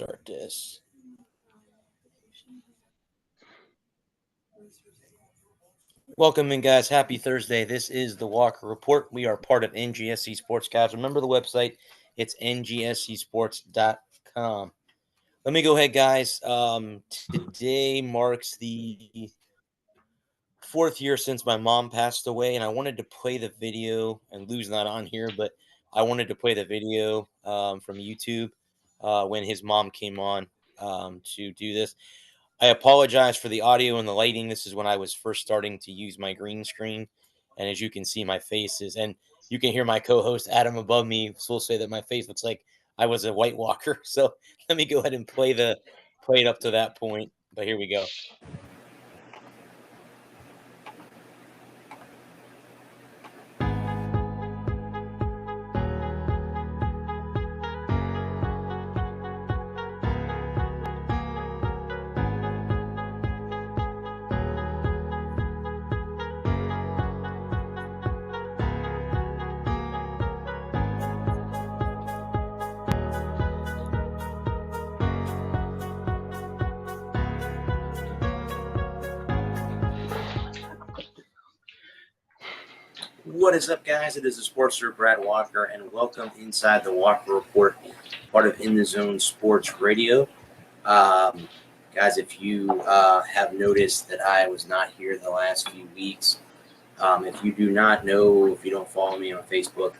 start this. Welcome in, guys. Happy Thursday. This is the Walker Report. We are part of NGSC Sports, guys. Remember the website. It's ngscsports.com. Let me go ahead, guys. Today marks the fourth year since my mom passed away, and I wanted to play the video, and Lou's not on here, but I wanted to play the video from YouTube when his mom came on to do this. I apologize for the audio and the lighting. This is when I was first starting to use my green screen. And as you can see, my face is, and you can hear my co-host Adam above me still say that my face looks like I was a White Walker. So let me go ahead and play it up to that point. But here we go. What is up, guys? It is the Sportster Brad Walker, and welcome inside the Walker Report, part of In the Zone Sports Radio. Guys, if you have noticed that I was not here the last few weeks, if you do not know, if you don't follow me on Facebook,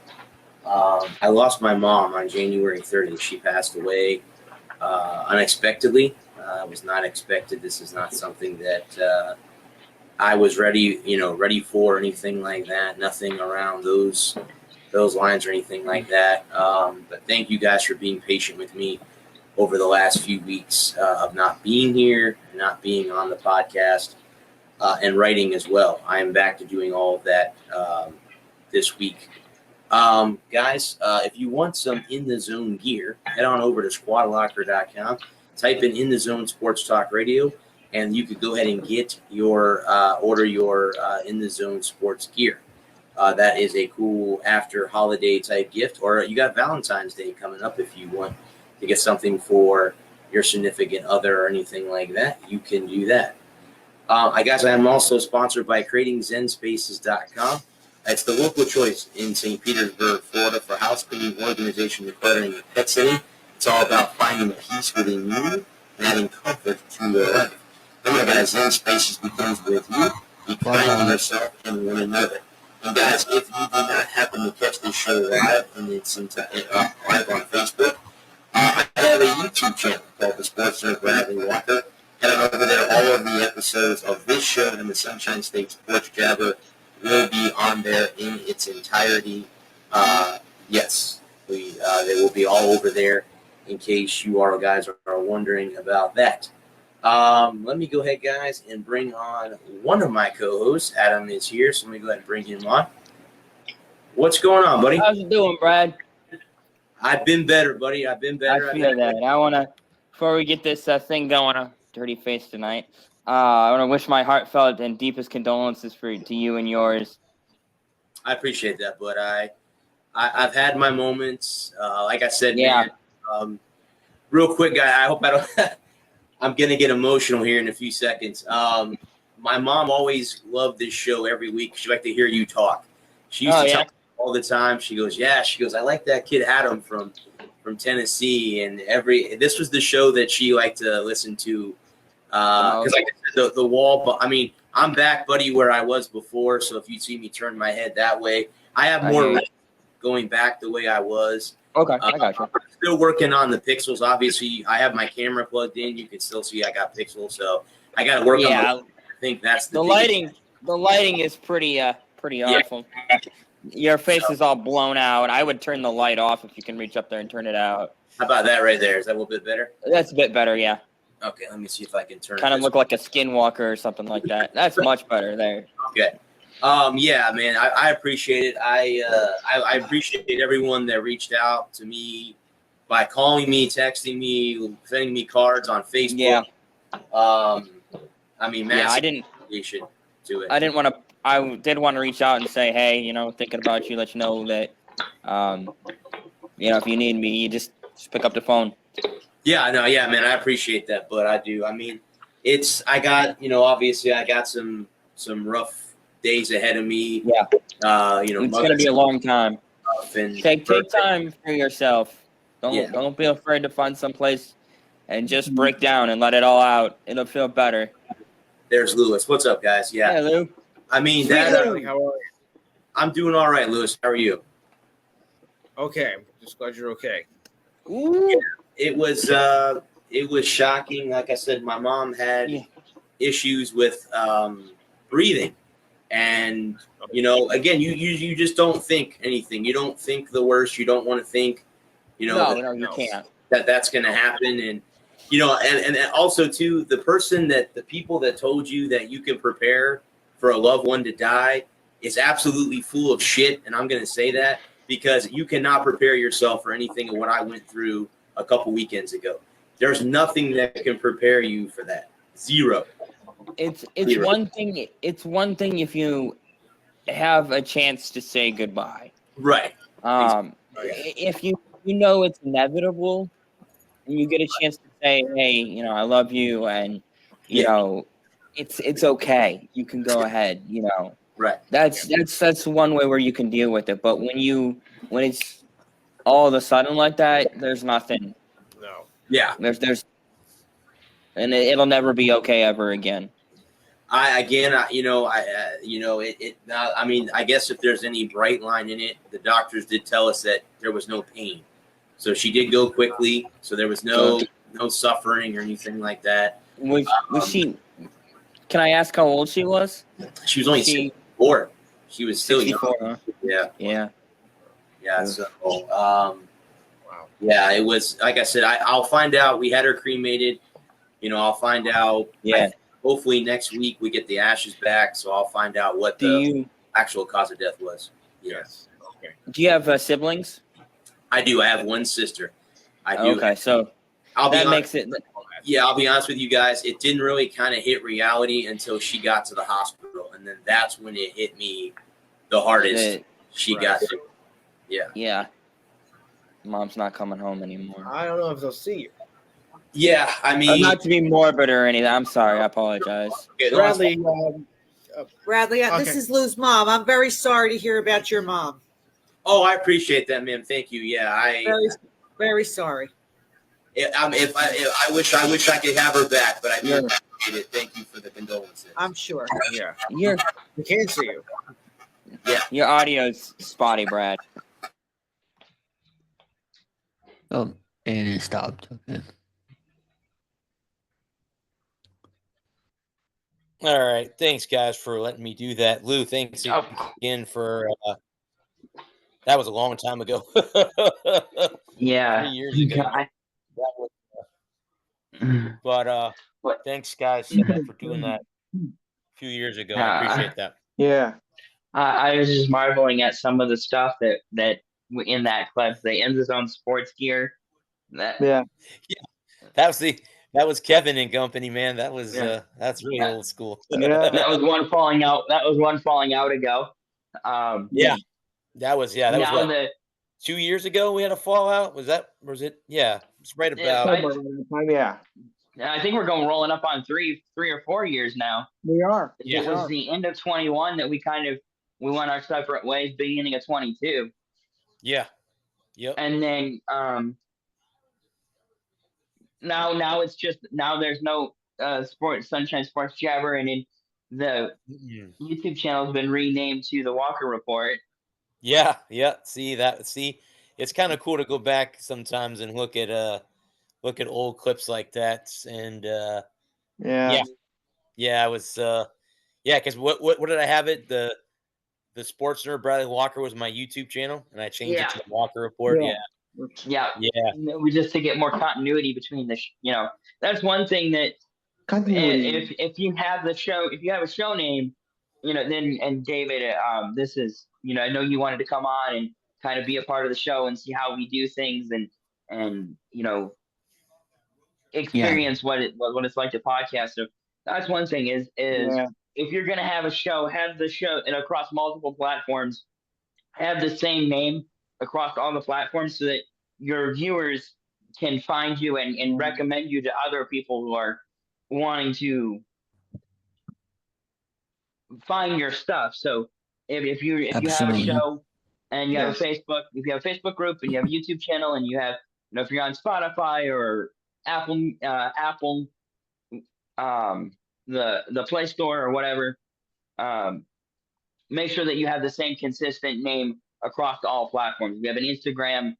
I lost my mom on January 30th. She passed away unexpectedly. It was not expected. This is not something that I was ready for, anything like that. Nothing around those lines or anything like that. But thank you guys for being patient with me over the last few weeks of not being here, not being on the podcast, and writing as well. I am back to doing all of that this week. Guys, if you want some In the Zone gear, head on over to squadlocker.com, type in the Zone Sports Talk Radio, and you could go ahead and get your order your In the Zone sports gear. That is a cool after holiday type gift, or you got Valentine's Day coming up. If you want to get something for your significant other or anything like that, you can do that. I am also sponsored by CreatingZenSpaces.com. It's the local choice in St. Petersburg, Florida, for house cleaning organization decluttering your pet sitting. It's all about finding peace within you and adding comfort to your life. Remember, guys, Zen Spaces begins with you. Be kind to yourself and one another. And guys, if you do not happen to catch this show live, and it's live on Facebook, I have a YouTube channel called The Sports Nerd Bradley Walker. Head on over there. All of the episodes of this show and the Sunshine State Sports Jabber will be on there in its entirety. Yes, they will be all over there in case you guys are wondering about that. Let me go ahead, guys, and bring on one of my co-hosts. Adam is here, so let me go ahead and bring him on. What's going on, buddy? How's it doing, Brad? I've been better, buddy. I've been better. I feel that. I want to, before we get this thing going, a dirty face tonight, I want to wish my heartfelt and deepest condolences to you and yours. I appreciate that, but I've had my moments. Like I said, yeah. Man, real quick, guy, I hope I don't – I'm going to get emotional here in a few seconds. My mom always loved this show every week. She liked to hear you talk. She used to tell me all the time. She goes, I like that kid Adam from Tennessee. And this was the show that she liked to listen to. Because like I said, the wall, but I mean, I'm back, buddy, where I was before. So if you see me turn my head that way, I have more going back the way I was. Okay, I got you. I'm still working on the pixels. Obviously, I have my camera plugged in. You can still see I got pixels, so I got to work on. I think that's the lighting. The lighting is pretty awful. Your face is all blown out. I would turn the light off if you can reach up there and turn it out. How about that right there? Is that a little bit better? That's a bit better, yeah. Okay, let me see if I can turn. Kind of look like a skinwalker or something like that. That's much better there. Okay. Yeah, man, I appreciate it. I appreciate everyone that reached out to me by calling me, texting me, sending me cards on Facebook. Yeah. I mean, massive I didn't. To it. I didn't want to. I did want to reach out and say, hey, thinking about you, let you know that, if you need me, you just pick up the phone. Yeah, no, yeah, man, I appreciate that, but I do. I mean, I got, obviously I got some rough days ahead of me. Yeah, it's gonna be Mother's a long time. stuff and Take time for yourself. yeah. Don't be afraid to find some place and just break down and let it all out. It'll feel better. There's Lewis. What's up, guys? Yeah. Hey, Lou. I mean, Sweet that Lou, how are you? I'm doing all right, Lewis. How are you? Okay, I'm just glad you're okay. Ooh. It was shocking. Like I said, my mom had issues with breathing, and again, you just don't think anything. You don't think the worst. You don't want to think, No, you can't. That's going to happen, and and also too, the people that told you that you can prepare for a loved one to die is absolutely full of shit, and I'm going to say that because you cannot prepare yourself for anything of what I went through a couple weekends ago. There's nothing that can prepare you for that. Zero. It's Zero. one thing. It's one thing if you have a chance to say goodbye. Right. If you know it's inevitable, and you get a chance to say, "Hey, I love you," and it's okay. You can go ahead. Right. That's one way where you can deal with it. But when it's all of a sudden like that, there's nothing. No. Yeah. And it'll never be okay ever again. I mean, I guess if there's any bright line in it, the doctors did tell us that there was no pain. So she did go quickly. So there was no suffering or anything like that. Was she? Can I ask how old she was? She was only 64. She was still 64, young. huh? Yeah. Yeah. So, Wow. yeah, it was like I said. I'll find out. We had her cremated. I'll find out. Yeah. Hopefully next week we get the ashes back, so I'll find out what the actual cause of death was. Yes. Okay. Do you have siblings? I do. I have one sister. I do. Okay, so that makes it. Yeah, I'll be honest with you guys. It didn't really kind of hit reality until she got to the hospital, and then that's when it hit me the hardest. She got sick. Yeah. Yeah. Mom's not coming home anymore. I don't know if they'll see you. Yeah, I mean, not to be morbid or anything. I'm sorry. I apologize. Okay, Bradley. Bradley, this is Lou's mom. I'm very sorry to hear about your mom. Oh, I appreciate that, ma'am. Thank you. Yeah, very, very sorry. I wish I could have her back, but I do appreciate it. Thank you for the condolences. I'm sure. Yeah. We can't see you. Yeah. Your audio's spotty, Brad. Oh, and it stopped. Okay. All right. Thanks, guys, for letting me do that. Lou, thanks again for that was a long time ago. Yeah. 3 years ago. But thanks, guys, for doing that a few years ago. I appreciate that. Yeah. I was just marveling at some of the stuff that in that clip, the In the Zone sports gear. Yeah. That was Kevin and company, man. That was that's really old school. That was one falling out. That was one falling out ago. That was what, 2 years ago we had a fallout. Was it? Yeah, it's right about. I think we're rolling up on three or 4 years now. We are. It was the end of 21 that we went our separate ways. Beginning of 22. Yeah. Yep. And then now it's just there's no Sunshine Sports Jabber, and then the YouTube channel has been renamed to the Walker Report. Yeah. See, it's kind of cool to go back sometimes and look at old clips like that, and I was because what did I have it? The Sports Nerd Bradley Walker was my YouTube channel, and I changed it to the Walker Report. Yeah. We just to get more continuity between that's one thing that if you have a show name, then, and David, this is, I know you wanted to come on and kind of be a part of the show and see how we do things and experience what it's like to podcast. So that's one thing is if you're going to have a show, have the show and across multiple platforms, have the same name across all the platforms so that your viewers can find you and recommend you to other people who are wanting to find your stuff. So if you have a Absolutely. show and you have Yes. a Facebook, if you have a Facebook group and you have a YouTube channel and you have, if you're on Spotify or Apple, the Play Store or whatever, make sure that you have the same consistent name across all platforms. If you have an Instagram,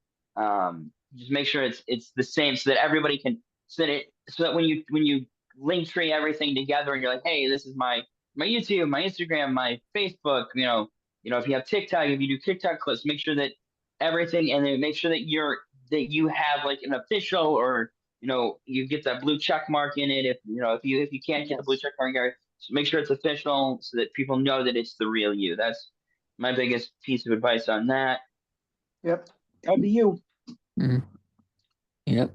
just make sure it's the same so that everybody can so that when you link tree everything together and you're like, hey, this is my YouTube, my Instagram, my Facebook, if you have TikTok, if you do TikTok clips, make sure that everything, and then make sure that you have like an official, or you get that blue check mark in it. If you can't get the blue check mark, so make sure it's official so that people know that it's the real you. That's my biggest piece of advice on that. Yep. Up to you. Mhm. Yep.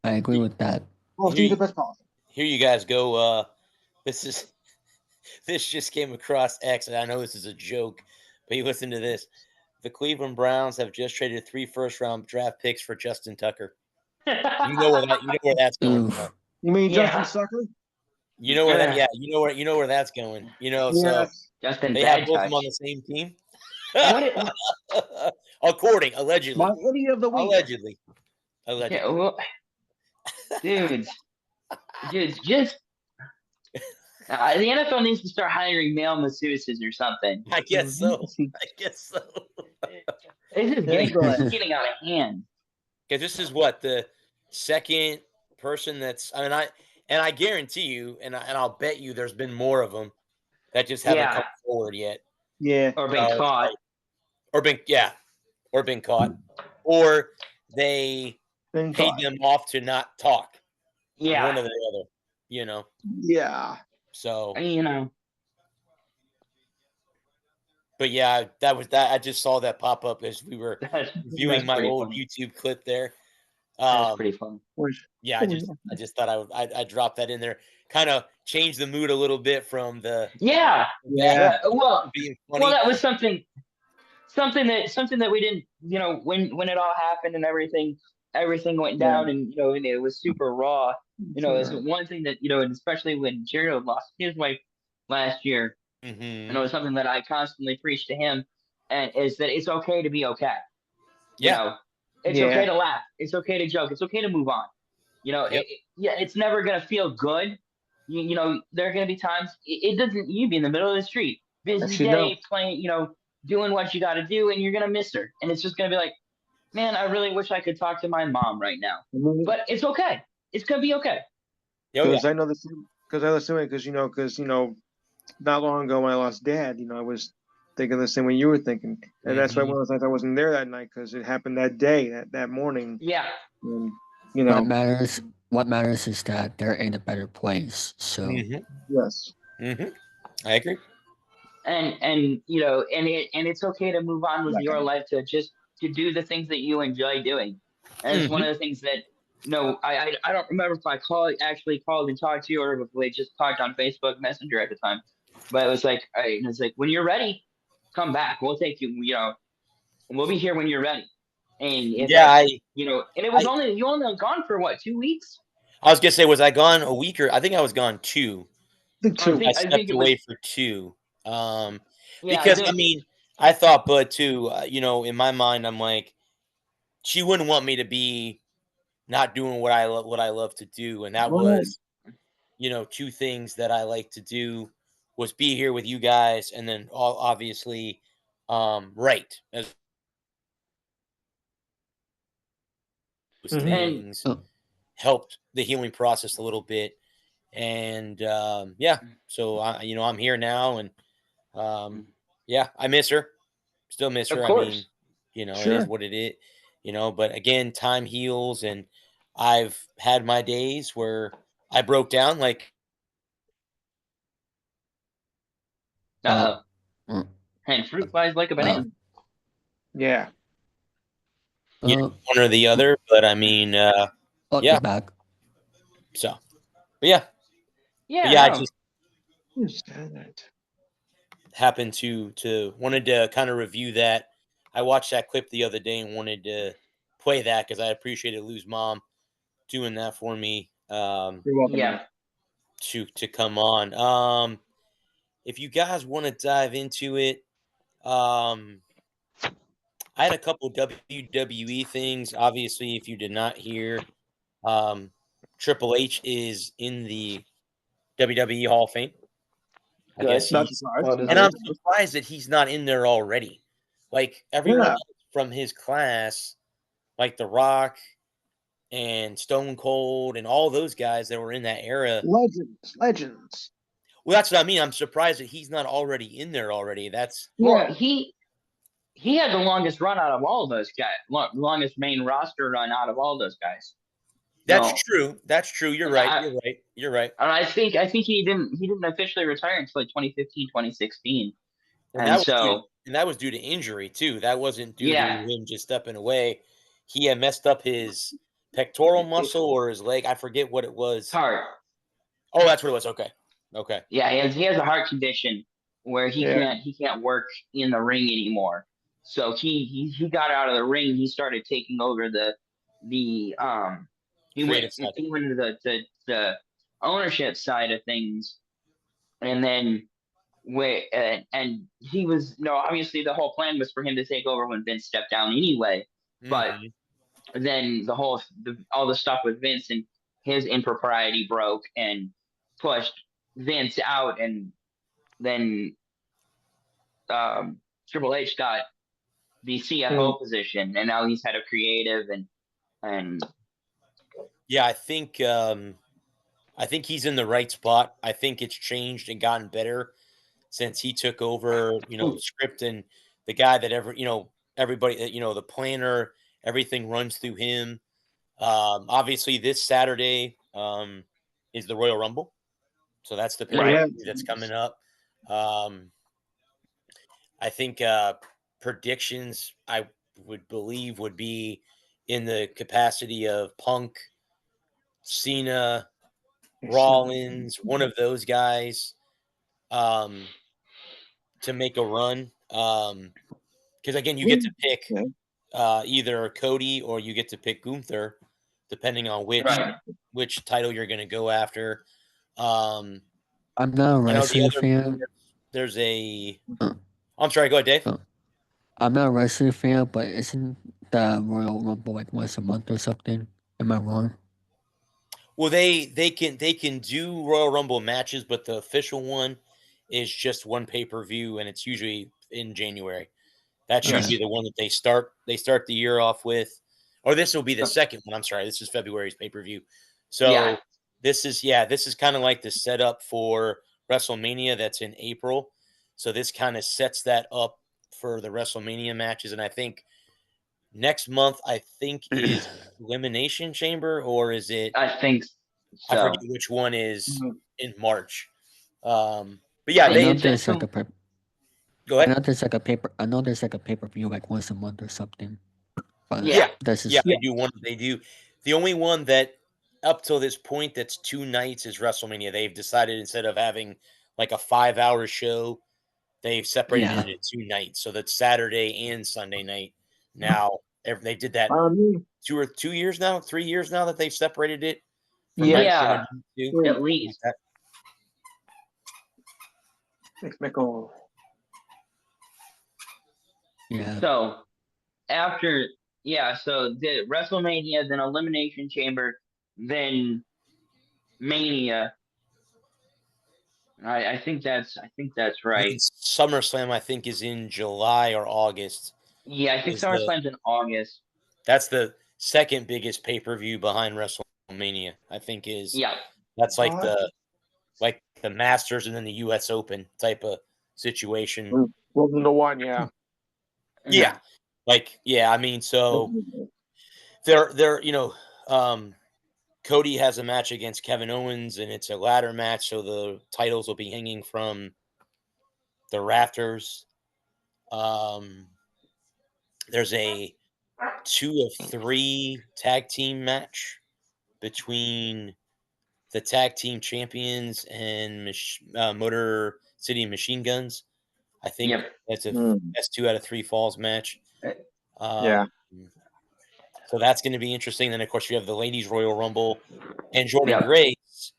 I agree with that. Well, do the best possible. Here you guys go. This just came across X, and I know this is a joke, but you listen to this. The Cleveland Browns have just traded 3 first-round draft picks for Justin Tucker. You know where that's going. Oof. You mean Yeah. Justin Sucker? You know where that? Yeah, you know where that's going. So Yes. Justin they Bad have both of Touch. them on the same team. What Allegedly. My idiot of the week. Allegedly. Yeah, well, dudes, just the NFL needs to start hiring male masseuses or something. I guess so. It's just getting out of hand. Because this is what the second person that's. I guarantee you, and I'll bet you, there's been more of them that just haven't come forward yet. Yeah. Or been caught. Or been caught, or they Been paid caught. them off to not talk. Yeah. One or the other. Yeah. So. But But yeah, that was that. I just saw that pop up as we were viewing my old funny. YouTube clip there. That's pretty fun. Yeah, I just thought I'd drop that in there. Kind of change the mood a little bit from the Well, being funny. that was something that we didn't, when it all happened and everything went down, and and it was super raw. It's one thing that and especially when Jared lost his wife last year. Mm-hmm. It was something that I constantly preached to him, and is that it's okay to be okay. It's okay to laugh. It's okay to joke. It's okay to move on. It's never gonna feel good. There are gonna be times it doesn't. You'd be in the middle of the street, busy day, playing, doing what you got to do, and you're gonna miss her, and it's just gonna be like, man, I really wish I could talk to my mom right now. But it's okay. It's gonna be okay. Because I know this. Because not long ago when I lost Dad, I was thinking the same way you were thinking, and that's why one of those nights I wasn't there that night, because it happened that day, that morning. Yeah. And, What matters is that they're in a better place. So yes. Mm-hmm. I agree. And it's okay to move on with your life, to do the things that you enjoy doing. And it's one of the things that I don't remember if I actually called and talked to you, or if we just talked on Facebook Messenger at the time. But it was like, when you're ready, come back. We'll take you. We'll be here when you're ready. And and it was you only gone for what, 2 weeks? I was gonna say, was I gone a week, or I think I was gone 2. I stepped away for 2. Because I thought, but too, in my mind, I'm like, she wouldn't want me to be not doing what I love to do, and that was, 2 things that I like to do was be here with you guys, and then obviously, write as those things helped the healing process a little bit, and so I'm here now, and I miss her, still miss her. Of course. I mean, it is what it is, but again, time heals, and I've had my days where I broke down, like, and fruit flies like a banana. Yeah. One or the other, but I mean, back. So, but I just happened to wanted to kind of review that. I watched that clip the other day and wanted to play that because I appreciated Lou's mom doing that for me. You're welcome. Yeah. To come on. If you guys want to dive into it, I had a couple WWE things. Obviously, if you did not hear, Triple H is in the WWE Hall of Fame. I guess Not he's, surprised. and I'm surprised that he's not in there already. Like everyone else from his class, like The Rock and Stone Cold and all those guys that were in that era. Legends. Well, that's what I mean. I'm surprised that he's not already in there already. Well, he had the longest run out of all of those guys. Longest main roster run out of all those guys. That's true. That's true. You're right. You're right. And I think he didn't officially retire until like 2015, 2016. And that was due to injury too. That wasn't due to him just stepping away. He had messed up his pectoral muscle or his leg. I forget what it was. Heart. Oh, that's what it was. Okay. Okay. Yeah, he has a heart condition where he can't work in the ring anymore. So he got out of the ring. He started taking over the he went into the ownership side of things, and then and he was obviously the whole plan was for him to take over when Vince stepped down anyway. But then all the stuff with Vince and his impropriety broke and pushed Vince out, and then Triple H got the CFO position, and now he's head of creative and yeah, I think he's in the right spot. I think it's changed and gotten better since he took over, the script, and the guy that everybody, the planner, everything runs through him. Obviously this Saturday is the Royal Rumble. So that's the pay that's coming up. I think predictions I would believe would be in the capacity of Punk, Cena, Rollins, one of those guys to make a run. Because again, you get to pick either Cody or you get to pick Gunther, depending on which title you're going to go after. I'm not a wrestling fan. There's a. I'm sorry. Go ahead, Dave. I'm not a wrestling fan, but isn't the Royal Rumble like once a month or something? Am I wrong? Well, they can do Royal Rumble matches, but the official one is just one pay-per-view, and it's usually in January. That's usually the one that they start the year off with. Or this will be the second one. I'm sorry. This is February's pay-per-view. So this is kind of like the setup for WrestleMania that's in April. So this kind of sets that up for the WrestleMania matches. And I think next month, is Elimination Chamber, or is it? I think so. I forget which one is in March. But yeah, I know there's like a go ahead. I know there's like a paper. I know there's like a pay-per-view like once a month or something. But they do one. They do. The only one that up till this point that's 2 nights is WrestleMania. They've decided instead of having like a 5-hour show, they've separated it into 2 nights. So that's Saturday and Sunday night. Now they did that 2 years now, 3 years now that they've separated it. From at least. Yeah. So after so the WrestleMania, then Elimination Chamber, then Mania. I think that's right. SummerSlam, I think, is in July or August. Yeah, I think SummerSlam's in August. That's the second biggest pay-per-view behind WrestleMania. I think that's like the Masters and then the U.S. Open type of situation. Wasn't the one, yeah. Yeah. I mean, so they're Cody has a match against Kevin Owens, and it's a ladder match, so the titles will be hanging from the rafters. There's a 2 of 3 tag team match between the tag team champions and Motor City Machine Guns. I think that's a 2 out of 3 falls match. So that's going to be interesting. Then, of course, you have the Ladies Royal Rumble, and Jordan Grace,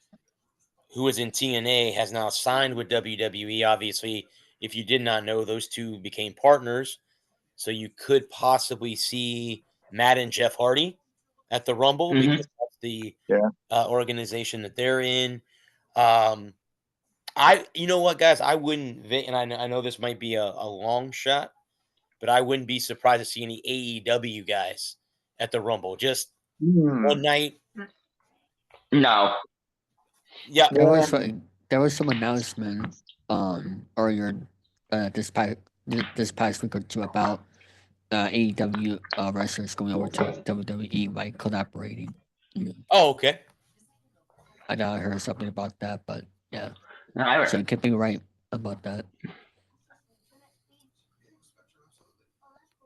who is in TNA, has now signed with WWE. Obviously, if you did not know, those two became partners. So you could possibly see Matt and Jeff Hardy at the Rumble because that's the organization that they're in. You know what, guys? I wouldn't, and I know this might be a long shot, but I wouldn't be surprised to see any AEW guys at the Rumble. Just one night. No. Yeah. There was some announcement earlier this past week or two about AEW wrestlers going over to WWE by collaborating. Oh, okay. I heard something about that, but yeah. No, so you could be right about that.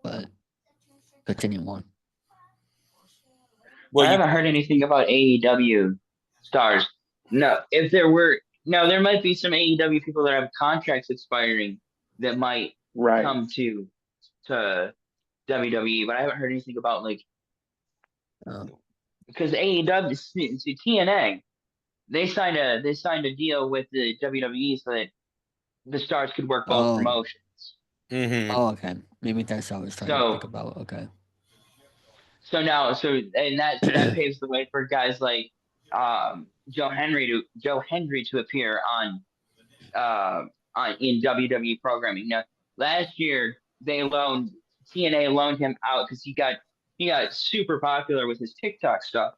But continue on. Well, I haven't heard anything about AEW stars. No, if there were, there might be some AEW people that have contracts expiring that might come to WWE, but I haven't heard anything about because AEW, see, TNA, they signed a deal with the WWE so that the stars could work both promotions. Mm-hmm. Oh, okay. Maybe that's what I was trying to think about. Okay. So that paves the way for guys like Joe Henry to appear on in WWE programming. Now, last year TNA loaned him out because he got super popular with his TikTok stuff,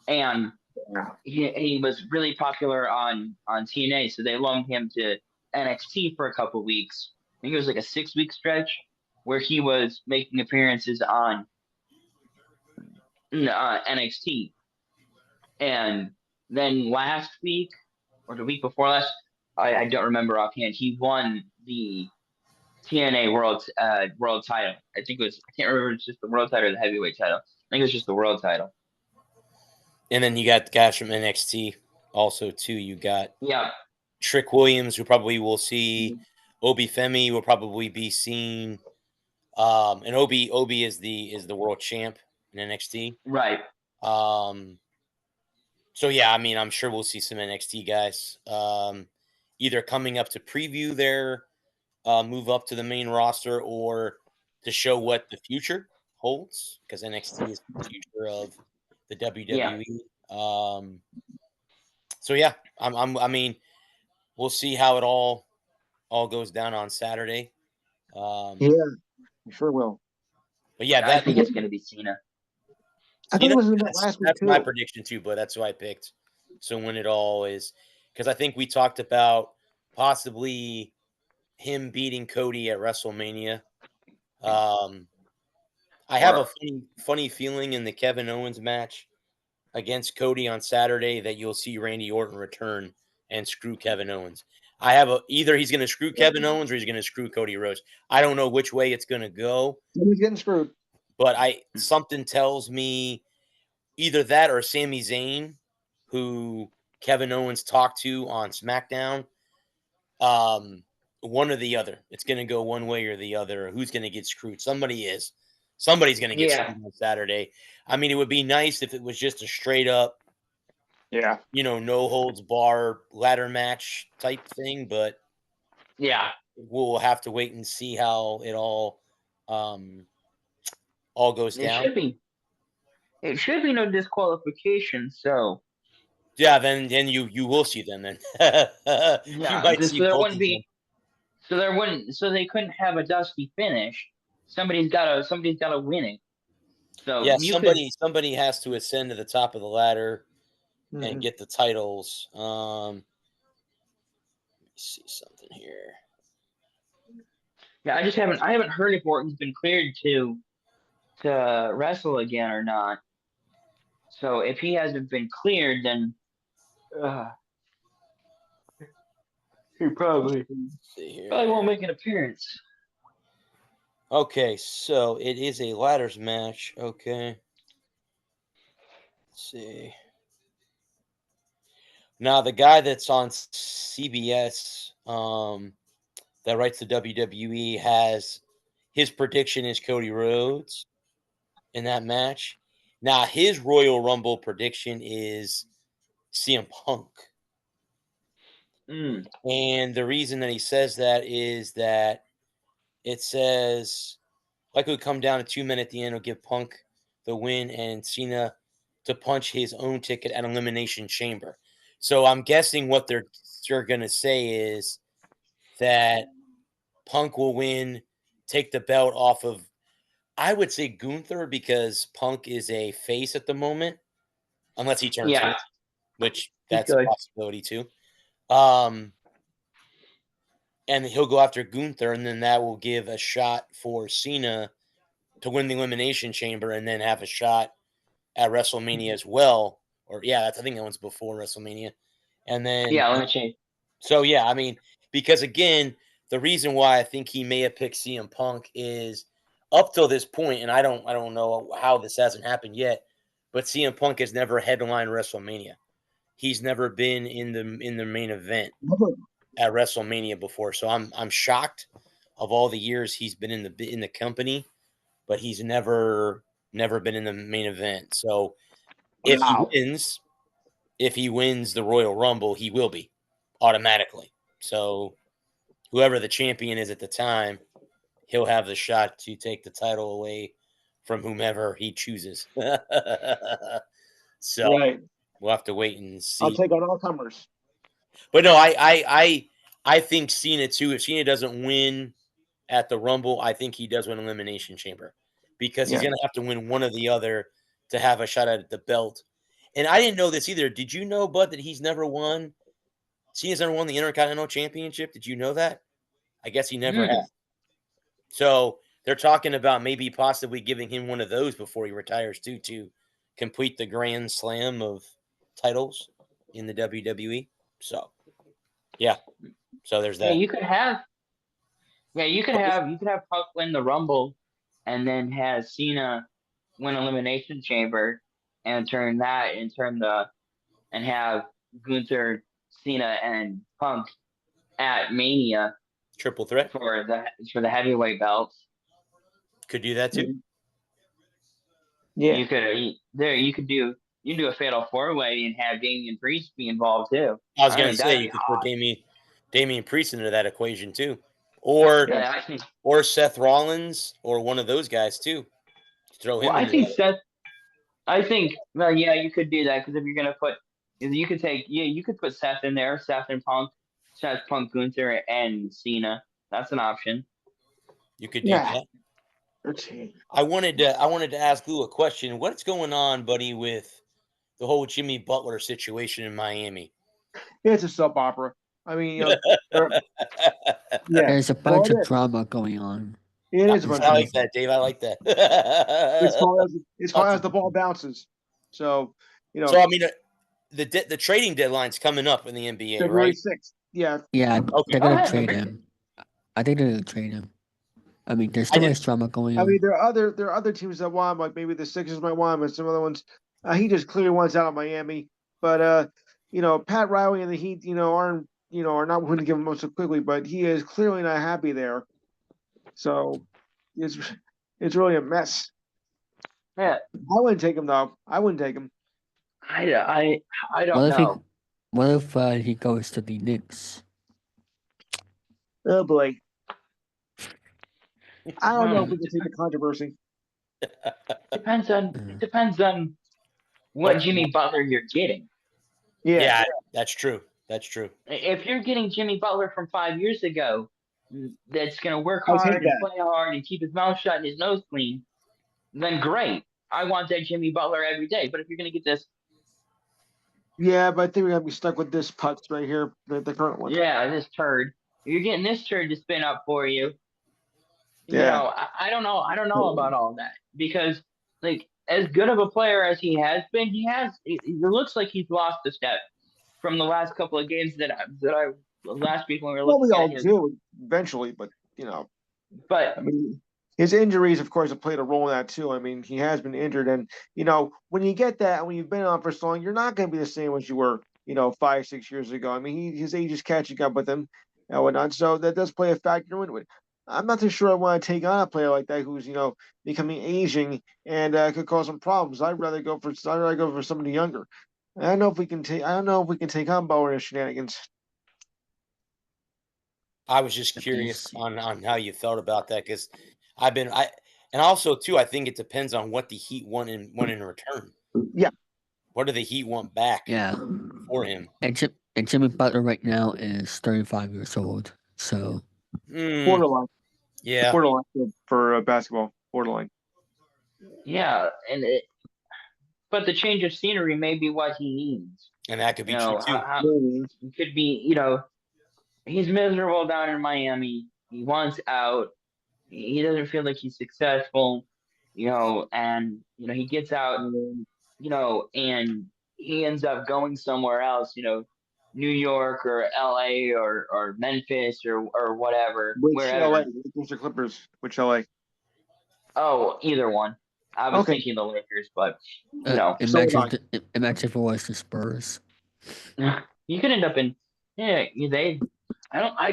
and he was really popular on TNA, so they loaned him to NXT for a couple weeks. I think it was like a 6-week stretch where he was making appearances on NXT, and then last week or the week before last, I don't remember offhand, he won the TNA world title. I think it was, I can't remember if it's just the world title or the heavyweight title. I think it was just the world title. And then you got the guys from NXT also too. You got Trick Williams, who probably will see. Obi Femi will probably be seen. And Obi is the world champ in NXT. Right. So yeah, I mean, I'm sure we'll see some NXT guys either coming up to preview their move up to the main roster or to show what the future holds, because NXT is the future of the WWE. Yeah. So yeah, I mean, we'll see how it all goes down on Saturday. Yeah, sure will. But yeah, I think it's going to be Cena. I think it was last week that's too. my prediction too, but that's who I picked. So when it all is, because I think we talked about possibly him beating Cody at WrestleMania. I have a funny feeling in the Kevin Owens match against Cody on Saturday that you'll see Randy Orton return and screw Kevin Owens. I have either he's going to screw Kevin Owens or he's going to screw Cody Rhodes. I don't know which way it's going to go. He's getting screwed. But something tells me either that or Sami Zayn, who Kevin Owens talked to on SmackDown. One or the other. It's going to go one way or the other. Who's going to get screwed? Somebody's going to get screwed on Saturday. I mean, it would be nice if it was just a straight up, no holds bar ladder match type thing, but we'll have to wait and see how it all goes down. It should be no disqualification. So yeah, then you will see them. Then you might see both of them. So they couldn't have a dusty finish. Somebody's got to win it. So yeah, somebody has to ascend to the top of the ladder and get the titles. Let me see something here. Yeah, I haven't heard if Orton's been cleared to wrestle again or not. So if he hasn't been cleared, then he probably won't make an appearance. Okay, so it is a ladders match. Okay. Let's see. Now the guy that's on CBS that writes the WWE has his prediction is Cody Rhodes. in that match. Now, his Royal Rumble prediction is CM Punk. And the reason that he says that is that it says, like, it would come down to 2 men at the end, will give Punk the win and Cena to punch his own ticket at Elimination Chamber. So I'm guessing what they're going to say is that Punk will win, take the belt off of, I would say, Gunther, because Punk is a face at the moment, unless he turns heel, which that's a possibility too. And he'll go after Gunther, and then that will give a shot for Cena to win the Elimination Chamber and then have a shot at WrestleMania as well. Or, I think that one's before WrestleMania. And then, Elimination. So, I mean, because again, the reason why I think he may have picked CM Punk is up till this point, and I don't know how this hasn't happened yet, but CM Punk has never headlined WrestleMania. He's never been in the main event at WrestleMania before. So I'm shocked of all the years he's been in the company, but he's never been in the main event. So if he wins the Royal Rumble, he will be automatically. So whoever the champion is at the time, he'll have the shot to take the title away from whomever he chooses. So we'll have to wait and see. I'll take on all comers. But no, I think Cena too. If Cena doesn't win at the Rumble, I think he does win Elimination Chamber because he's going to have to win one or the other to have a shot at the belt. And I didn't know this either. Did you know, Bud, that Cena's never won the Intercontinental Championship? Did you know that? I guess he never has. So they're talking about maybe possibly giving him one of those before he retires too, to complete the Grand Slam of titles in the WWE. So, so there's that. You could have Punk win the Rumble, and then have Cena win Elimination Chamber, and have Gunther, Cena, and Punk at Mania. Triple threat for the heavyweight belts. Could do that too. Yeah, you could do a fatal 4-way and have Damian Priest be involved too. I was going to say you could put Damian Priest into that equation too, or Seth Rollins or one of those guys too. Throw him. Well, I think Seth. Well, you could do that because if you're going to put, you could put Seth in there, Seth and Punk, Gunther, and Cena. That's an option. You could do that. I wanted to ask Lou a question. What's going on, buddy, with the whole Jimmy Butler situation in Miami? It's a soap opera. I mean, there's a bunch of drama going on. It is a bunch. I like that, Dave. I like that. It's called as the ball bounces. So So I mean, the trading deadline's coming up in the NBA, February right? 6th. Yeah. Yeah, they're gonna trade him. I think they're gonna trade him. I mean, there's so much drama going on. I mean, there are other teams that want him, like maybe the Sixers might want him, and some other ones. He just clearly wants out of Miami. But Pat Riley and the Heat, are not willing to give him up so quickly. But he is clearly not happy there. So it's really a mess. Yeah, I wouldn't take him though. I wouldn't take him. I don't know. What if he goes to the Knicks? Oh boy. I don't know if we can take the controversy. Depends on what Jimmy Butler you're getting. Yeah, that's true. That's true. If you're getting Jimmy Butler from 5 years ago, that's going to work hard and play hard and keep his mouth shut and his nose clean, then great. I want that Jimmy Butler every day. But if you're going to get this, but I think we're going to be stuck with this putz right here, the current one. Yeah, this turd. If you're getting this turd to spin up for you. I don't know. I don't know about all that because, like, as good of a player as he has been, it looks like he's lost a step from the last couple of games that I last week when we were looking at his. We all do eventually, but But I mean, his injuries, of course, have played a role in that too. I mean, he has been injured, and when you get that, and when you've been on for so long, you're not going to be the same as you were, 5-6 years ago. I mean, his age is catching up with him and whatnot, so that does play a factor into it. I'm not too sure I want to take on a player like that who's becoming aging and could cause some problems. I'd rather go for somebody younger. I don't know if we can take on Bowen's shenanigans. I was just curious on how you felt about that because and also too I think it depends on what the Heat want in return. Yeah. What do the Heat want back? Yeah. For him. And Jimmy Butler right now is 35 years old. So borderline. Yeah. Borderline for basketball. Borderline. Yeah, but the change of scenery may be what he needs. And that could be true too. It could be, he's miserable down in Miami. He wants out. He doesn't feel like he's successful, and he gets out and and he ends up going somewhere else, New York or LA or Memphis or whatever. Which wherever. LA? Which the Clippers? Which LA? Oh, either one. I was thinking the Lakers, but imagine if it was the Spurs. You could end up in I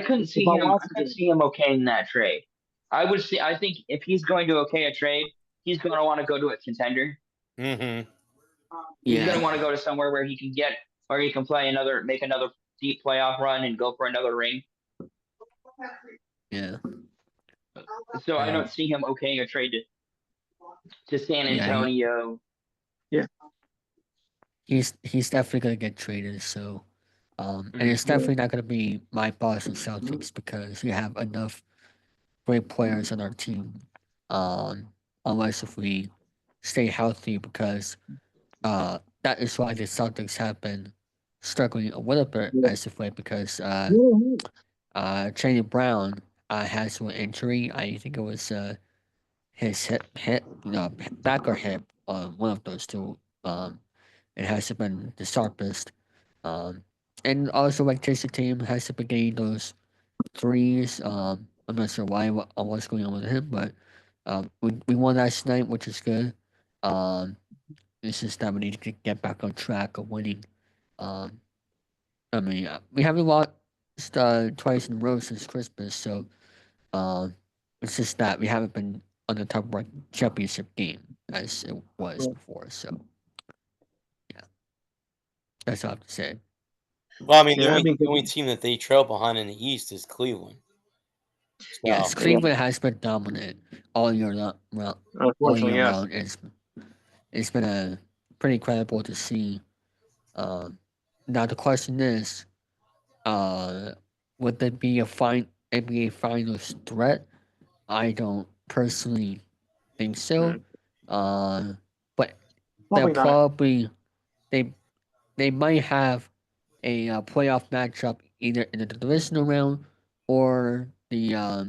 couldn't see him. I couldn't see him okaying that trade. I think if he's going to okay a trade, he's going to want to go to a contender. Mm-hmm. He's going to want to go to somewhere where he can make another deep playoff run and go for another ring. Yeah. So I don't see him okaying a trade to San Antonio. Yeah. He's definitely gonna get traded. So, and it's definitely not gonna be my Boston Celtics because we have enough great players on our team. Unless if we stay healthy, because that is why the Celtics have been struggling a little bit as of late because Channing Brown has an injury. I think it was his back or hip, one of those two. It hasn't been the sharpest. And also like Jason Tatum hasn't been getting those threes. I'm not sure what's going on with him, but we won last night, which is good. It's just that we need to get back on track of winning. I mean, we haven't lost twice in a row since Christmas, so it's just that we haven't been on the top of our championship game as it was before. So, yeah, that's all I have to say. Well, I mean, the only team that they trail behind in the East is Cleveland. So, yes, Cleveland has been dominant all year long. Unfortunately, round. It's been pretty incredible to see. Now the question is, would there be a NBA Finals threat? I don't personally think so. But probably they might have a playoff matchup either in the divisional round or the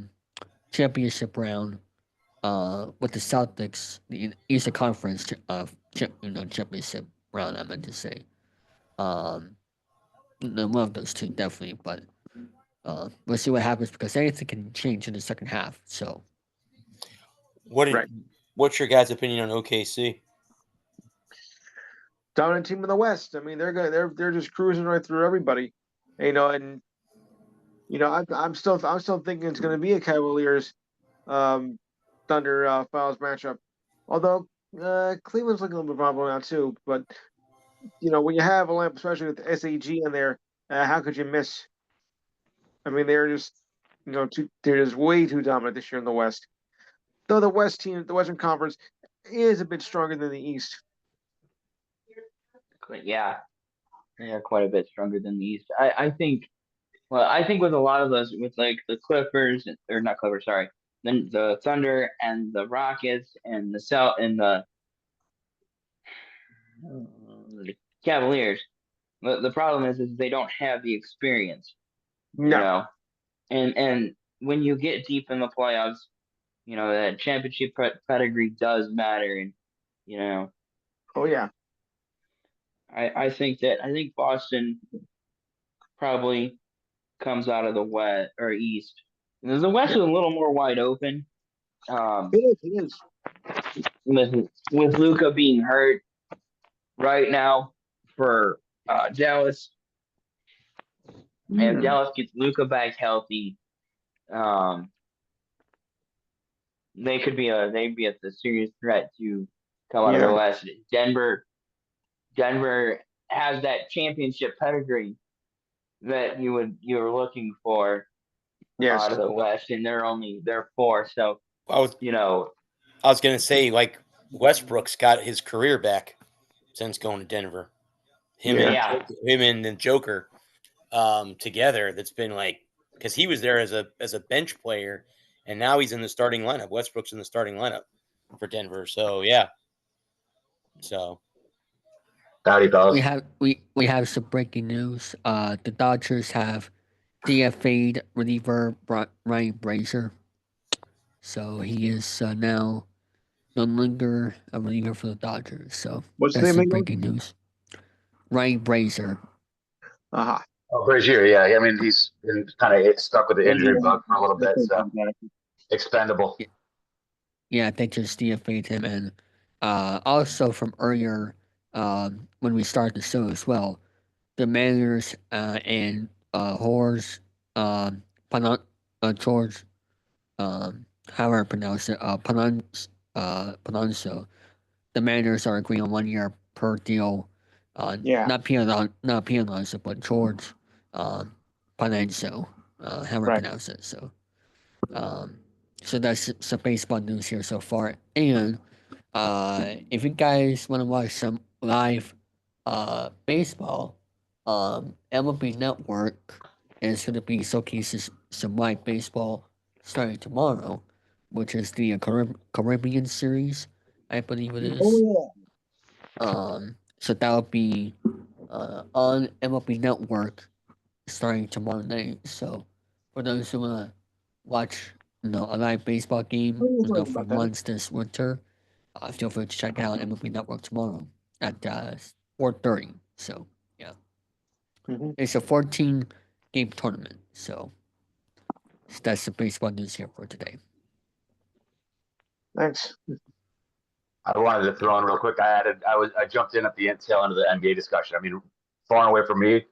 championship round with the Celtics, the Eastern Conference championship round. I meant to say, one of those two definitely, but we'll see what happens because anything can change in the second half. So, what's your guys' opinion on OKC? Dominant team in the West. I mean, they're good. They're just cruising right through everybody, and I'm still thinking it's going to be a Cavaliers Thunder Finals matchup. Although Cleveland's looking a little bit vulnerable now too. But when you have a lamp, especially with SAG in there, how could you miss? I mean, they're just they're just way too dominant this year in the West. Though the Western Conference is a bit stronger than the East. Yeah, quite a bit stronger than the East. I think with a lot of those, with like the Clippers or not Clippers, sorry, then the Thunder and the Rockets and the Cavaliers. The problem is they don't have the experience, and when you get deep in the playoffs, that championship pedigree does matter, and Oh yeah. I think Boston probably comes out of the West or East. And the West is a little more wide open. It is. With Luka being hurt right now for Dallas, and Dallas gets Luka back healthy, they'd be at the serious threat to come out of the West. Denver has that championship pedigree that you were looking for out of the West, and they're 4. So I was gonna say, like, Westbrook's got his career back since going to Denver. Him and the Joker together. That's been like, because he was there as a bench player, and now he's in the starting lineup. Westbrook's in the starting lineup for Denver. So yeah. So howdy, fellas. We have some breaking news. The Dodgers have DFA'd reliever Ryan Brazier, so he is now no longer a reliever for the Dodgers. So What's the that's name some again? breaking news. Ryan Brazier. Uh-huh. Oh, Brazier, yeah. I mean, he's been kind of stuck with the injury bug for a little bit, so expendable. Yeah, they just DFA'd him, and also from earlier when we started the show as well, the Mariners and Horse George however I pronounce it Panonso. The Mariners are agreeing on 1 year per deal. Not Pianonso, but George Panonso, however I pronounce it. So so that's some baseball news here so far. And if you guys want to watch some live baseball, MLB Network is going to be showcasing some live baseball starting tomorrow, which is the Caribbean series, I believe it is. Oh, So that'll be on MLB Network starting tomorrow night. So for those who want to watch, a live baseball game, for once this winter, feel free to check out MLB Network tomorrow at 4:30. So yeah, it's a 14-game tournament. So that's the baseball news here for today. Thanks. I wanted to throw in real quick. I jumped in at the tail end of the NBA discussion. I mean, far and away from me,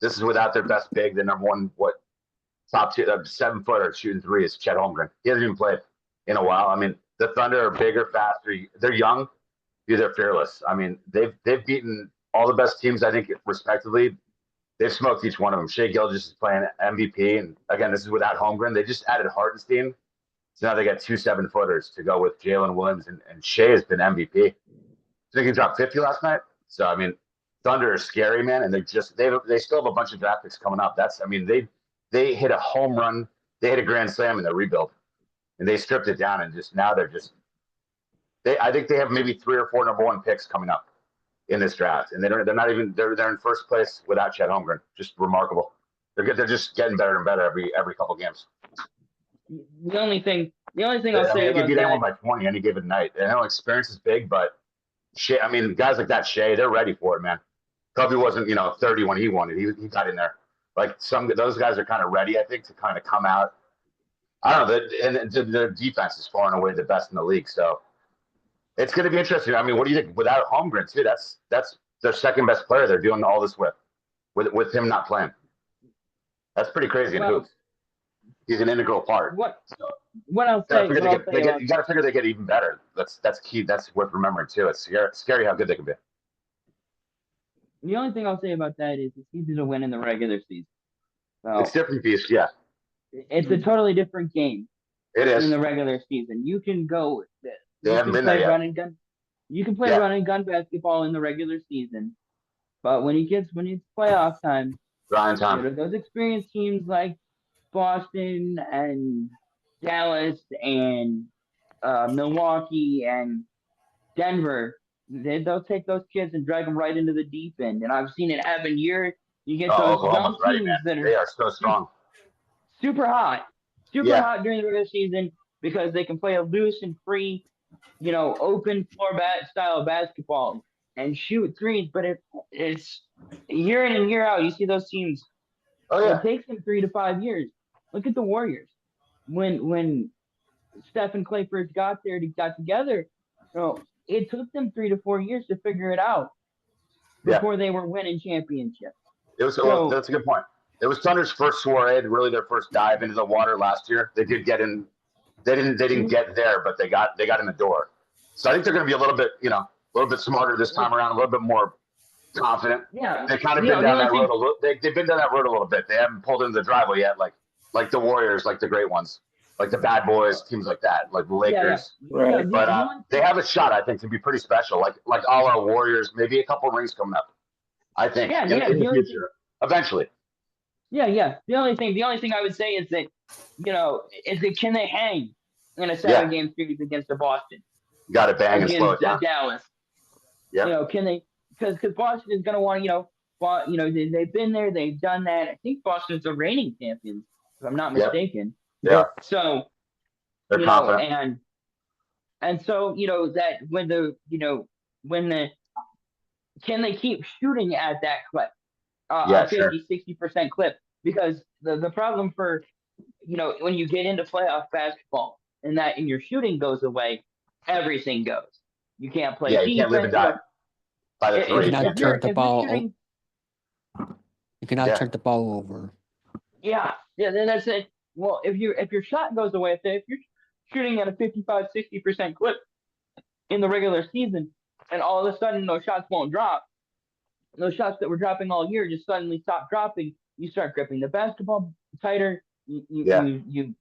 this is without their best big, the number one top 7-footer shooting three is Chet Holmgren. He hasn't even played in a while. I mean, the Thunder are bigger, faster. They're young. They're fearless. I mean, they've beaten all the best teams, I think, respectively. They've smoked each one of them. Shea Gilgeous is playing MVP, and again, this is without Holmgren. They just added Hartenstein, so now they got 2 7-footers to go with Jalen Williams, and Shea has been MVP. I think he dropped 50 last night. So I mean, Thunder is scary, man, and they still have a bunch of draft picks coming up. They hit a home run, they hit a grand slam in their rebuild, and they stripped it down, and I think they have maybe 3 or 4 number 1 picks coming up in this draft, and they're in first place without Chet Holmgren. Just remarkable. They're just getting better and better every couple games. The only thing I'll say about they can beat anyone by 20 any given night. I know experience is big, but Shea, I mean, guys like that, Shea, they're ready for it, man. Kobe wasn't 30 when he won it. He got in there. Like those guys are kind of ready, I think, to kind of come out. I don't know, and their defense is far and away the best in the league. So it's going to be interesting. I mean, what do you think? Without Holmgren, too, that's their second best player they're doing all this with him not playing. That's pretty crazy in hoops. He's an integral part. What I'll say, you got to figure they get even better. That's key. That's worth remembering too. It's scary how good they can be. The only thing I'll say about that is it's easy to win in the regular season. So it's different piece, yeah. It's a totally different game. It is in the regular season. You can go. They haven't been there yet. Run and gun. You can play run and gun basketball in the regular season, but when it's playoff time, grind time. Those experienced teams like Boston and Dallas and Milwaukee and Denver, they'll take those kids and drag them right into the deep end. And I've seen it happen You get those young teams that they are so strong, super hot during the regular season because they can play a loose and free, open floor style basketball and shoot threes. But it's year in and year out. You see those teams. It takes them 3 to 5 years. Look at the Warriors. When Steph and Clay first got together, it took them 3 to 4 years to figure it out before they were winning championships. That's a good point. It was Thunder's first soiree, really their first dive into the water last year. They did get in they didn't get there, but they got in the door. So I think they're going to be a little bit smarter this time around, a little bit more confident. Yeah, they kind of been down that road a little. They've been down that road a little bit. They haven't pulled into the driveway yet, like the Warriors, like the great ones, like the bad boys, teams like that, like the Lakers. Right. But they have a shot, I think, to be pretty special, like all our Warriors. Maybe a couple rings coming up. I think in the future, eventually. Yeah. The only thing I would say is that, can they hang in a 7-game series against Boston? Got to bang and slow it down. Dallas. Yeah. Can they? Because Boston is going to want, they've been there, they've done that. I think Boston's the reigning champions, if I'm not mistaken. Yeah. So they're confident. And so that when can they keep shooting at that clip, a 50-60% clip? Because the problem for when you get into playoff basketball and your shooting goes away, everything goes. You can't play defense. You can't live and die by the three. You cannot turn the ball. You cannot turn the ball over. Yeah. Then that's it. Well, if your shot goes away, if you're shooting at a 55-60% clip in the regular season, and all of a sudden those shots won't drop, those shots that were dropping all year just suddenly stop dropping. You start gripping the basketball tighter. You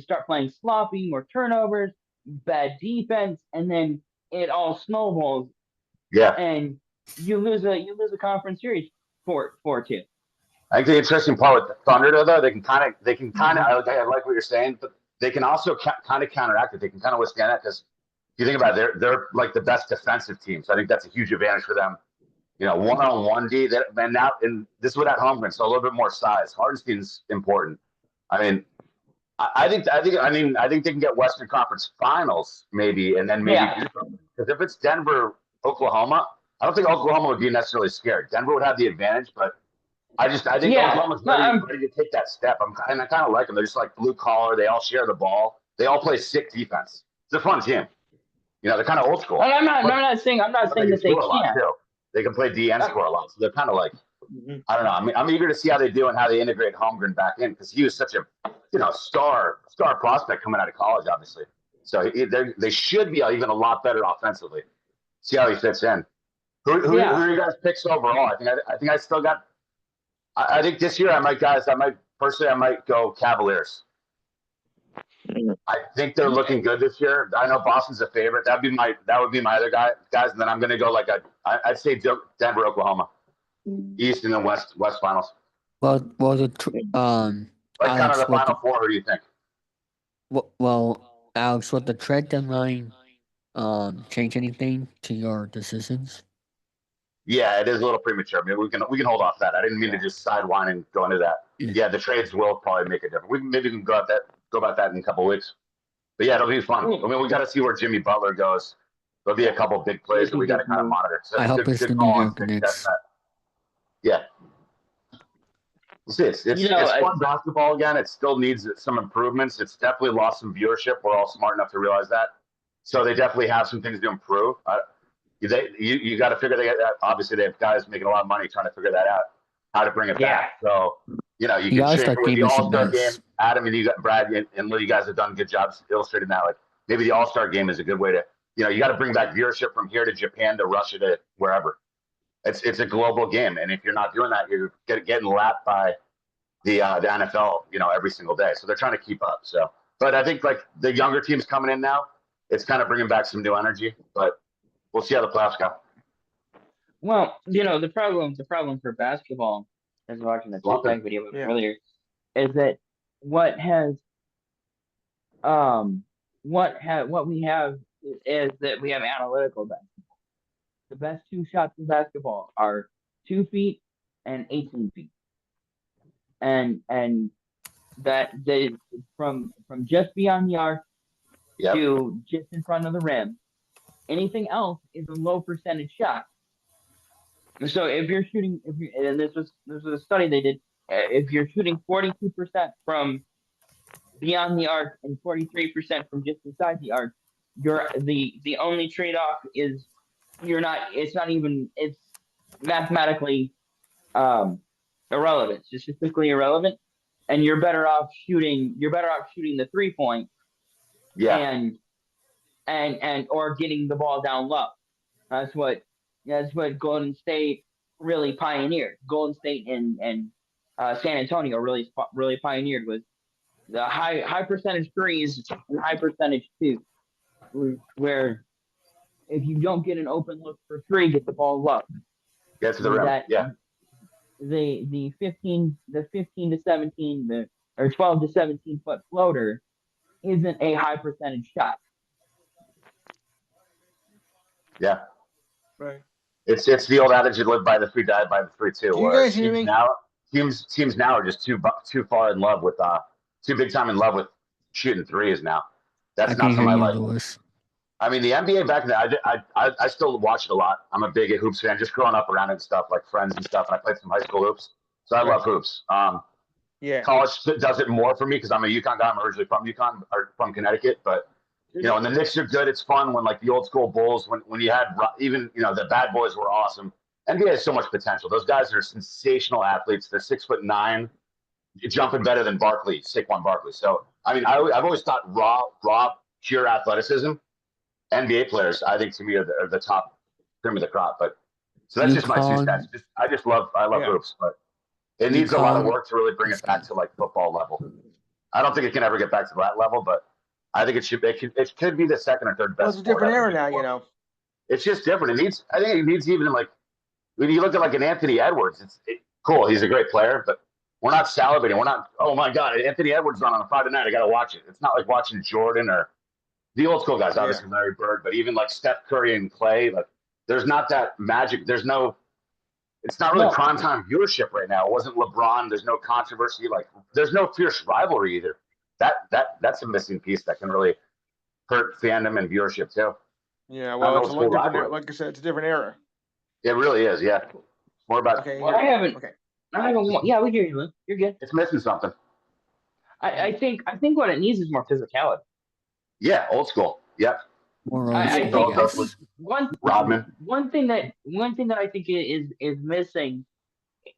start playing sloppy, more turnovers, bad defense, and then it all snowballs. Yeah. And you lose a conference series 4-2. I think the interesting part with the Thunder, though, they can kind of. I like what you're saying, but they can also kind of counteract it. They can kind of withstand that because if you think about it, they're like the best defensive team. So I think that's a huge advantage for them. One-on-one D. And this is without Holmgren, so a little bit more size. Hardenstein's important. I mean, I think they can get Western Conference Finals maybe, and then maybe because if it's Denver, Oklahoma, I don't think Oklahoma would be necessarily scared. Denver would have the advantage, but I think Oklahoma's ready to take that step. I kind of like them. They're just like blue collar. They all share the ball. They all play sick defense. It's a fun team. They're kind of old school. I'm not saying that they can't. They can play D and score a lot. So they're kind of like, I don't know. I mean, I'm eager to see how they do and how they integrate Holmgren back in because he was such a star prospect coming out of college, obviously. So they should be even a lot better offensively. See how he fits in. Who are your guys' picks overall? I think I still got. I think this year I might go Cavaliers. I think they're looking good this year. I know Boston's a favorite. That would be my other guys, and then I'm going to go I'd say Denver, Oklahoma, East and then West Finals. Well, kind of the Final Four. Who do you think? Well, Alex, would the trade deadline change anything to your decisions? Yeah, it is a little premature. Maybe we can hold off that. I didn't mean to just sidewind and go into that. Yeah, the trades will probably make a difference. Maybe we can go about that in a couple of weeks. But yeah, it'll be fun. I mean, we got to see where Jimmy Butler goes. There'll be a couple of big plays that we got to kind of monitor. So I hope it's the New York Knicks. Yeah. It's fun basketball again. It still needs some improvements. It's definitely lost some viewership. We're all smart enough to realize that. So they definitely have some things to improve. You got to figure that out. Obviously, they have guys making a lot of money trying to figure that out, how to bring it back. So, you can share with the All-Star game. Adam and you got Brad and Lee, you guys have done good jobs illustrating that. Like maybe the All-Star game is a good way to, you got to bring back viewership from here to Japan to Russia to wherever. It's a global game, and if you're not doing that, you're getting lapped by the NFL, every single day. So they're trying to keep up. So, but I think like the younger teams coming in now, it's kind of bringing back some new energy. But we'll see how the playoffs go. Well, the problem for basketball, as I was watching the TikTok video earlier, is that what we have is that we have analytical basketball. The best two shots in basketball are 2 feet and 18 feet, and that they from just beyond the arc to just in front of the rim. Anything else is a low percentage shot. So if you're shooting, and this was a study they did, if you're shooting 42% from beyond the arc and 43% from just inside the arc, the only trade-off is it's mathematically irrelevant, statistically irrelevant, and you're better off shooting the 3-point and or getting the ball down low. That's what Golden State really pioneered. Golden State and San Antonio really pioneered was the high percentage threes and high percentage twos, where if you don't get an open look for three, get the ball low. Get to the rim. Yeah. The 15 to 17 or 12 to 17 foot floater isn't a high percentage shot. Yeah. Right. It's the old adage: you live by the three, die by the three too. Do you guys hear me? Teams now are just too far in love with too big time in love with shooting threes now. That's not something I like. Lewis. I mean, the NBA back then, I still watch it a lot. I'm a big hoops fan, just growing up around it and stuff, like friends and stuff. And I played some high school hoops, so I love hoops. College does it more for me because I'm a UConn guy. I'm originally from UConn or from Connecticut, but when the Knicks are good, it's fun. When like the old school Bulls, when you had even the bad boys were awesome. NBA has so much potential. Those guys are sensational athletes. They're 6'9", jumping better than Saquon Barkley. So I mean, I've always thought raw pure athleticism. NBA players, I think, to me, are the top cream of the crop. But so that's just my 2 cents. I love hoops, but it needs a lot of work to really bring it back to like football level. I don't think it can ever get back to that level, but I think it could be the second or third best. Well, it's a different era now, It's just different. I think it needs even like when you look at like an Anthony Edwards. Cool. He's a great player, but we're not salivating. We're not. Oh my God, Anthony Edwards on a Friday night. I got to watch it. It's not like watching Jordan or the old school guys, obviously Larry Bird, but even like Steph Curry and Clay. Like, there's not that magic. It's not really primetime viewership right now. It wasn't LeBron. There's no controversy. Like, there's no fierce rivalry either. That's a missing piece that can really hurt fandom and viewership too. Yeah, well, it's a little different. Like I said, it's a different era. It really is. Yeah, more about. Okay. Well, I haven't. Yeah, we hear you, Lou. You're good. It's missing something. I think what it needs is more physicality. Yeah, old school. Yep. I think one thing that I think is missing.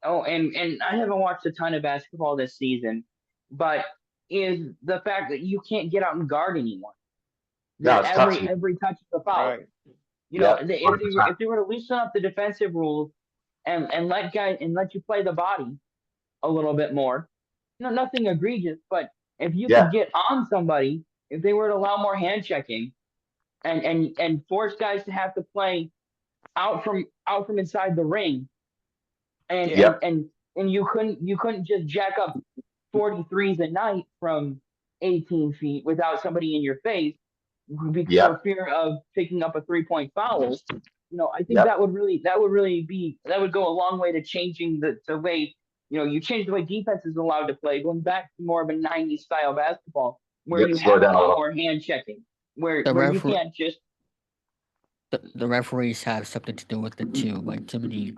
Oh, and I haven't watched a ton of basketball this season, but is the fact that you can't get out and guard anyone. No, it's every touch is a foul. Right. If they were to loosen up the defensive rules and let you play the body a little bit more, nothing egregious, but if you could get on somebody, if they were to allow more hand checking and force guys to have to play out from inside the ring, and you couldn't just jack up 43s a night from 18 feet without somebody in your face for fear of picking up a 3-point foul. I think that would go a long way to changing the way you change the way defense is allowed to play, going back to more of a 90s style basketball where you have a lot more hand checking, where you can't just. The referees have something to do with it too, like too many.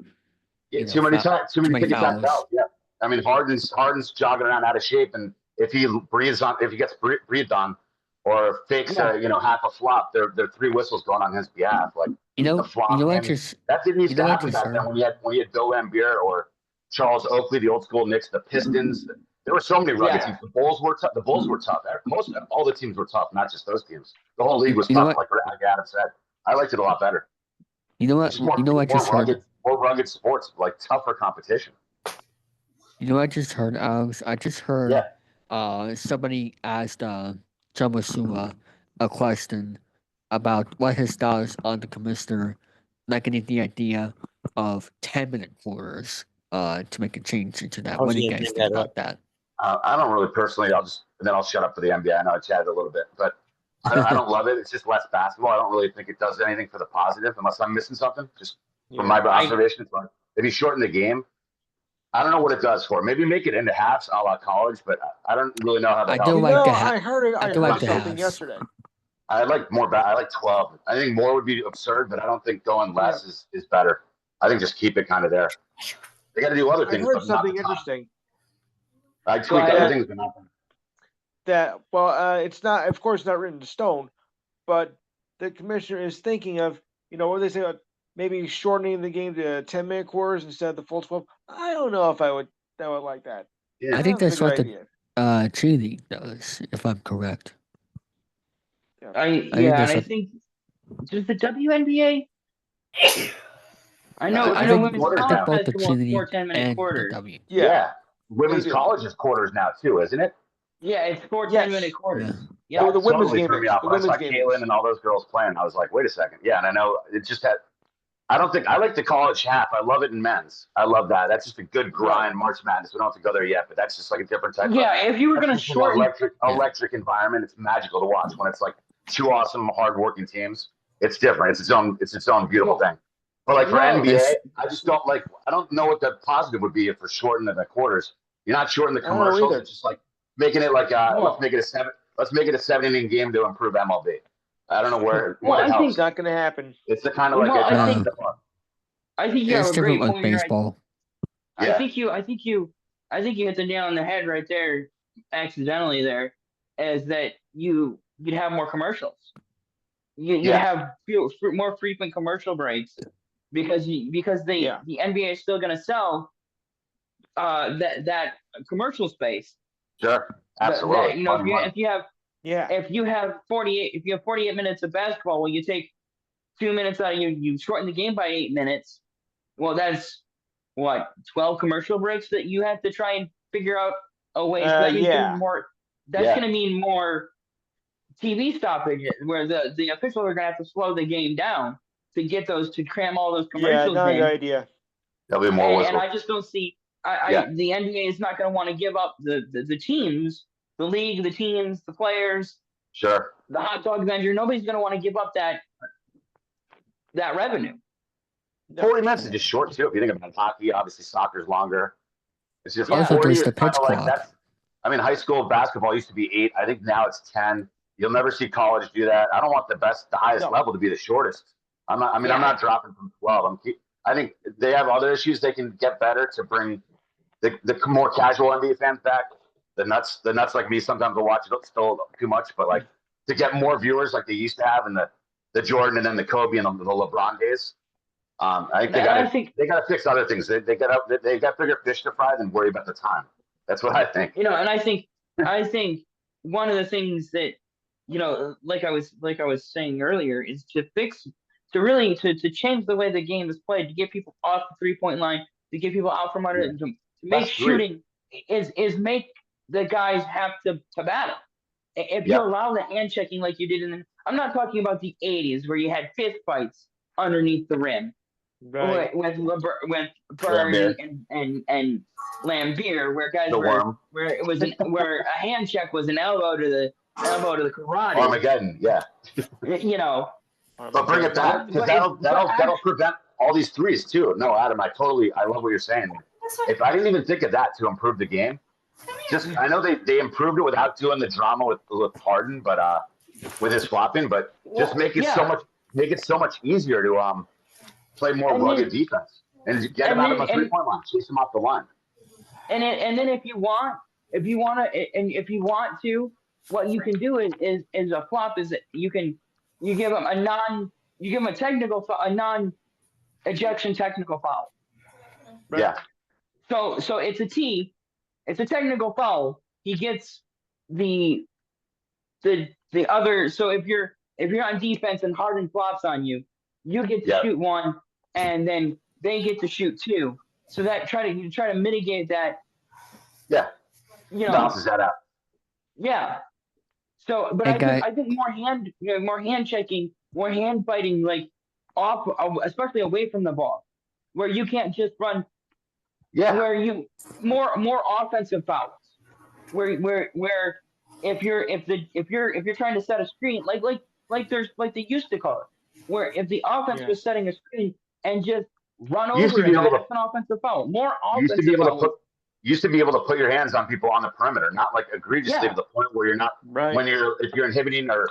Too many ticky tack fouls. Yeah, I mean Harden's jogging around out of shape, and if he gets breathed on, or fakes half a flop, there are 3 whistles going on his behalf. Like that didn't used to happen back then when you had Bill Laimbeer or Charles Oakley, the old school Knicks, the Pistons. There were so many rugged teams. The Bulls were tough. All the teams were tough, not just those teams. The whole league was tough, like Adam said. I liked it a lot better. I just heard. More rugged sports, like tougher competition. I just heard, Alex. I just heard somebody asked John Masula a question about what his thoughts on the commissioner liking the idea of 10-minute quarters to make a change into that. What do you guys think about that? I don't really personally. I'll shut up for the NBA. I know I chatted a little bit, but I don't love it. It's just less basketball. I don't really think it does anything for the positive, unless I'm missing something. Just from my observation, it's like if you shorten the game, I don't know what it does for it. Maybe make it into halves, a la college, but I don't really know how that helps. I heard something yesterday. I like more. I like 12. I think more would be absurd, but I don't think going less is better. I think just keep it kind of there. They got to do other things. I heard something interesting. I tweak other things, but nothing. It's not, of course, not written in stone, but the commissioner is thinking of, what they say about maybe shortening the game to 10-minute quarters instead of the full 12. I don't know if I would like that. Yeah. I think that's what the G League does, if I'm correct. I think does the WNBA? I know women's college both the basketball is G 10-minute quarters. Yeah. Women's college is quarters now too, isn't it? Yeah, it's 10-minute quarters. Yeah, well, the women's totally game threw me is. off. The When I women's saw game Caitlin is. and all those girls playing, I was like, wait a second. Yeah, and I know it just had. I don't think I like the college half. I love it in men's. I love that. That's just a good grind, March Madness. We don't have to go there yet, but that's just like a different type. If you were going to shorten electric environment, it's magical to watch when it's like two awesome, hardworking teams. It's different. It's its own beautiful thing. But like for NBA, I just don't like. I don't know what the positive would be if we're shortening the quarters. You're not shortening the commercials. It's just like making it like let's make it a 7. Let's make it a 7-inning game to improve MLB. I don't know what it helps. It's not going to happen. It's the kind of like I think you have a great point. Baseball. I think you hit the nail on the head right there, accidentally there, is that you'd have more commercials. You'd have more frequent commercial breaks because the NBA is still going to sell that commercial space. Sure, absolutely. If you have 48 minutes of basketball, well, you take 2 minutes out of you shorten the game by 8 minutes. Well, that's 12 commercial breaks that you have to try and figure out a way. That means more. That's going to mean more TV stoppages, where the officials are going to have to slow the game down to get those, to cram all those commercials in. Good idea. There'll be more and I just don't see. The NBA is not going to want to give up the teams, the league, the teams, the players. Sure. The hot dog vendor. Nobody's going to want to give up that revenue. 40 minutes is just short too. If you think about hockey, obviously soccer's longer. It's just also 40 there's is the pitch like clock. high school basketball used to be 8. I think now it's 10. You'll never see college do that. I don't want the highest level to be the shortest. I'm not dropping from 12. I think they have other issues they can get better to bring the more casual NBA fans back. The nuts like me sometimes will watch it still too much, but like to get more viewers like they used to have in the Jordan and then the Kobe and the LeBron days. I think they got to fix other things. They got bigger fish to fry than worry about the time. That's what I think. And I think one of the things that like I was saying earlier, is to change the way the game is played, to get people off the 3-point line, to get people out from under it, to make shooting is make the guys have to battle. If you allow the hand checking like you did I'm not talking about the 80s where you had fist fights underneath the rim. Right. With Bird and Lambeer, where guys where it was where a hand check was an elbow to the karate. Armageddon, yeah. But bring it back, because that'll prevent all these threes too. No, Adam, I love what you're saying. If I didn't even think of that to improve the game, I know they improved it without doing the drama with Harden, but with his swapping, but just make it so much easier to play more rugged defense and get him out of the 3-point line, chase him off the line. And then if you want to, what you can do is a flop is that you give them a technical foul, a non-ejection technical foul. Right? Yeah. So it's a T, it's a technical foul. He gets the other. So if you're on defense and Harden flops on you, you get to shoot one, and then they get to shoot 2. So that try to mitigate that. Yeah. Balances that out. Yeah. So, but I think more hand checking, more hand fighting, like off, especially away from the ball, where you can't just run. Yeah. Where you more offensive fouls, where if you're trying to set a screen, like they used to call it, where if the offense was setting a screen and just run over it, that's an offensive foul. More offensive fouls. Used to be able to put your hands on people on the perimeter, not like egregiously to the point where you're not if you're inhibiting or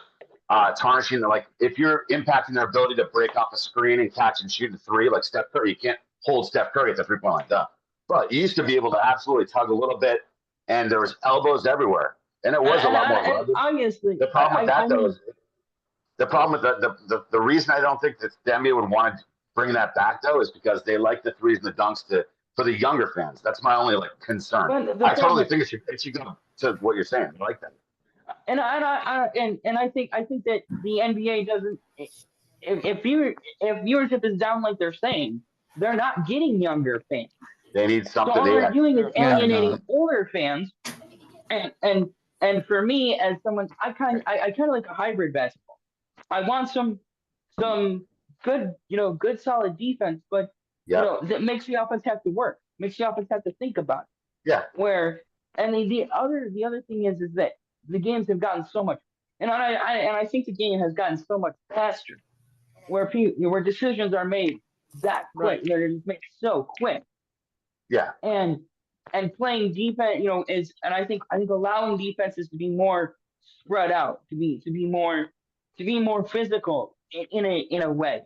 tarnishing, like if you're impacting their ability to break off a screen and catch and shoot a 3, like Steph Curry, you can't hold Steph Curry at the 3-point line. Duh. But you used to be able to absolutely tug a little bit, and there was elbows everywhere, and it was a lot more rugged. Obviously, the problem with that though is the problem with the reason I don't think that the NBA would want to bring that back though is because they like the threes and the dunks for the younger fans. That's my only concern. I totally think it should go to what you're saying. I like that. And I think that the NBA doesn't. If viewership is down like they're saying, they're not getting younger fans. They need So something. all they're doing is alienating no. older fans. And for me, as someone, I kind of like a hybrid basketball. I want some good, good solid defense, but that makes the offense have to work, makes the offense have to think about it. Yeah. Where and the other thing is that the games have gotten so much, and I think the game has gotten so much faster, where where decisions are made that quick, they're just made so quick. Yeah. And playing defense, is, and I think allowing defenses to be more spread out, to be more physical in a way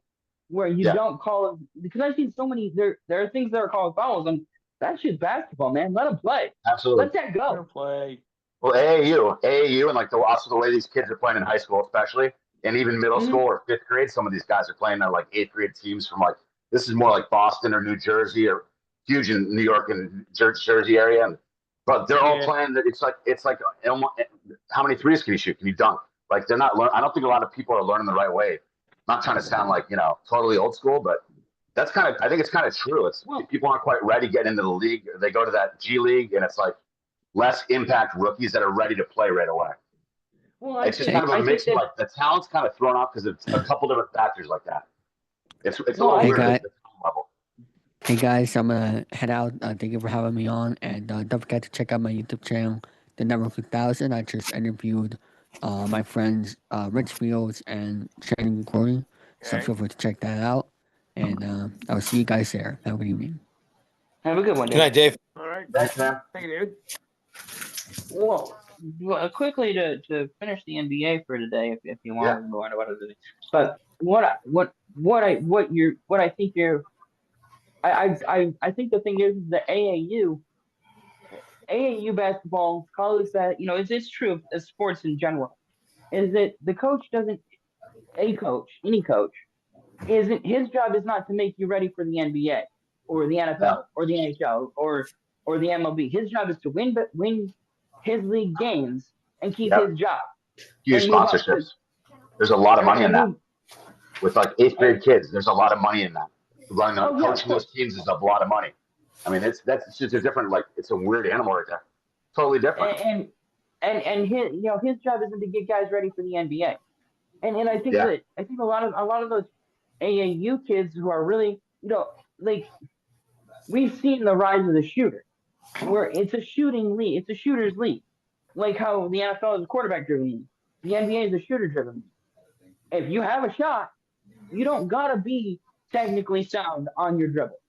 where you don't call it, because I've seen so many there are things that are called fouls, and that's just basketball, man. Let them play. Absolutely. Let that go. Play. Well, AAU, and like also the way these kids are playing in high school, especially, and even middle school or fifth grade, some of these guys are playing on like eighth grade teams from like, this is more like Boston or New Jersey, or huge in New York and Jersey area, but they're all playing that. It's like how many threes can you shoot? Can you dunk? Like they're not. I don't think a lot of people are learning the right way. I'm not trying to sound like totally old school, but that's I think it's kind of true. It's people aren't quite ready getting into the league. They go to that G League, and it's like less impact rookies that are ready to play right away. Well, it's just kind of a mix of like the talent's kind of thrown off because it's a couple different factors like that. It's a little weird at the level. Hey guys, I'm gonna head out. Thank you for having me on, and don't forget to check out my YouTube channel, The Network 1000. I just interviewed my friends Rich Fields and Shannon Corey, so feel free to check that out. And I'll see you guys there. Have a good evening. Have a good one, Dave. Good night, Dave. All right. Thanks, man. Thank you, dude. Well, quickly to finish the NBA for today, if you want to go into what I'm doing, but I think the thing is the AAU basketball, college that it's true of sports in general, is that the coach any coach isn't, his job is not to make you ready for the NBA or the NFL or the NHL or the MLB. His job is to win his league games and keep his job. Huge sponsorships. There's a lot of money in that. With like eighth grade kids, there's a lot of money in that. Coaching those teams is a lot of money. I mean, that's just a different, it's a weird animal right there. Totally different. And his job isn't to get guys ready for the NBA. And I think a lot of those AAU kids who are really, we've seen the rise of the shooter, where it's a shooting league, it's a shooter's league, like how the NFL is a quarterback-driven league, the NBA is a shooter-driven league. If you have a shot, you don't gotta be technically sound on your dribble.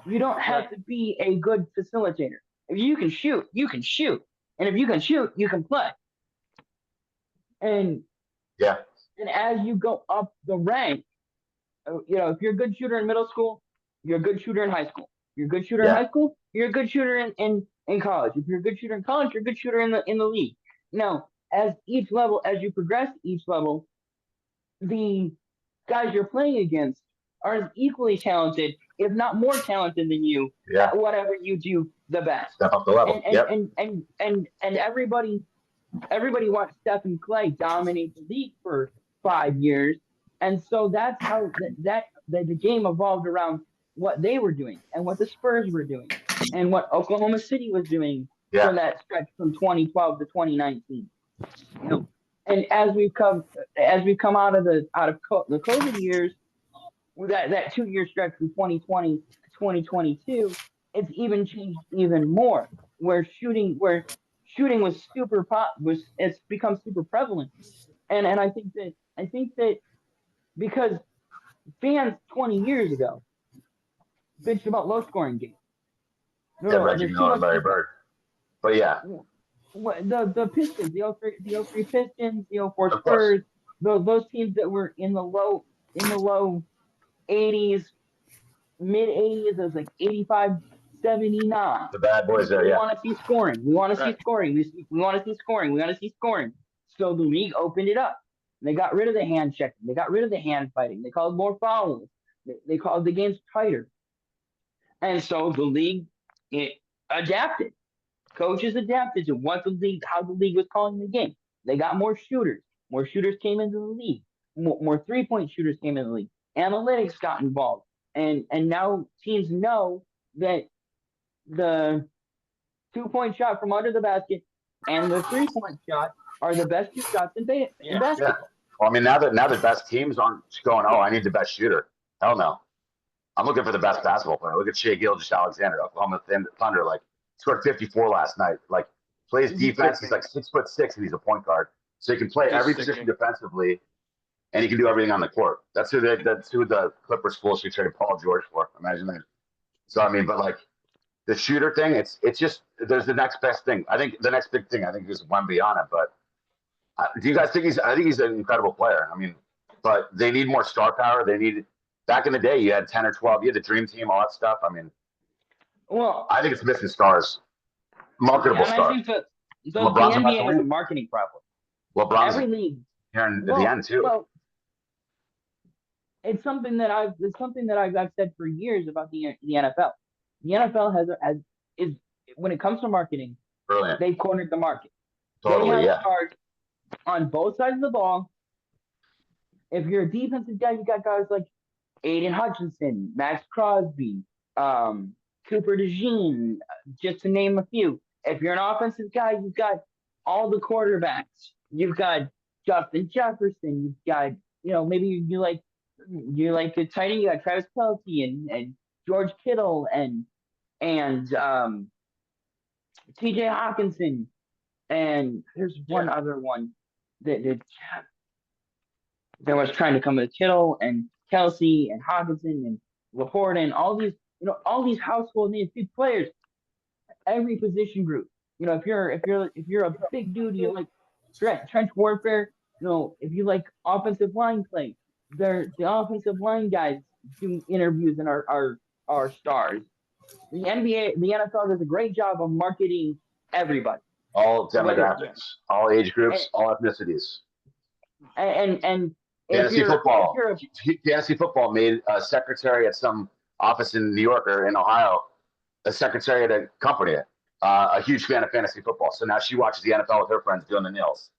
You don't have to be a good facilitator. If you can shoot, you can shoot, and if you can shoot, you can play. And as you go up the rank, if you're a good shooter in middle school, you're a good shooter in high school. You're a good shooter in high school, you're a good shooter in college. If you're a good shooter in college, you're a good shooter in the league. Now, as you progress each level, the guys you're playing against are as equally talented, if not more talented than you, at whatever you do the best. Step up the level. And everybody watched Steph and Clay dominate the league for 5 years. And so that's how the game evolved around what they were doing and what the Spurs were doing and what Oklahoma City was doing for that stretch from 2012 to 2019. And as we've come out of the COVID years, that 2 year stretch from 2020 to 2022, it's even changed even more. Where shooting was it's become super prevalent, and I think that because fans 20 years ago bitched about low scoring games. Reggie Miller and Larry Bird. But the Pistons, the 03 Pistons, the 04 Spurs, those teams that were in the low 80s, mid 80s, it was like 85, 79. The bad boys there, We want to see scoring. We want to see scoring. We want to see scoring. We want to see scoring. So the league opened it up. They got rid of the hand checking. They got rid of the hand fighting. They called more fouls. They called the games tighter. And so the league adapted. Coaches adapted to how the league was calling the game. They got more shooters. More shooters came into the league. More 3-point shooters came into the league. Analytics got involved, and now teams know that the 2-point shot from under the basket and the 3-point shot are the best two shots in basketball. Yeah. Well, I mean, now the best teams aren't going, oh, I need the best shooter. Hell no. I'm looking for the best basketball player. Look at Shea Gilgeous-Alexander, Oklahoma Thunder, like scored 54 last night. Like plays defense. He's like 6'6" and he's a point guard, so he can play every position defensively, and he can do everything on the court. That's who the Clippers foolishly traded Paul George for. Imagine that. So I mean, but like the shooter thing, it's just there's the next best thing. I think the next big thing is Wemby on it. But do you guys think I think he's an incredible player. I mean, but they need more star power. They need. Back in the day, you had 10 or 12. You had the dream team, all that stuff. I mean, I think it's missing stars, marketable stars. I think the NBA has a marketing problem. LeBron's every league here at the end too. Well, it's something that I've said for years about the NFL. The NFL is when it comes to marketing, brilliant. They've cornered the market. Totally, they have stars on both sides of the ball. If you're a defensive guy, you got guys like Aiden Hutchinson, Max Crosby, Cooper DeJean, just to name a few. If you're an offensive guy, you've got all the quarterbacks. You've got Justin Jefferson. You've got, maybe you like the tight end. You got Travis Kelce and George Kittle and T.J. Hawkinson. And there's one other one that was trying to come with Kittle and Kelsey and Hawkinson and Laporte and all these household names, big players, every position group. If you're a big dude, you like trench warfare. If you like offensive line play, the offensive line guys do interviews and are stars. The NBA, the NFL does a great job of marketing everybody. All demographics, all age groups, all ethnicities. And Fantasy football made a secretary at some office in New York or in Ohio, a secretary at a company, a huge fan of fantasy football. So now she watches the NFL with her friends doing the nails.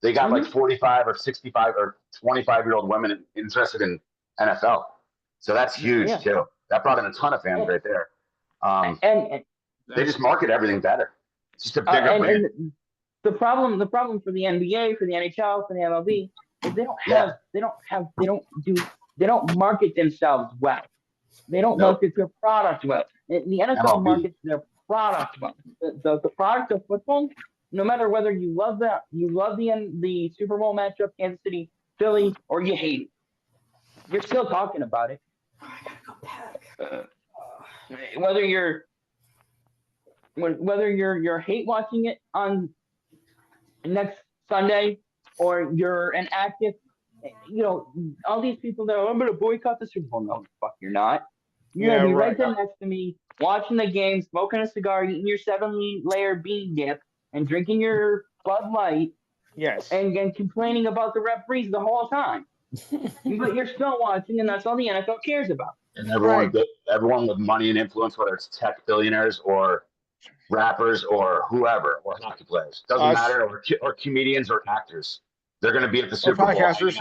They got like 45 or 65 or 25-year-old women interested in NFL. So that's huge too. That brought in a ton of fans right there. And they just market everything better. It's just a bigger brand. And the problem for the NBA, for the NHL, for the MLB is they don't market themselves well. They don't market their product well. The NFL markets their product well. The product of football, no matter whether you love the Super Bowl matchup, Kansas City, Philly, or you hate it, you're still talking about it. I gotta go back. Whether you're hate watching it on next Sunday or you're an active, all these people that I'm going to boycott the Super Bowl. No, the fuck you're not. You're going to be right there next to me, watching the game, smoking a cigar, eating your 7-layer bean dip, and drinking your Bud Light. Yes. And complaining about the referees the whole time. But you're still watching, and that's all the NFL cares about. And everyone with money and influence, whether it's tech billionaires or rappers or whoever, or hockey players, doesn't matter, or comedians or actors, they're going to be at the Super Bowl. Podcasters.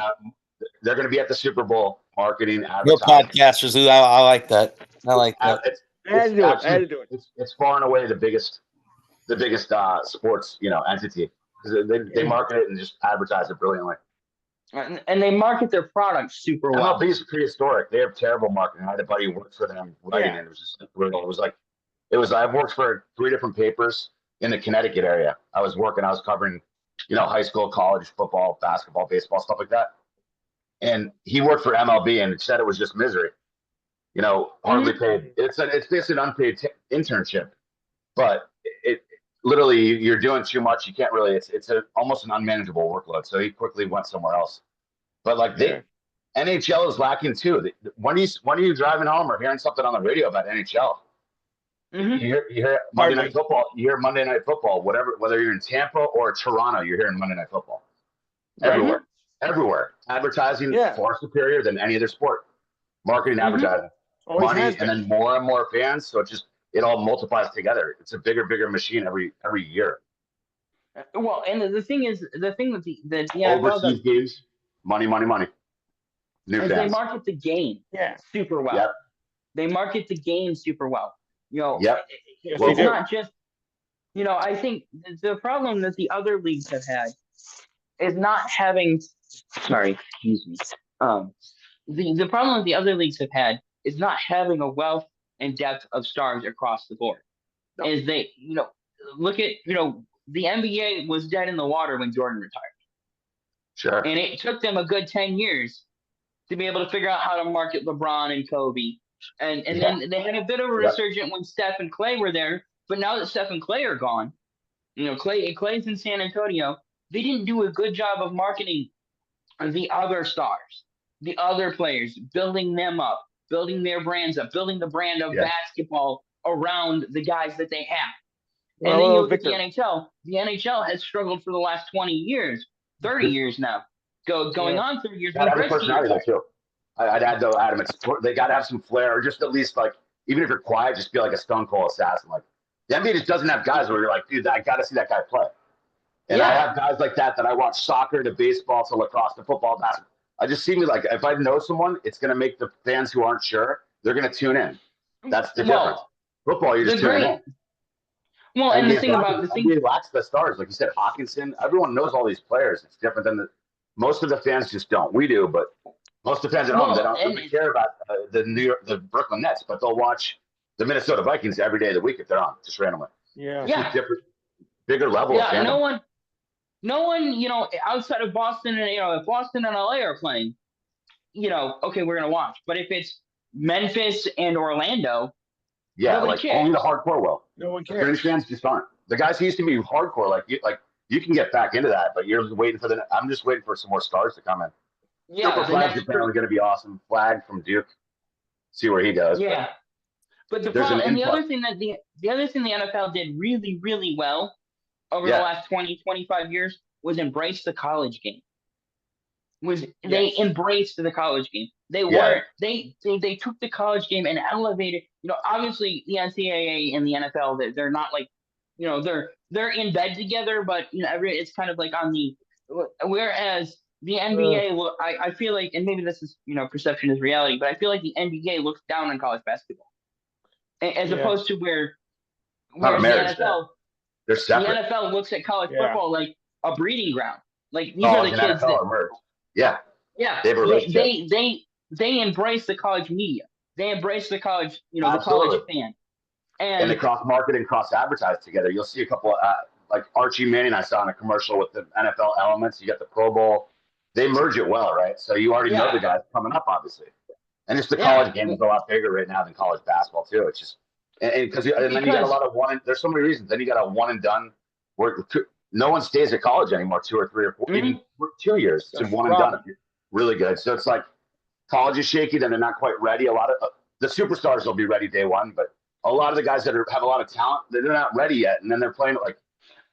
They're going to be at the Super Bowl marketing, No advertising. podcasters. I like that. I like that. It's far and away the biggest sports entity, because they market it and just advertise it brilliantly. And they market their products super well. MLB is prehistoric. They have terrible marketing. I had a buddy who worked for them writing, and it was just brutal. I've worked for 3 different papers in the Connecticut area. I was covering, high school, college football, basketball, baseball, stuff like that. And he worked for MLB and said it was just misery. Hardly paid. It's basically an unpaid internship, but it literally you're doing too much. You can't really. It's almost an unmanageable workload. So he quickly went somewhere else. But NHL is lacking too. When are you driving home or hearing something on the radio about NHL? Mm-hmm. You hear Monday Night Football. You hear Monday Night Football. Whether you're in Tampa or Toronto, you're hearing Monday Night Football. Everywhere. Advertising far superior than any other sport. Marketing, advertising, money, and then more and more fans. So it all multiplies together. It's a bigger machine every year. Well, and the thing that the NFL does Overseas games, money. New is fans. they market the game super well. Yep. They market the game super well. Yep. It's not just, I think the problem that the other leagues have had is not having, sorry, excuse me. The problem that the other leagues have had is not having a wealth and depth of stars across the board. No. Is they, look at, the NBA was dead in the water when Jordan retired. Sure. And it took them a good 10 years to be able to figure out how to market LeBron and Kobe. And then they had a bit of a resurgence when Steph and Clay were there. But now that Steph and Clay are gone, Clay's in San Antonio, they didn't do a good job of marketing the other stars, the other players, building them up, building their brands up, building the brand of basketball around the guys that they have. And then you look at the NHL. The NHL has struggled for the last 20 years, 30 years now. Going on 30 years. Gotta have a personality though, too. I'd add though, Adam, they gotta have some flair, or just at least like, even if you're quiet, just be like a stone cold assassin. Like the NBA just doesn't have guys where you're like, dude, I gotta see that guy play. And I have guys like that I watch soccer to baseball to lacrosse to football, basketball. I just see me like, if I know someone, it's gonna make the fans who aren't sure, they're gonna tune in. That's the difference. Football, you're just tuning in. Well, and the thing about the thing, NBA lacks the stars, like you said, Hawkinson. Everyone knows all these players. It's different than most of the fans just don't. We do, but most of the fans at home, they don't really care about the Brooklyn Nets, but they'll watch the Minnesota Vikings every day of the week if they're on, just randomly. Yeah. Different, bigger level. Yeah, no one, outside of Boston and if Boston and LA are playing, okay, we're gonna watch. But if it's Memphis and Orlando, like cares. only the hardcore will. No one cares. British fans just aren't. The guys who used to be hardcore, like you can get back into that, but you're waiting for I'm just waiting for some more stars to come in. Yeah, Flag's apparently going to be awesome. Flag from Duke. See where he goes. Yeah, but the problem, and the other thing that the NFL did really, really well over the last 20, 25 years was embrace the college game. They embraced the college game. They weren't. They took the college game and elevated. Obviously the NCAA and the NFL, they're not like, they're in bed together, but it's kind of like on the. Whereas the NBA, I feel like, and maybe this is perception is reality, but I feel like the NBA looks down on college basketball, as opposed to whereas the NFL, they're separate. The NFL looks at college football like a breeding ground. Like these are the kids that. Yeah. They embrace the college media. They embrace the college, the college fan. And they cross market and cross advertise together. You'll see a couple of, like Archie Manning I saw in a commercial with the NFL elements. You got the Pro Bowl. They merge it well, right? So you already know the guys coming up, obviously. And it's the college game is a lot bigger right now than college basketball too. It's just and then you got a lot of there's so many reasons. Then you got a one and done where no one stays at college anymore 2 or 3 or 4, even 2 years. It's one and done if you're really good. So it's like college is shaky, then they're not quite ready. A lot of the superstars will be ready day one, but a lot of the guys that have a lot of talent, they're not ready yet. And then they're playing at like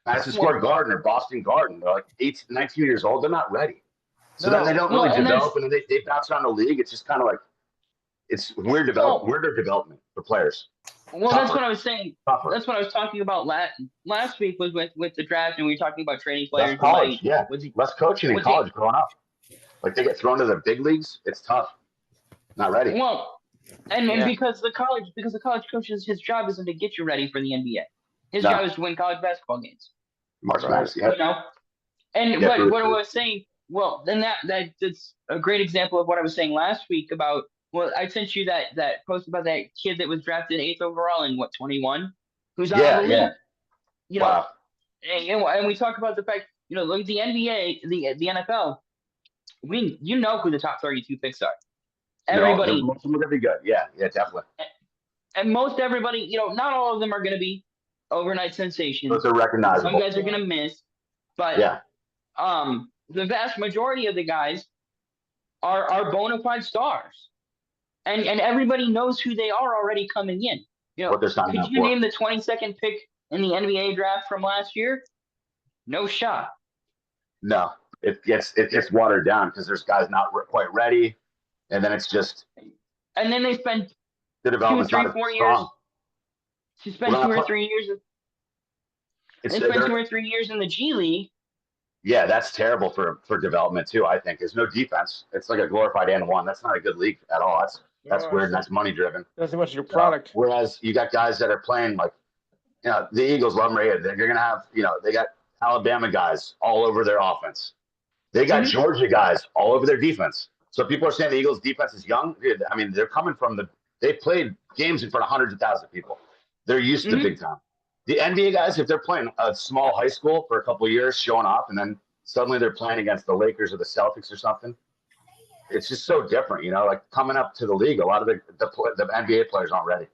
Madison Square Garden or Boston Garden. They're like 19 years old. They're not ready. So then they don't really develop, and then they bounce around the league. It's just kind of like it's weird development for players. Well, that's what I was saying. That's what I was talking about last week was with the draft, and we were talking about trading players. Less college, less coaching in college growing up. Like they get thrown to the big leagues, it's tough. Not ready. Well, and because the college coach, his job isn't to get you ready for the NBA. His job is to win college basketball games. March Madness, And what I was saying, well, then that's a great example of what I was saying last week about. Well, I sent you that post about that kid that was drafted 8th overall in 21, who's out of the league. Wow. And we talk about the fact, like the NBA, the NFL, you know who the top 32 picks are. Everybody. Most of them are gonna be good. Yeah, definitely. And most everybody, not all of them are gonna be overnight sensations. Those are recognizable. Some guys are gonna miss, but the vast majority of the guys are bona fide stars. And everybody knows who they are already coming in. What they're signing up could you for. name the 22nd pick in the NBA draft from last year? No shot. No, it gets watered down because there's guys not quite ready, and then it's just. And then they spend the development's 2, 3, 4 years. To spend 2 or 3 years. It's They spent 2 or 3 years in the G League. Yeah, that's terrible for development too. I think there's no defense. It's like a glorified and one. That's not a good league at all. That's weird. That's money driven. That's much your product. Whereas you got guys that are playing like, the Eagles love them right here. You're gonna have, they got Alabama guys all over their offense. They got Georgia guys all over their defense. So people are saying the Eagles defense is young. Dude, I mean, they're coming from they played games in front of hundreds of thousands of people. They're used to big time. The NBA guys, if they're playing a small high school for a couple of years, showing off, and then suddenly they're playing against the Lakers or the Celtics or something, it's just so different. Like coming up to the league, a lot of the NBA players aren't ready.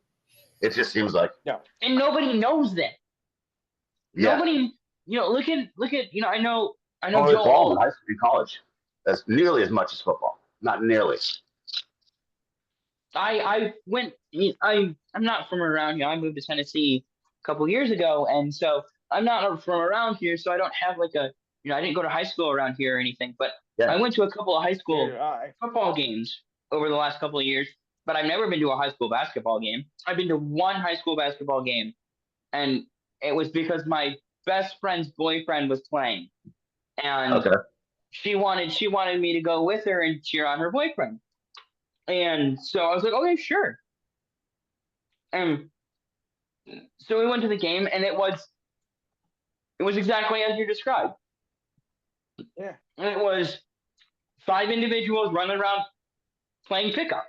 It just seems like. Yeah. And nobody knows that. Yeah. Nobody, look at, I know Joel in college, as nearly as much as football. Not nearly. I'm not from around here. I moved to Tennessee a couple years ago, and so I'm not from around here, so I don't have like I didn't go to high school around here or anything, but I went to a couple of high school football games over the last couple of years, but I've never been to a high school basketball game. I've been to one high school basketball game, and it was because my best friend's boyfriend was playing, and she wanted me to go with her and cheer on her boyfriend. And so I was like, okay, sure. And so we went to the game, and it was exactly as you described. Yeah. And it was 5 individuals running around playing pickup.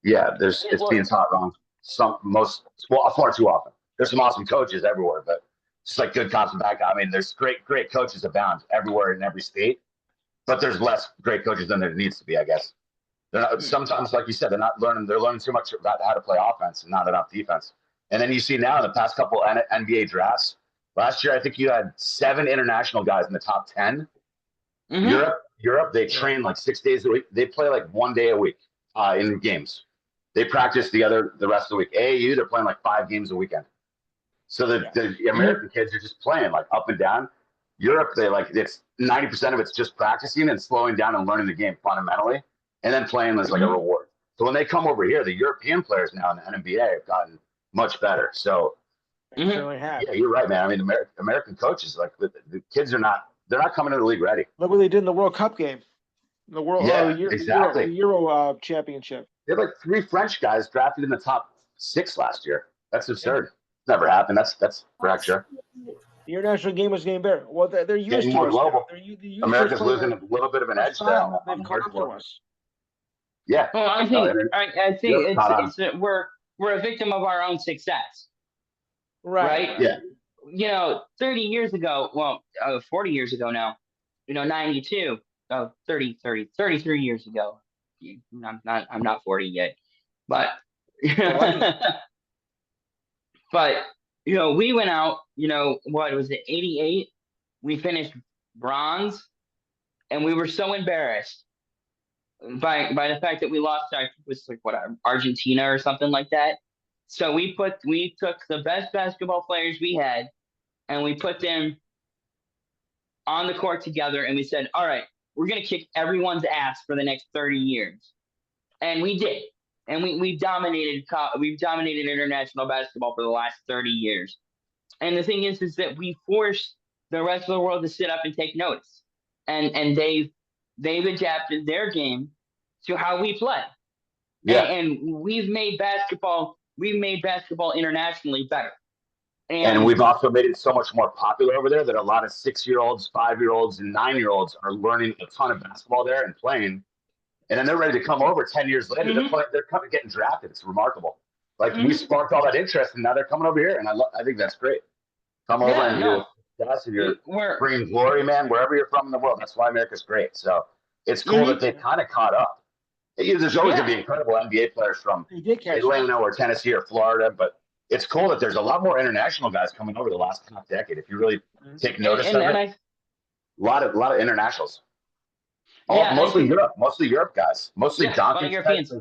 Yeah, it's being taught wrong. Far too often. There's some awesome coaches everywhere, but just like good cops and bad cops. I mean, there's great coaches abound everywhere in every state, but there's less great coaches than there needs to be, I guess. They're not, sometimes, like you said, they're learning too much about how to play offense and not enough defense. And then you see now in the past couple NBA drafts, last year I think you had 7 international guys in the top 10. Europe, they train like 6 days a week. They play like 1 day a week in games. They practice the rest of the week. AAU, they're playing like 5 games a weekend. So the American kids are just playing like up and down. Europe, it's 90% of it's just practicing and slowing down and learning the game fundamentally, and then playing as like a reward. So when they come over here, the European players now in the NBA have gotten much better. So certainly have. Yeah, you're right, man. I mean, American coaches, like the kids they're not coming into the league ready. Look what they did in the World Cup game, the Euro championship. They had like 3 French guys drafted in the top 6 last year. That's absurd. Never happened. That's fracture. The international game was getting better. Well, they're used to more us global. America's losing a little bit of an edge there. They've caught up to us. Yeah. Well, I think we're a victim of our own success. Right? Yeah. 30 years ago, 40 years ago now, 92, 33 years ago. I'm not 40 yet, but but we went out, what was it, 88? We finished bronze, and we were so embarrassed by the fact that we lost. It was like Argentina or something like that. So we took the best basketball players we had, and we put them on the court together, and we said, all right, we're gonna kick everyone's ass for the next 30 years, and we did. And we've dominated international basketball for the last 30 years. And the thing is that we forced the rest of the world to sit up and take notice. And they've adapted their game to how we play. Yeah. And we've made basketball internationally better. And we've also made it so much more popular over there that a lot of 6-year-olds, 5-year-olds, and 9-year-olds are learning a ton of basketball there and playing. And then they're ready to come over 10 years later. They're coming, getting drafted. It's remarkable. Like we sparked all that interest, and now they're coming over here, and I think that's great. Come over and you're bringing glory, man, wherever you're from in the world. That's why America's great. So it's cool that they've kind of caught up. There's always going to be incredible NBA players from Atlanta or Tennessee or Florida, but it's cool that there's a lot more international guys coming over the last half decade. If you really take notice of it, a lot of internationals. Mostly Europe guys, mostly Doncic Europeans.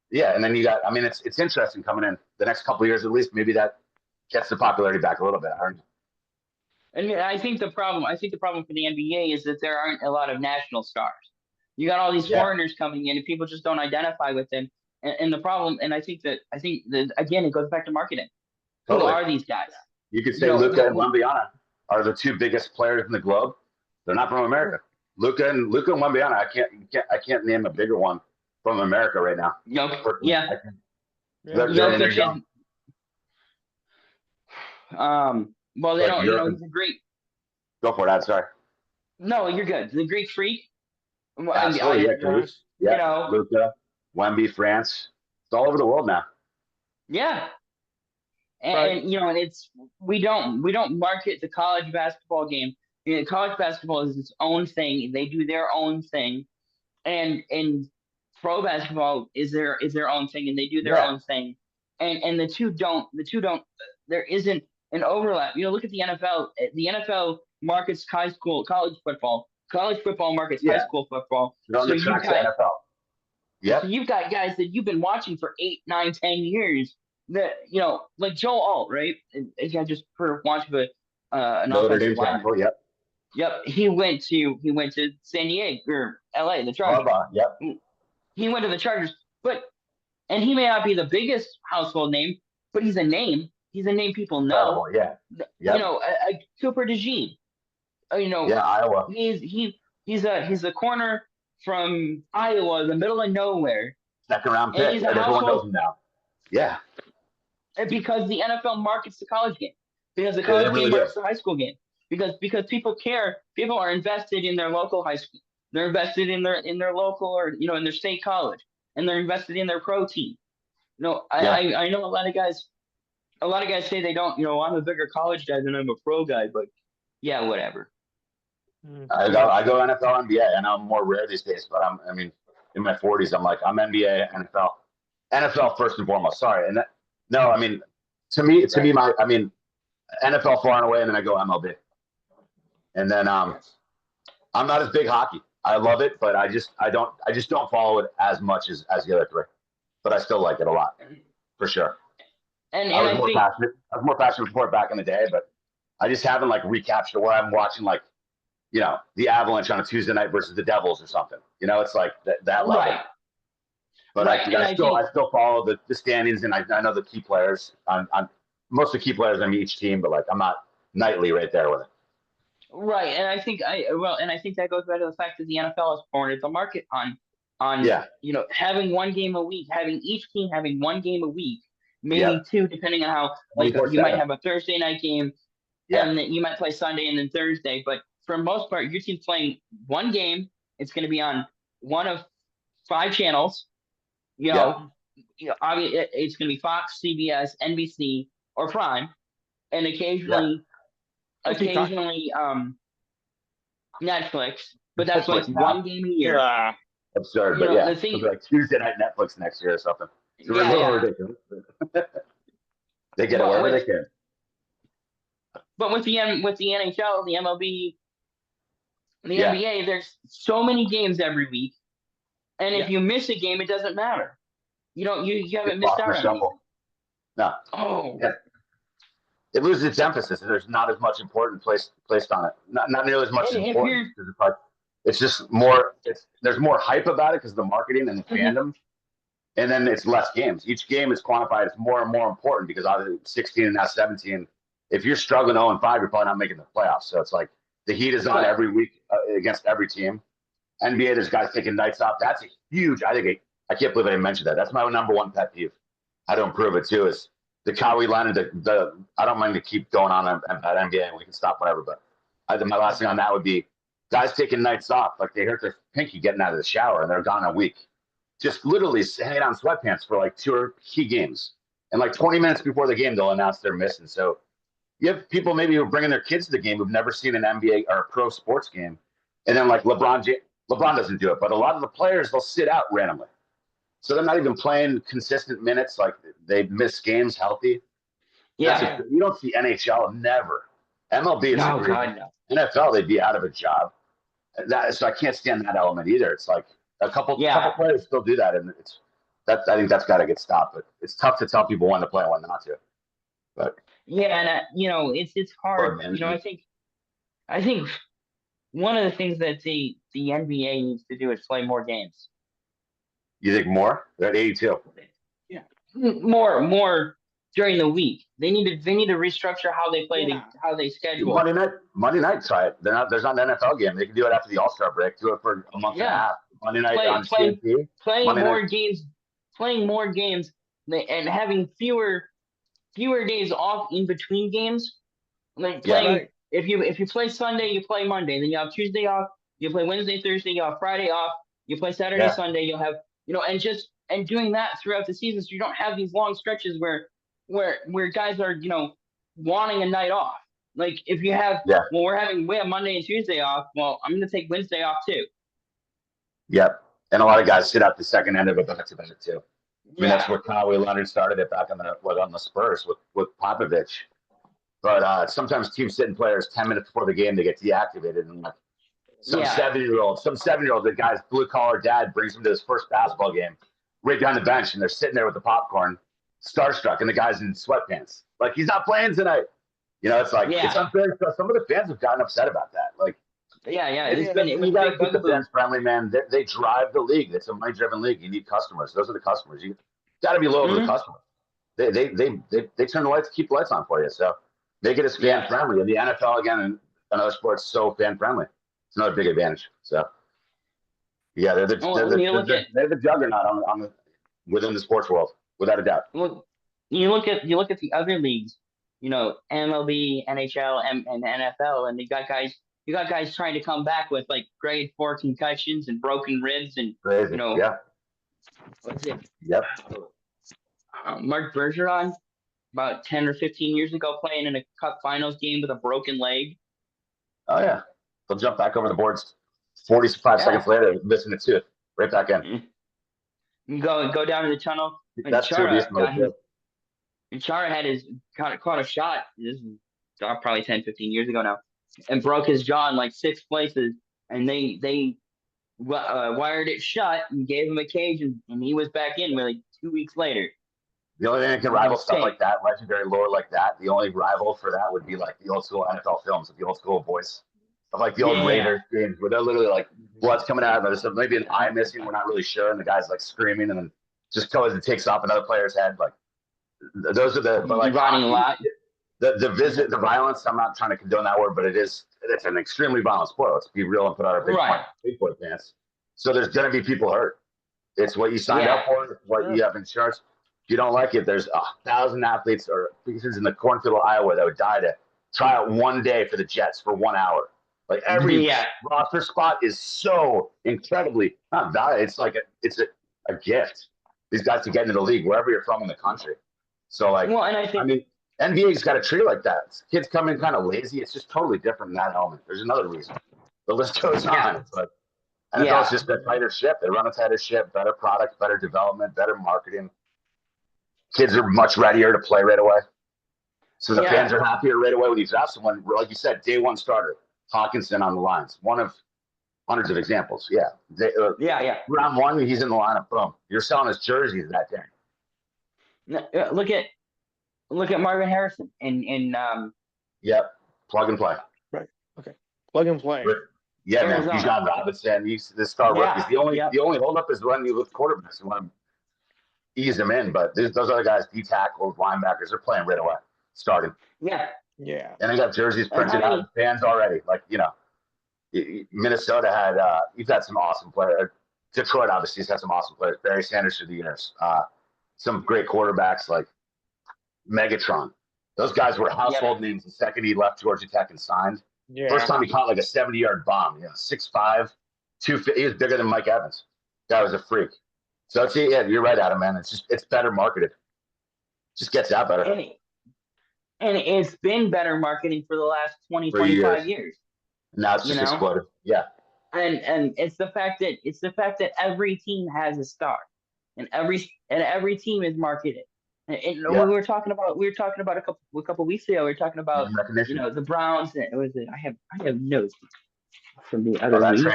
Yeah, and then you got. I mean, it's interesting coming in the next couple of years at least. Maybe that gets the popularity back a little bit. And I think the problem for the NBA is that there aren't a lot of national stars. You got all these foreigners coming in, and people just don't identify with them. And the problem, and I think that again, it goes back to marketing. Totally. Who are these guys? You could say Luka and Wembanyama are the two biggest players in the globe. They're not from America. Luka and Wembanyama. I can't name a bigger one from America right now. Yeah. They're young. Well, they don't. He's a Greek. Go for it. I'm sorry. No, you're good. The Greek freak. Absolutely, Luka, Wemby, France. It's all over the world now. Yeah. And it's we don't market the college basketball game. College basketball is its own thing. They do their own thing, and pro basketball is their own thing, and they do their own thing. And the two don't. There isn't an overlap. Look at the NFL. The NFL markets college football. College football markets high school football. So you've got NFL. So you've got guys that you've been watching for 8, 9, 10 years. That like Joe Alt, right? And I just for watch of an offensive lineman. Yep. He went to San Diego or LA, the Chargers. He went to the Chargers, and he may not be the biggest household name, but he's a name. He's a name people know. Cooper DeJean. Iowa. He's a corner from Iowa, the middle of nowhere. Second round pick. And everyone knows him now. Yeah. Because the NFL markets the college game. Because the college game markets the high school game. Because people care. People are invested in their local high school. They're invested in their local or in their state college, and they're invested in their pro team. I know a lot of guys. A lot of guys say they don't. I'm a bigger college guy than I'm a pro guy, but yeah, whatever. I go NFL, NBA, and I'm more rare these days. But in my 40s, I'm NBA, NFL, NFL first and foremost. Sorry, and to me, NFL far and away, and then I go MLB, and then I'm not as big hockey. I love it, but I just don't follow it as much as the other three. But I still like it a lot, for sure. And I was more passionate for it back in the day, but I just haven't recaptured where I'm watching the Avalanche on a Tuesday night versus the Devils or something. It's like that level. Right. But I still follow the standings, and I know the key players. I'm most of the key players on each team, but I'm not nightly right there with it. Right, and I think that goes back to the fact that the NFL has cornered the market on having one game a week, having each team having one game a week, maybe two, depending on how you might have a Thursday night game, and then you might play Sunday and then Thursday, but for the most part, your team's playing one game. It's going to be on one of 5 channels. Obviously, it's going to be Fox, CBS, NBC, or Prime, and occasionally Netflix. But that's one game a year. Absurd, but it'll be Tuesday night Netflix next year or something. It's a little ridiculous. They get it wherever they can. But with the NHL, the MLB, the NBA, there's so many games every week, and if you miss a game, it doesn't matter. You haven't missed out on anything. No. Oh. Yeah. It loses its emphasis. There's not as much importance placed on it. Not nearly as much importance. It's just more. There's more hype about it because of the marketing and the fandom, and then it's less games. Each game is quantified as more and more important because out of 16 and now 17. If you're struggling 0-5, you're probably not making the playoffs. So it's the heat is on every week against every team. NBA, there's guys taking nights off. That's a huge. I can't believe I didn't mention that. That's my number one pet peeve. How to improve it too is the Kawhi Leonard. I don't mind to keep going on about NBA, and we can stop whatever. But my last thing on that would be guys taking nights off, they hurt their pinky getting out of the shower, and they're gone a week. Just literally hanging out in sweatpants for 2 key games, and 20 minutes before the game, they'll announce they're missing. So. You have people maybe who are bringing their kids to the game who've never seen an NBA or a pro sports game. And then LeBron doesn't do it, but a lot of the players, they'll sit out randomly. So they're not even playing consistent minutes. They miss games healthy. Yeah. You don't see NHL, never. MLB is NFL, they'd be out of a job. So I can't stand that element either. It's a couple players still do that. And I think that's got to get stopped. But it's tough to tell people when to play and when not to. But and it's hard. I think one of the things that the NBA needs to do is play more games. You think more? They're at 82. Yeah, more during the week. They need to restructure how they play, how they schedule. Monday night, try it. There's not an NFL game. They can do it after the All-Star break. Do it for a month and a half. Monday night on CNT. Playing more games, and having fewer days off in between games. Like playing, if you play Sunday, you play Monday, then you have Tuesday off. You play Wednesday, Thursday, you have Friday off. You play Saturday, Sunday, you'll have and doing that throughout the season, so you don't have these long stretches where guys are wanting a night off. Like if you have we have Monday and Tuesday off. Well, I'm going to take Wednesday off too. Yep, and a lot of guys sit out the second end of it back to back too. I mean, that's where Kawhi Leonard started it back on the Spurs with Popovich. But sometimes teams sit in players 10 minutes before the game, they get deactivated, and some 7-year-old, the guy's blue collar dad brings him to his first basketball game, right behind the bench, and they're sitting there with the popcorn, starstruck, and the guy's in sweatpants, like he's not playing tonight. It's like it's unfair. Some of the fans have gotten upset about that. Like, you got to keep the fans friendly, man. They drive the league. It's a money-driven league. You need customers. Those are the customers. You got to be loyal to the customers. They turn the lights, keep the lights on for you. So make it as fan friendly. And the NFL again and other sports so fan friendly. It's another big advantage. So they're the juggernaut within the sports world, without a doubt. Well, you look at the other leagues, MLB, NHL, and NFL, and you got guys trying to come back with like grade 4 concussions and broken ribs and crazy. What's it? Yep. Mark Bergeron, about 10 or 15 years ago, playing in a Cup Finals game with a broken leg. Oh yeah, they'll jump back over the boards 45 seconds later, missing a tooth, right back in. You go down to the tunnel. That's true. Chara had caught a shot. This is probably 10, 15 years ago now, and broke his jaw in like 6 places. And they wired it shut and gave him a cage, and he was back in like 2 weeks later. The only thing that can rival stuff like that, legendary lore like that, the only rival for that would be like the old school NFL films, the old school voice of like the old Raiders games where they're literally like blood's coming out of it. So maybe an eye missing, we're not really sure, and the guy's like screaming, and then just as it takes off another player's head. Like those are the running a lot. The violence. I'm not trying to condone that word, but it's an extremely violent sport. Let's be real and put out our big boy pants. So there's going to be people hurt. It's what you signed up for. It's what you have insurance. If you don't like it, there's 1,000 athletes or pieces in the cornfield of Iowa that would die to try out one day for the Jets for 1 hour. Like every roster spot is so incredibly not valuable. It's like it's a gift. These guys to get into the league wherever you're from in the country. So like, NBA's got to treat it like that. Kids come in kind of lazy. It's just totally different in that element. There's another reason. The list goes on. It's like NFL's just a tighter ship. They run a tighter ship, better product, better development, better marketing. Kids are much readier to play right away. So the fans are happier right away when you draft someone, like you said, day one starter, Hawkinson on the lines. One of hundreds of examples. Round one, he's in the lineup. Boom. You're selling his jerseys that day. Look at Marvin Harrison in plug and play. Right. Okay. Plug and play. Yeah, man. Bijan Robinson, he's the star rookies. The only holdup is when you look quarterbacks. You want to ease them in, but those other guys, D tackles, linebackers, they're playing right away, starting. Yeah. And they got jerseys printed out, fans already. Like Minnesota had you've had some awesome players. Detroit obviously has had some awesome players. Barry Sanders through the years. Some great quarterbacks like Megatron. Those guys were household names the second he left Georgia Tech and signed. First time he caught like a 70-yard bomb. 6'5", 250. He was bigger than Mike Evans. That was a freak. So you're right, Adam, man. It's better marketed. Just gets out better. And it's been better marketing for the last 20, 25 years. Now it's just exploded. Yeah. And it's the fact that every team has a star, and every team is marketed. And we were talking about a couple weeks ago. We were talking about the Browns. I have notes from the other league.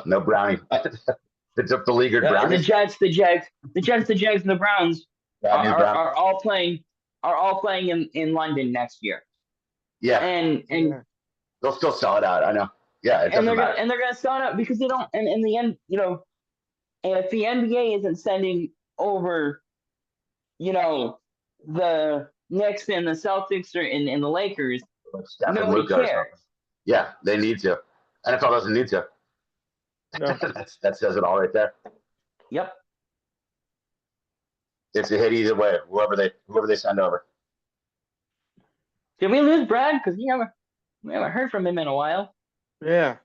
No brownie. The beleaguered Brownies. The Jets, the Jags, and the Browns are all playing in London next year. Yeah, and they'll still sell it out. I know. Yeah, and they're gonna sell it out because they don't. And in the end, if the NBA isn't sending over, the Knicks and the Celtics and the Lakers, Steph and nobody Luka or cares. something. Yeah, they need to. NFL doesn't need to. No. That says it all right there. Yep. It's a hit either way, whoever they send over. Did we lose Brad? Because we haven't heard from him in a while. Yeah.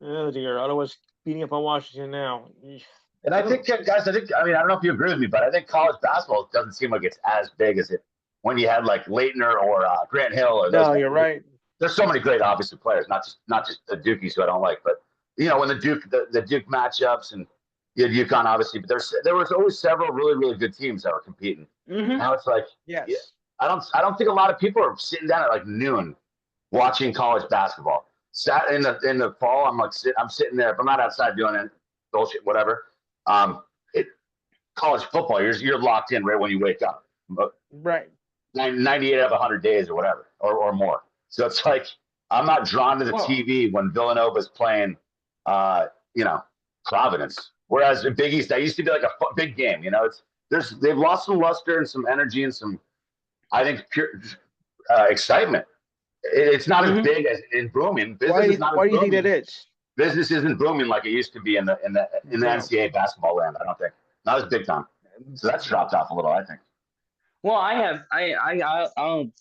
Oh dear, Ottawa's beating up on Washington now. And I think, guys, I don't know if you agree with me, but I think college basketball doesn't seem like it's as big as it when you had like Leitner or Grant Hill. Or those no, you're right. There's so many great, obviously, players, not just the Dukies who I don't like, but when the Duke matchups and you had UConn, obviously, but there was always several really, really good teams that were competing. Mm-hmm. Now it's like, yes, yeah, I don't think a lot of people are sitting down at like noon watching college basketball. In the fall, I'm sitting there. If I'm not outside doing it, bullshit, whatever. College football, you're locked in right when you wake up. Right. 98 out of 100 days or whatever, or more. So it's like I'm not drawn to the TV when Villanova's playing, Providence. Whereas in Big East, that used to be like a big game. They've lost some luster and some energy and some, I think, pure excitement. It's not as big as in booming. Why do you think that is? Business isn't booming like it used to be in the NCAA basketball land. I don't think, not as big time. So that's dropped off a little, I think. Well, I have a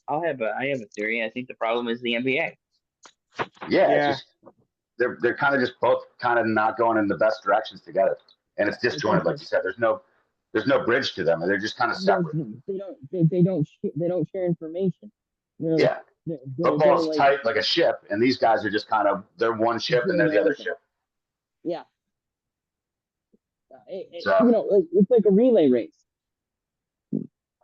theory. I think the problem is the NBA. Yeah. They're kind of just both kind of not going in the best directions together, and it's disjointed, like you said. There's no bridge to them, and they're just kind of separate. They don't share information. Football's tight like a ship, and these guys are just they're one ship and they're the other ship. Yeah. It's like a relay race.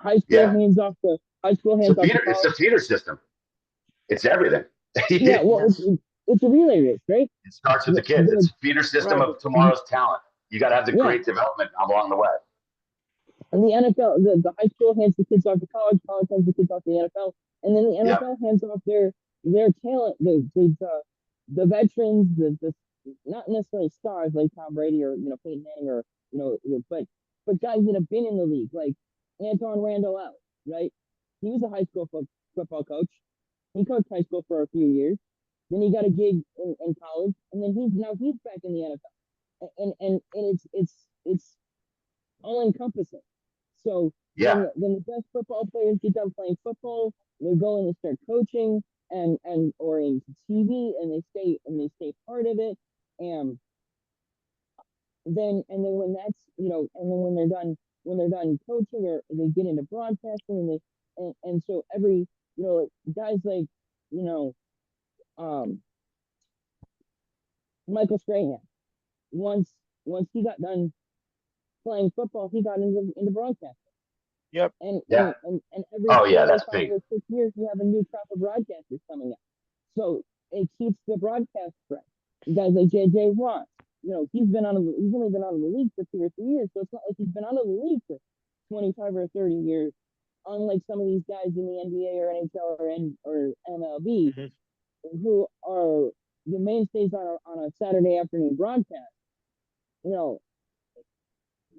High school hands off the high school hands off. It's a feeder system. It's everything. Yeah, well, it's a relay race, right? It starts with the kids. It's a feeder system of tomorrow's talent. You got to have the great development along the way. And the NFL, the high school hands the kids off to college hands the kids off to the NFL, and then the NFL hands off their talent, the veterans, the not necessarily stars like Tom Brady or Peyton Manning or but guys that have been in the league like Anton Randall out, right? He was a high school football coach. He coached high school for a few years. Then he got a gig in college, and then he's back in the NFL, and it's all encompassing. So when the best football players get done playing football, they go and they start coaching or into TV, and they stay part of it, and then when that's and then when they're done coaching, or they get into broadcasting, and so every guys like Michael Strahan, once he got done playing football, he got into broadcasting. Yep. And every that's 5 big. or 6 years, you have a new crop of broadcasters coming up. So it keeps the broadcast fresh. Guys like JJ Watt, he's only been out of the league for 2 or 3 years, so it's not like he's been out of the league for 25 or 30 years. Unlike some of these guys in the NBA or NHL or MLB, who are the mainstays on a Saturday afternoon broadcast.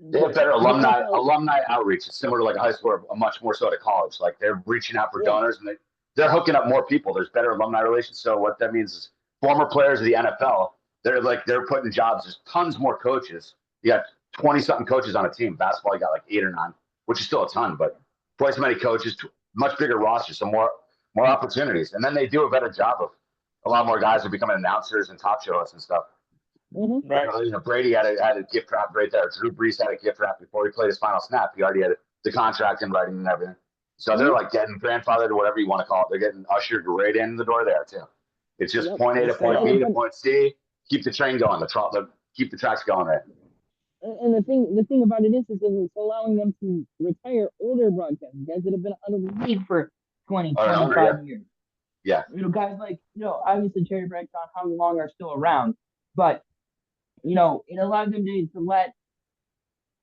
They have better alumni outreach. It's similar to like a high school, or much more so to college. Like they're reaching out for donors, and they're hooking up more people. There's better alumni relations. So what that means is former players of the NFL, they're putting jobs. There's tons more coaches. You got 20-something coaches on a team. Basketball, you got like 8 or 9, which is still a ton, but twice as many coaches, much bigger rosters, so more opportunities. And then they do a better job of a lot more guys are becoming announcers and talk show hosts and stuff. Right. Brady had a gift wrap right there. Drew Brees had a gift wrap before he played his final snap. He already had the contract in writing and everything. So they're like getting grandfathered or whatever you want to call it. They're getting ushered right in the door there too. It's just point A to point B to point C. Keep the train going. Keep the tracks going there. And the thing about it is it's allowing them to retire older broadcasters, guys that have been out of the league for 20, 25 years. Yeah. Guys like, obviously Terry Braxton, how long are still around, but it allowed them to let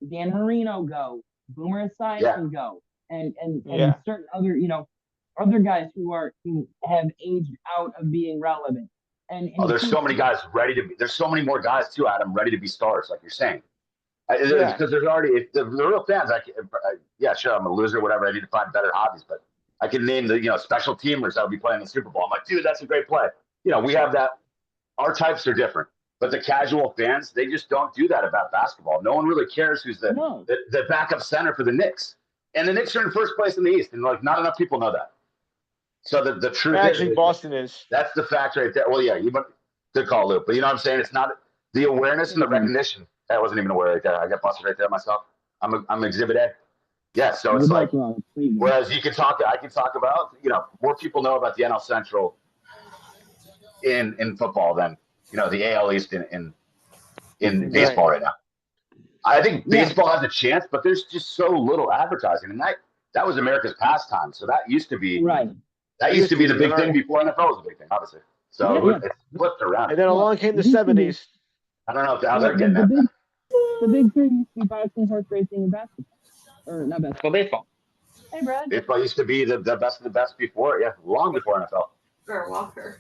Dan Marino go, Boomer Esiason go, and certain other, other guys who have aged out of being relevant. And there's so many guys ready to be. There's so many more guys too, Adam, ready to be stars, like you're saying. Because there's already the real fans. Yeah, sure, I'm a loser, whatever. I need to find better hobbies, but I can name the special teamers that will be playing the Super Bowl. I'm like, dude, that's a great play. We have that. Our types are different, but the casual fans, they just don't do that about basketball. No one really cares who's the backup center for the Knicks, and the Knicks are in first place in the East, and like not enough people know that. So the truth actually is, Boston is. That's the fact right there. Well, yeah, good call, Luke. But you know what I'm saying? It's not the awareness and the recognition. I wasn't even aware right there. I got busted right there myself. I'm Exhibit A. Yeah, so it's like, whereas I can talk about, more people know about the NL Central in football than the AL East in baseball right now. I think baseball has a chance, but there's just so little advertising, and that was America's pastime. So that used to be That used to be the big thing before NFL was a big thing, obviously. So it's flipped around. And then along came the 70s. I don't know how they're getting that. The big three used to be boxing, horse racing, and basketball. Or not basketball, baseball. Hey, Brad. Baseball used to be the best of the best before, long before NFL. Or Walker.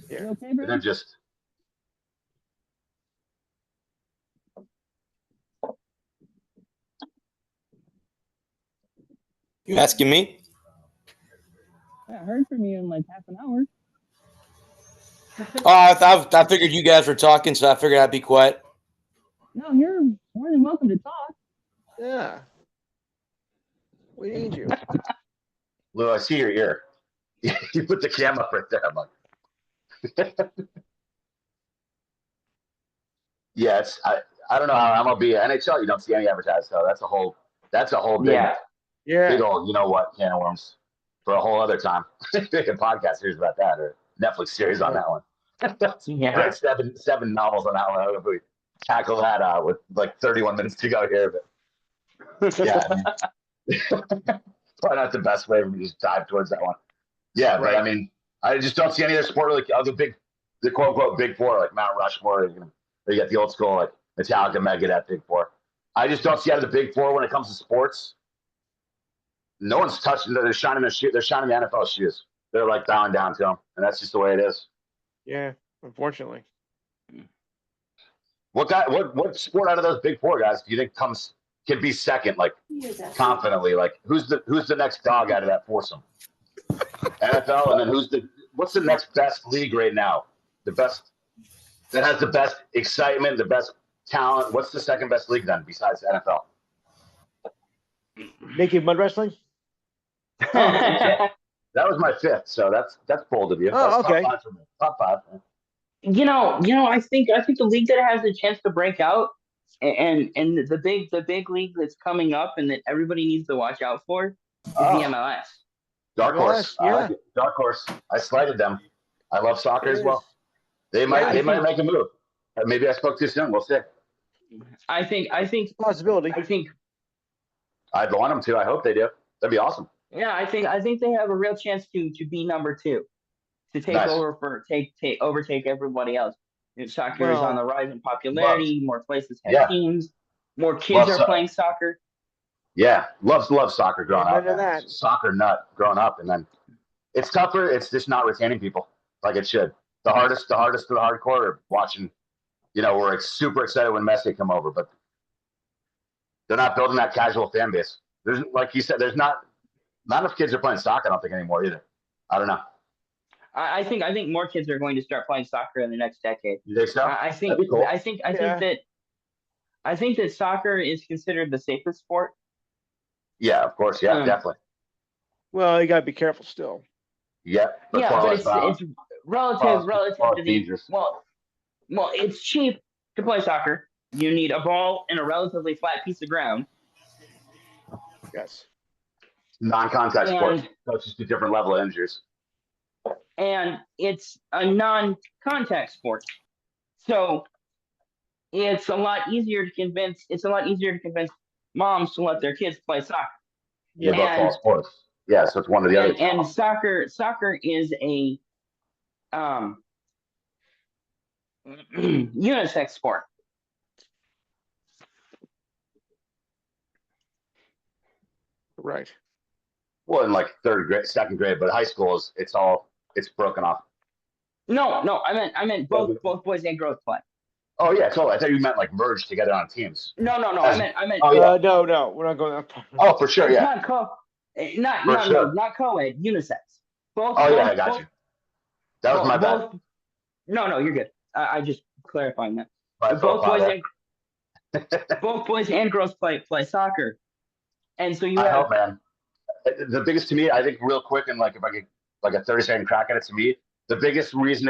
You okay, Brad? And then just. You asking me? I heard from you in like half an hour. Oh, I figured you guys were talking, so I figured I'd be quiet. No, you're more than welcome to talk. Yeah. We need you. Lou, I see your ear. You put the cam up right there. I'm like, yeah, I don't know how MLB, NHL, you don't see any advertising, so that's a whole big old, can of worms for a whole other time. Make a podcast series about that, or Netflix series on that one. Write seven novels on that one. I don't know if we tackle that with like 31 minutes to go here, but yeah, probably not the best way for me to just dive towards that one. Yeah, but I mean, I just don't see any other sport like the quote unquote big four, like Mount Rushmore. You got the old school like Metallica, Megadeth, big four. I just don't see out of the big four when it comes to sports. No one's touching. They're shining their shoe. They're shining the NFL shoes. They're like bowing down to them, and that's just the way it is. Yeah, unfortunately. What sport out of those big four guys do you think can be second, like confidently? Like who's the next dog out of that foursome? NFL, and then what's the next best league right now? The best that has the best excitement, the best talent. What's the second best league then besides NFL? Naked mud wrestling. That was my fifth, so that's bold of you. Oh, that's okay. Top five. I think the league that has a chance to break out, and the big league that's coming up, and that everybody needs to watch out for, is the MLS. Dark horse, yeah. I like it. Dark horse. I slighted them. I love soccer as well. They might make a move. Maybe I spoke too soon. We'll see. I think possibility. I'd want them to. I hope they do. That'd be awesome. Yeah, I think they have a real chance to be number two, to take overtake everybody else. Soccer is on the rise in popularity. More places have teams. More kids are playing soccer. Yeah, love soccer growing up. Soccer nut growing up, and then it's tougher. It's just not retaining people like it should. The hardest to the hardcore are watching. We're super excited when Messi come over, but they're not building that casual fan base. There's, like you said, there's not enough kids are playing soccer. I don't think anymore either. I don't know. I think more kids are going to start playing soccer in the next decade. You think so? I think cool. I think that soccer is considered the safest sport. Yeah, of course. Yeah, definitely. Well, you gotta be careful still. Yeah, but it's relatively well, it's cheap to play soccer. You need a ball and a relatively flat piece of ground. Yes. Non-contact sport, so it's just a different level of injuries. And it's a non-contact sport, so it's a lot easier to convince moms to let their kids play soccer. Yeah, both fall sports. Yeah, so it's one of the other. And soccer is a unisex sport. Right. Well, in like second grade, but high school it's broken off. No. I meant both boys and girls play. Oh yeah, totally. I thought you meant like merge together on teams. No. I meant. Oh yeah. No, we're not going that far. Oh, for sure. It's Yeah. not not co-ed. Unisex. Both. Oh yeah, both, I got both, you. That was my bad. No, you're good. I just clarifying that. Both boys and girls play soccer, and so you I have. hope, man. The biggest to me, I think, real quick, and like if I could, like a 30-second crack at it, to me, the biggest reason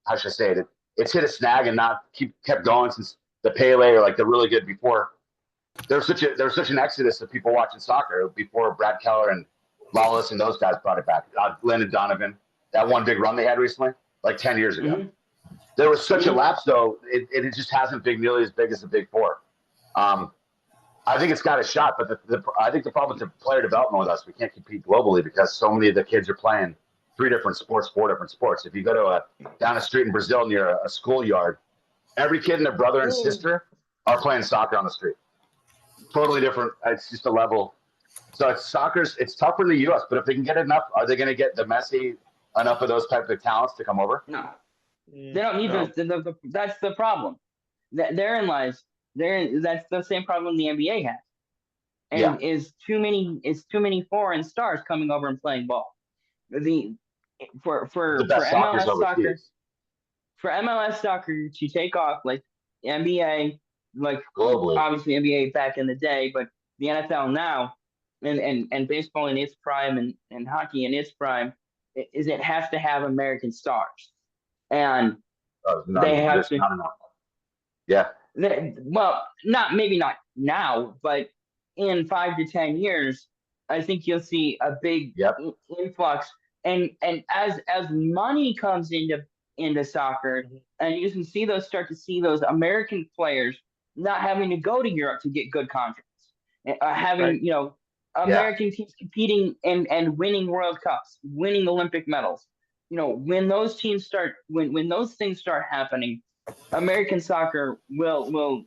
how should I say it? It's hit a snag and not kept going since the Pele or like the really good before. There's such an exodus of people watching soccer before Brad Keller and Lawless and those guys brought it back. Landon Donovan, that one big run they had recently, like 10 years ago. Mm-hmm. There was such a lapse, though. It just hasn't been nearly as big as the Big Four. I think it's got a shot, but I think the problem with the player development with us, we can't compete globally because so many of the kids are playing 4 different sports. If you go to down a street in Brazil near a schoolyard, every kid and their brother and sister are playing soccer on the street. Totally different. It's just a level. So it's tougher in the U.S., but if they can get enough, are they going to get the Messi enough of those type of talents to come over? No. They don't need those. That's the problem. Therein lies. That's the same problem the NBA has. And is too many foreign stars coming over and playing ball. For MLS soccer, for MLS soccer to take off like NBA, like globally, obviously NBA back in the day, but the NFL now, and baseball in its prime and hockey in its prime, is it has to have American stars, and they have to. Yeah. Well, maybe not now, but in 5 to 10 years, I think you'll see a big influx. And as money comes into soccer, and you can start to see those American players not having to go to Europe to get good contracts, having American teams competing and winning World Cups, winning Olympic medals. When those teams start, when those things start happening, American soccer will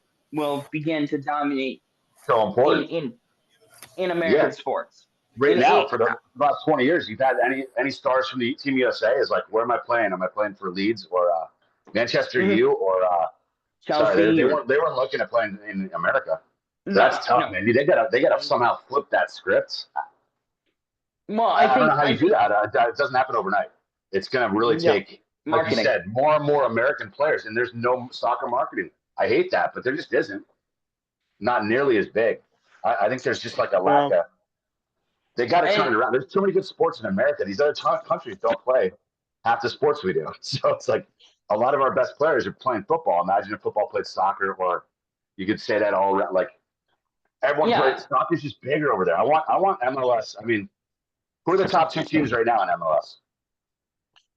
begin to dominate. So important in American sports. Right now, for the last 20 years, you've had any stars from the Team USA is like, where am I playing? Am I playing for Leeds or Manchester U or Chelsea? Sorry, they weren't looking at playing in America. So that's tough, man. They gotta somehow flip that script. Well, I don't know how you do that. It doesn't happen overnight. It's gonna really take, like you said, more and more American players, and there's no soccer marketing. I hate that, but there just isn't. Not nearly as big. I think there's just like a lack of. They got to turn it around. There's too many good sports in America. These other countries don't play half the sports we do. So it's like a lot of our best players are playing football. Imagine if football played soccer, or you could say that all around. Like everyone plays soccer's just bigger over there. I want MLS. I mean, who are the top 2 teams right now in MLS?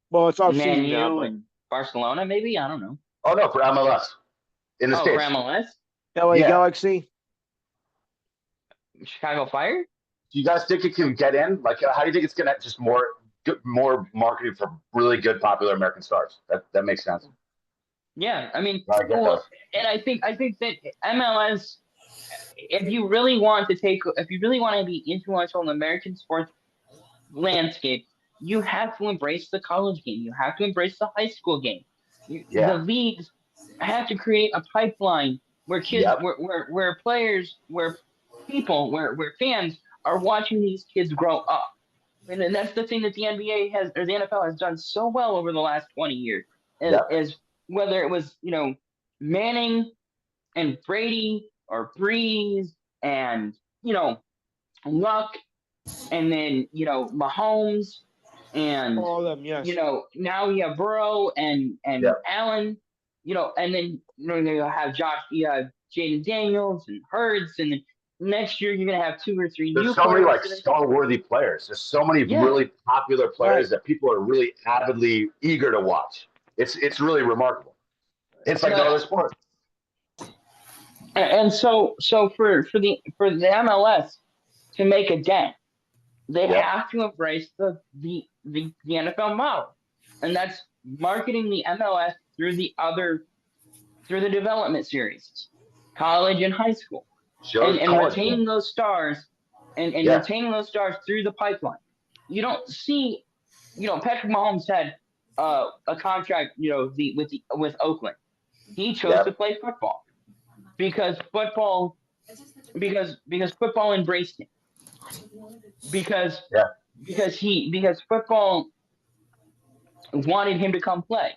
Well, it's off season now. And Barcelona, maybe? I don't know. Oh no, for MLS in the States. For MLS. LA Galaxy. Chicago Fire. Do you guys think it can get in? Like, how do you think it's gonna just more marketing for really good, popular American stars? That makes sense. Yeah, I mean, and I think that MLS, if you really want to be influential in the American sports landscape, you have to embrace the college game. You have to embrace the high school game. The leagues have to create a pipeline where kids, where players, where people, where fans are watching these kids grow up. And that's the thing that the NBA has, or the NFL has done so well over the last 20 years, is whether it was, Manning and Brady or Breeze and, Luck, and then, Mahomes, and all of them, yes. Now you have Burrow and Allen, and then you have Jaden Daniels and Hurts, and then next year you're gonna have 2 or 3 There's so many like star-worthy players. There's so many really popular players that people are really avidly eager to watch. It's really remarkable. It's like another sport. And so for the MLS to make a dent, they have to embrace the NFL model, and that's marketing the MLS through the development series, college and high school, and retaining those stars, and retaining those stars through the pipeline. You don't see, Patrick Mahomes had a contract, with Oakland. He chose to play football because football embraced him. Because football wanted him to come play.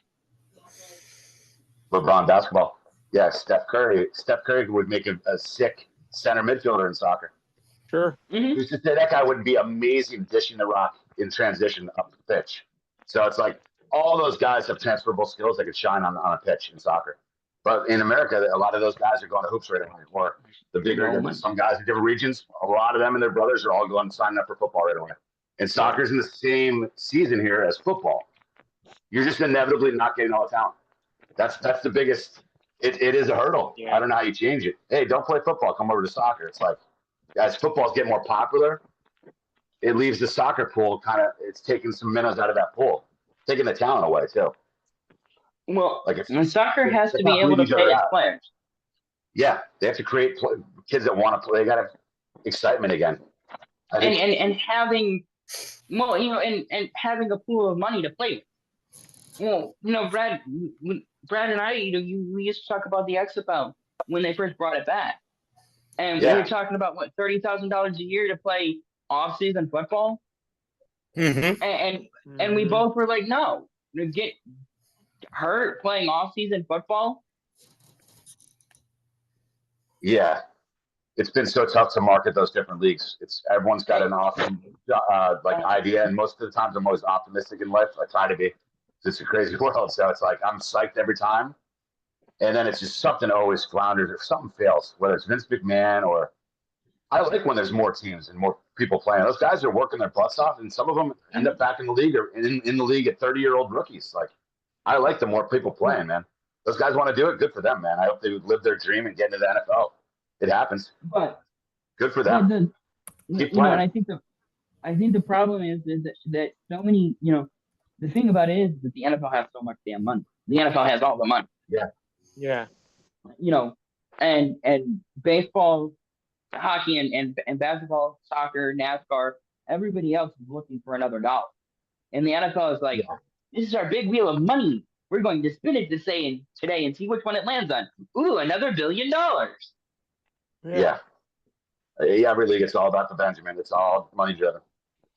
LeBron basketball. Yeah, Steph Curry. Steph Curry would make a sick center midfielder in soccer. Sure. Mm-hmm. Who's to say that guy would be amazing dishing the rock in transition up the pitch? So it's like all those guys have transferable skills that could shine on a pitch in soccer. But in America, a lot of those guys are going to hoops right away. Or the bigger, some guys in different regions, a lot of them and their brothers are all going signing up for football right away. And soccer's in the same season here as football. You're just inevitably not getting all the talent. That's the biggest. It is a hurdle. Yeah. I don't know how you change it. Hey, don't play football. Come over to soccer. It's like as footballs get more popular, it leaves the soccer pool it's taking some minnows out of that pool, taking the talent away too. Well, like soccer has to be able to pay its players. Yeah, they have to create kids that want to play. They got to have excitement again. And having, and having a pool of money to play with. Well, Brad and I, we used to talk about the XFL when they first brought it back. And we were talking about $30,000 a year to play off-season football. Mm-hmm. And we both were like, no, get hurt playing off-season football. Yeah, it's been so tough to market those different leagues. Everyone's got an awesome idea, and most of the times I'm always optimistic in life. I try to be. It's a crazy world, so it's like I'm psyched every time. And then it's just something always flounders or something fails, whether it's Vince McMahon or I like when there's more teams and more people playing. Those guys are working their butts off, and some of them end up back in the league or in the league at 30-year-old rookies. Like, I like the more people playing, man. Those guys want to do it. Good for them, man. I hope they would live their dream and get into the NFL. It happens. But good for them. Keep playing. And I think the problem is that so many, the thing about it is that the NFL has so much damn money. The NFL has all the money. Yeah. Yeah. And baseball, hockey, and basketball, soccer, NASCAR, everybody else is looking for another dollar. And the NFL is like, this is our big wheel of money. We're going to spin it today and see which one it lands on. Ooh, another $1 billion. Yeah. Every league, it's all about the Benjamin. It's all money driven.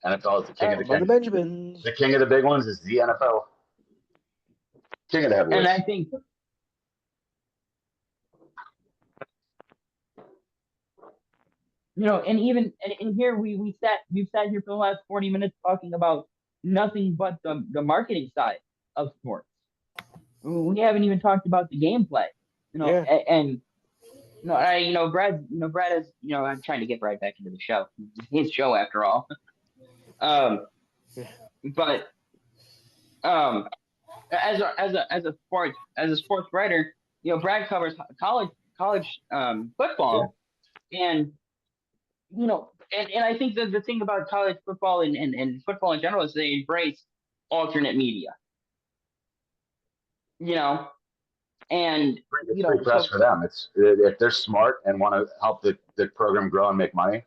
NFL is the king of the king. The Benjamins. The king of the big ones is the NFL. King of the heavyweights. And I think and here we've sat here for the last 40 minutes talking about nothing but the marketing side of sports. We haven't even talked about the gameplay. Brad is, I'm trying to get Brad back into the show. It's his show after all. But as a sports writer, Brad covers college football, and I think that the thing about college football and football in general is they embrace alternate media. And it's free press for them. It's if they're smart and want to help the program grow and make money,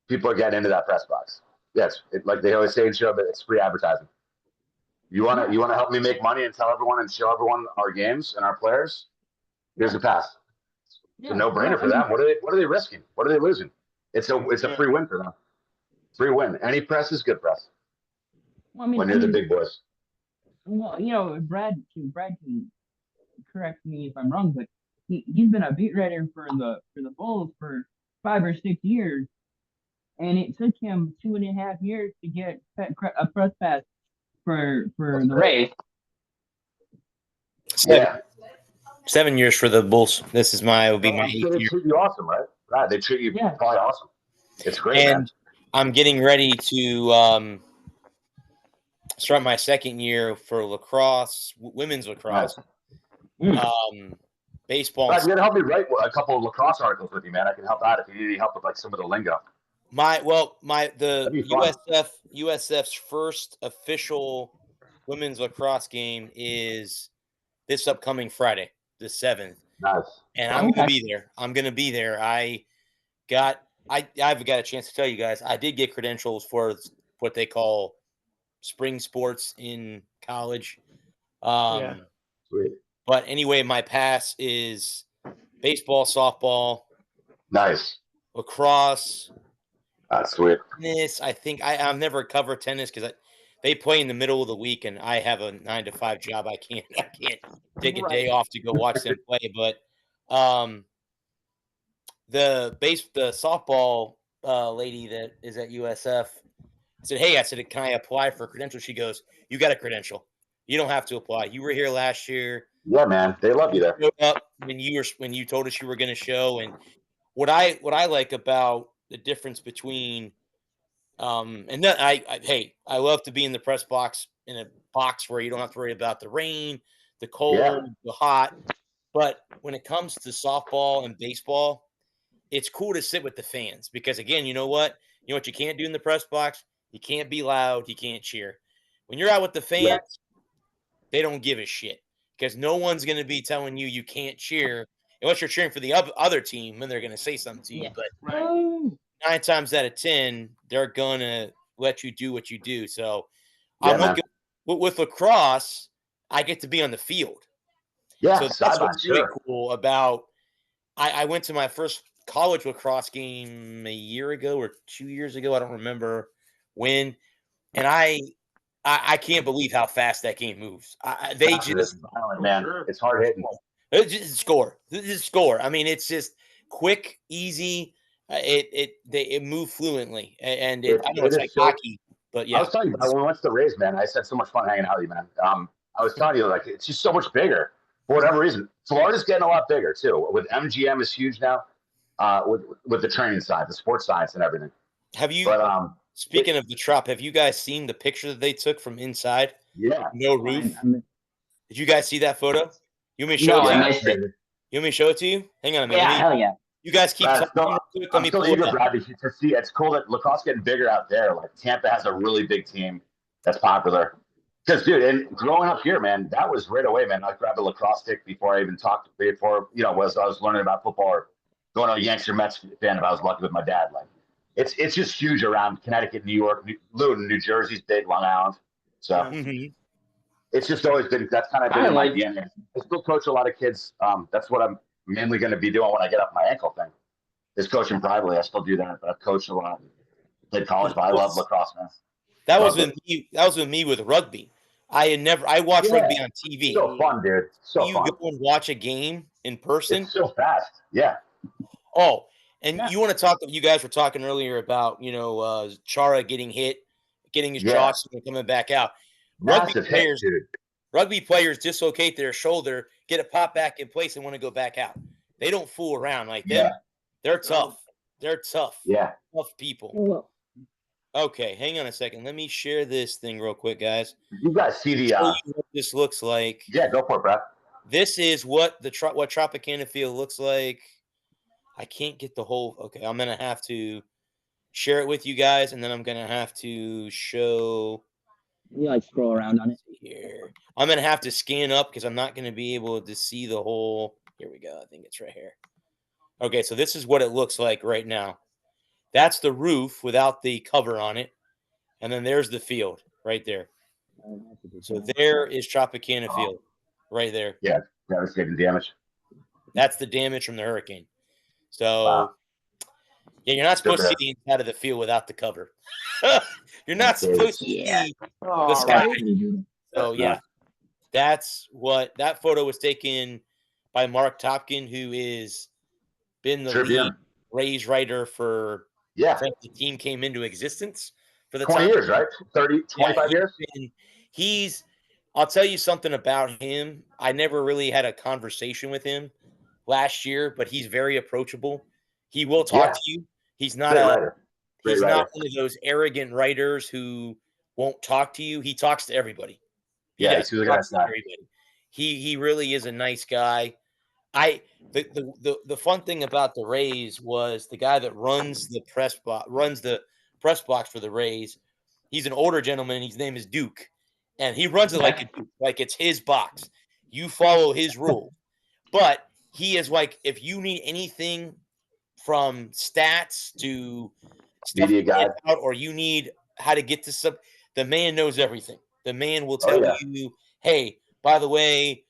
people are getting into that press box. Yes, like they always say in show, but it's free advertising. You want to help me make money and tell everyone and show everyone our games and our players? Here's a pass. It's a no-brainer for them. What are they risking? What are they losing? It's a free win for them. Free win. Any press is good press. When you're the big boys. Well, Brad can correct me if I'm wrong, but he's been a beat writer for the Bulls for 5 or 6 years, and it took him 2.5 years to get a press pass for the Rays. Yeah. 7 years for the Bulls. This is will be my 8th year. They treat you awesome, right? Right. They treat you probably awesome. It's great, and man. I'm getting ready to start my 2nd year for lacrosse, women's lacrosse. Nice. Baseball. Brad, you gotta help me write a couple of lacrosse articles with you, man. I can help out if you need any help with some of the lingo. USF's first official women's lacrosse game is this upcoming Friday, the 7th. Nice. And I'm gonna be there. I've got a chance to tell you guys, I did get credentials for what they call spring sports in college. Sweet. But anyway, my pass is baseball, softball, Nice. lacrosse. That's sweet. Tennis. I think I've never covered tennis because they play in the middle of the week, and I have a 9-to-5 job. I can't take a day off to go watch them play. But the softball lady that is at USF, I said, "Hey," I said, "Can I apply for a credential?" She goes, "You got a credential. You don't have to apply. You were here last year. Yeah, man, they love you there. You showed up when you told us you were going to show." And what I like about the difference between and then I love to be in the press box in a box where you don't have to worry about the rain, the cold, the hot. But when it comes to softball and baseball, it's cool to sit with the fans because again, you know what you can't do in the press box? You can't be loud, you can't cheer. When you're out with the fans, they don't give a shit because no one's going to be telling you can't cheer unless you're cheering for the other team and they're going to say something to you. But 9 times out of 10, they're going to let you do what you do. So I'm looking with lacrosse, I get to be on the field. Yeah, so that's what's really cool about. I went to my first college lacrosse game a year ago or 2 years ago. I don't remember when. And I can't believe how fast that game moves. They just violent, man. It's hard hitting. Just score. Just score. I mean, it's just quick, easy. It moved fluently, and I know it's like hockey, but yeah. I was telling you about when we went to the Rays, man. I had so much fun hanging out with you, man. I was telling you, like, it's just so much bigger for whatever reason. Florida's getting a lot bigger too. With MGM is huge now. With the training side, the sports science, and everything. Have you? But, speaking of the Trop, have you guys seen the picture that they took from inside? Yeah. No roof. Did you guys see that photo? You want me to show it to you? You want me to show it to you? Hang on a minute. Yeah, hell yeah. You guys keep talking. I'm still eager, Brad, to see. It's cool that lacrosse getting bigger out there. Like Tampa has a really big team that's popular. Because, dude, and growing up here, man, that was right away, man. I grabbed a lacrosse stick before I even talked. Before I was learning about football or going to a Yankees or Mets fan. If I was lucky with my dad, like it's just huge around Connecticut, New York, New Jersey's big, Long Island. So it's just always been. That's kind of been in my DNA. I still coach a lot of kids. That's what I'm mainly going to be doing when I get up my ankle thing. Is coaching privately. I still do that, but I've coached a lot. Played college, but I love lacrosse, man. That was with me with rugby. I watched rugby on TV. So fun, dude. So you fun. go and watch a game in person. It's so fast. Yeah. Oh, and you want to talk? You guys were talking earlier about Chara getting hit, getting his jaw and coming back out. Massive hit, dude. Rugby players dislocate their shoulder, get it popped back in place, and want to go back out. They don't fool around like them. They're tough. They're tough. Yeah. Tough people. Okay, hang on a second. Let me share this thing real quick, guys. You guys see the what this looks like. Yeah, go for it, Brad. This is what what Tropicana Field looks like. I can't get the whole. Okay, I'm gonna have to share it with you guys, and then I'm gonna have to show. You like scroll around on it here. I'm gonna have to scan up because I'm not gonna be able to see the whole. Here we go. I think it's right here. Okay, so this is what it looks like right now. That's the roof without the cover on it, and then there's the field right there. So there is Tropicana Field, right there. Yeah, devastating damage. That's the damage from the hurricane. So, yeah, you're not supposed to see the inside of the field without the cover. You're not supposed to see the sky. So, yeah, that's what that photo was taken by Mark Topkin, who is been the lead Rays writer for since the team came into existence for the 20 years, right? 30, 25 years. I'll tell you something about him. I never really had a conversation with him last year, but he's very approachable. He will talk to you. He's not not one of those arrogant writers who won't talk to you. He talks to everybody. He really is a nice guy. The fun thing about the Rays was the guy that runs the press box for the Rays. He's an older gentleman. His name is Duke, and he runs it like it's his box. You follow his rule, but he is like, if you need anything from stats to stuff media guide, or you need how to get to some, the man knows everything. The man will tell you, hey, by the way,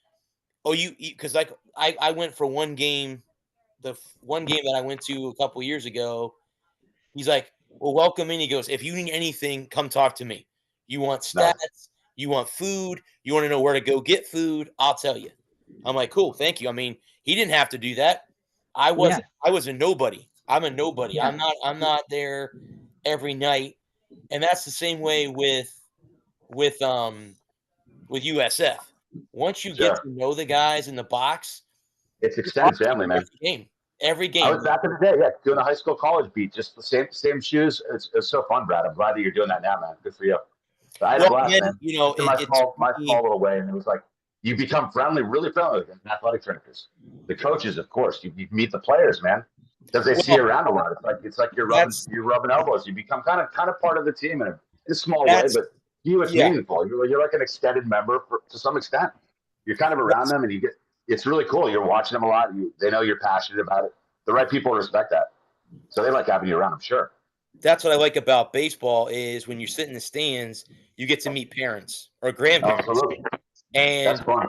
because like I went for one game, the one game that I went to a couple years ago. He's like, well, welcome in. He goes, if you need anything, come talk to me. You want stats, you want food, you want to know where to go get food, I'll tell you. I'm like, cool, thank you. I mean, he didn't have to do that. I was a nobody. I'm a nobody. Yeah. I'm not there every night. And that's the same way with USF. Once you get to know the guys in the box, it's extended family, man. Every game. I was back in the day, doing a high school college beat, just the same shoes. It's so fun, Brad. I'm glad that you're doing that now, man. Good for you. But I had a blast, man. You know, my small little way, and it was like you become friendly, really friendly with athletic trainers. The coaches, of course, you meet the players, man, because they see you around a lot. It's like you're rubbing elbows. You become kind of part of the team in a small way, but you, it's meaningful. You're like an extended member to some extent. You're kind of around them, and it's really cool. You're watching them a lot. They know you're passionate about it. The right people respect that, so they like having you around. I'm sure. That's what I like about baseball is when you sit in the stands, you get to meet parents or grandparents. Absolutely. And that's fun.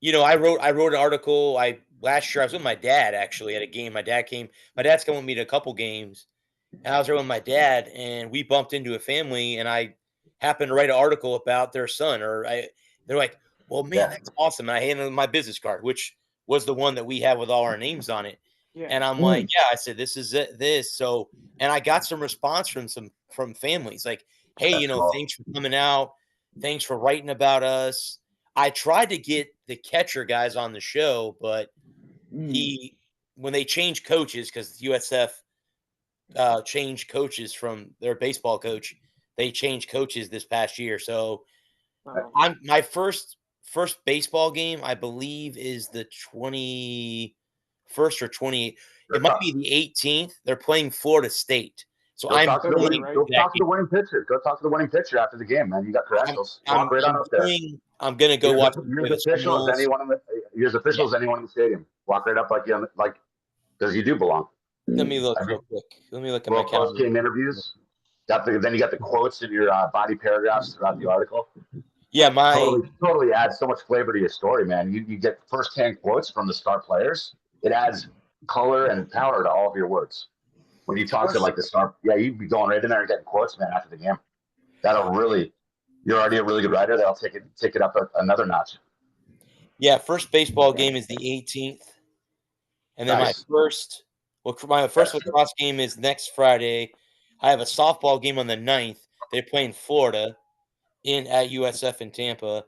You know, I wrote an article. Last year I was with my dad actually at a game. My dad's come with me to a couple games. And I was there with my dad, and we bumped into a family, and I happened to write an article about their son. They're like, well, man, that's awesome. And I handed them my business card, which was the one that we have with all our names on it. Yeah. And I'm like, I said, this is it. So, and I got some response from families like, hey, thanks for coming out. Thanks for writing about us. I tried to get the catcher guys on the show, but when they changed coaches, because USF changed coaches from their baseball coach, they changed coaches this past year. So I'm my first baseball game, I believe, is the 21st or 28th. It might be the 18th. They're playing Florida State. So go talk to the winning pitcher. Go talk to the winning pitcher after the game, man. You got credentials. Walk right on up there. I'm gonna go watch. You're as official as anyone in the stadium. Walk right up like because you do belong. Let me look real quick. Let me look at my calendar. Game interviews. Then you got the quotes in your body paragraphs throughout the article. Yeah, totally adds so much flavor to your story, man. You get firsthand quotes from the star players. It adds color and power to all of your words. When you talk to like the star, you'd be going right in there and getting quotes, man, after the game. You're already a really good writer. That'll take it up another notch. Yeah, first baseball game is the 18th, and then my first lacrosse game is next Friday. I have a softball game on the 9th. They're playing Florida at USF in Tampa,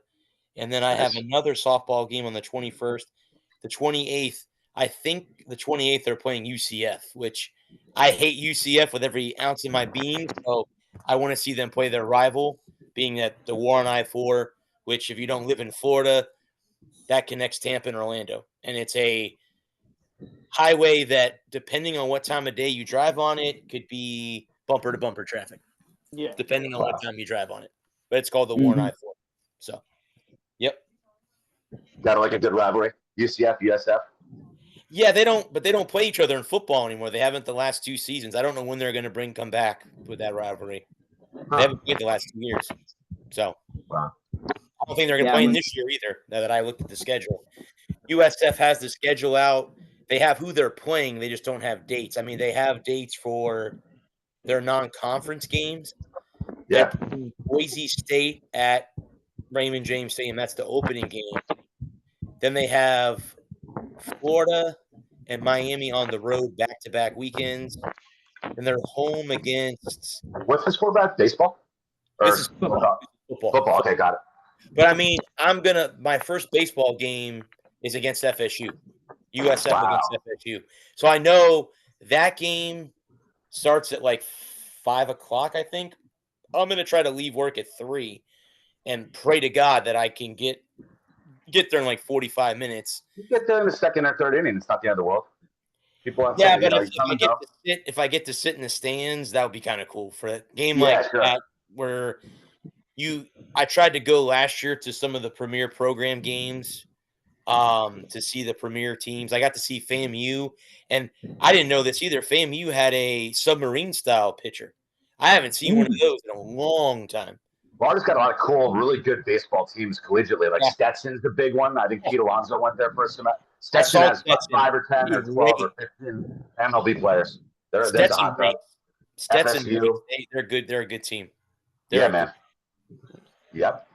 and then I have another softball game on the 21st. The 28th, I think the 28th they're playing UCF, which I hate UCF with every ounce of my being. So I want to see them play their rival, being at the Warren I-4, which if you don't live in Florida, that connects Tampa and Orlando. And it's a highway that, depending on what time of day you drive on it, could be bumper to bumper traffic. Yeah. Depending on what time you drive on it. But it's called the Warren I-4. So, yep. Gotta like a good rivalry. UCF, USF. Yeah, they don't play each other in football anymore. They haven't the last 2 seasons. I don't know when they're going to come back with that rivalry. They haven't played the last 2 years. So, I don't think they're going to play this year either, now that I looked at the schedule. USF has the schedule out. They have who they're playing. They just don't have dates. I mean, they have dates for their non-conference games. Yeah. Boise State at Raymond James Stadium. That's the opening game. Then they have Florida and Miami on the road back-to-back weekends. And they're home against... What's this for about? Baseball? This is football. Football. Okay, got it. But, I mean, my first baseball game is against FSU. USF against FSU. So I know that game starts at like 5 o'clock, I think. I'm going to try to leave work at 3 and pray to God that I can get there in like 45 minutes. You get there in the second or third inning. It's not the end of the world. People have but if I get to sit in the stands, that would be kind of cool for a game that where I tried to go last year to some of the premier program games to see the premier teams. I got to see FAMU, and I didn't know this either. FAMU had a submarine style pitcher. I haven't seen one of those in a long time. Florida's got a lot of cool, really good baseball teams collegiately. Like Stetson's the big one. I think Pete Alonso went there first semester. Stetson has 5 or 10 or 12 or 15 MLB players. That's a hot dog. FSU. They're good. They're a good team. Man. Yep.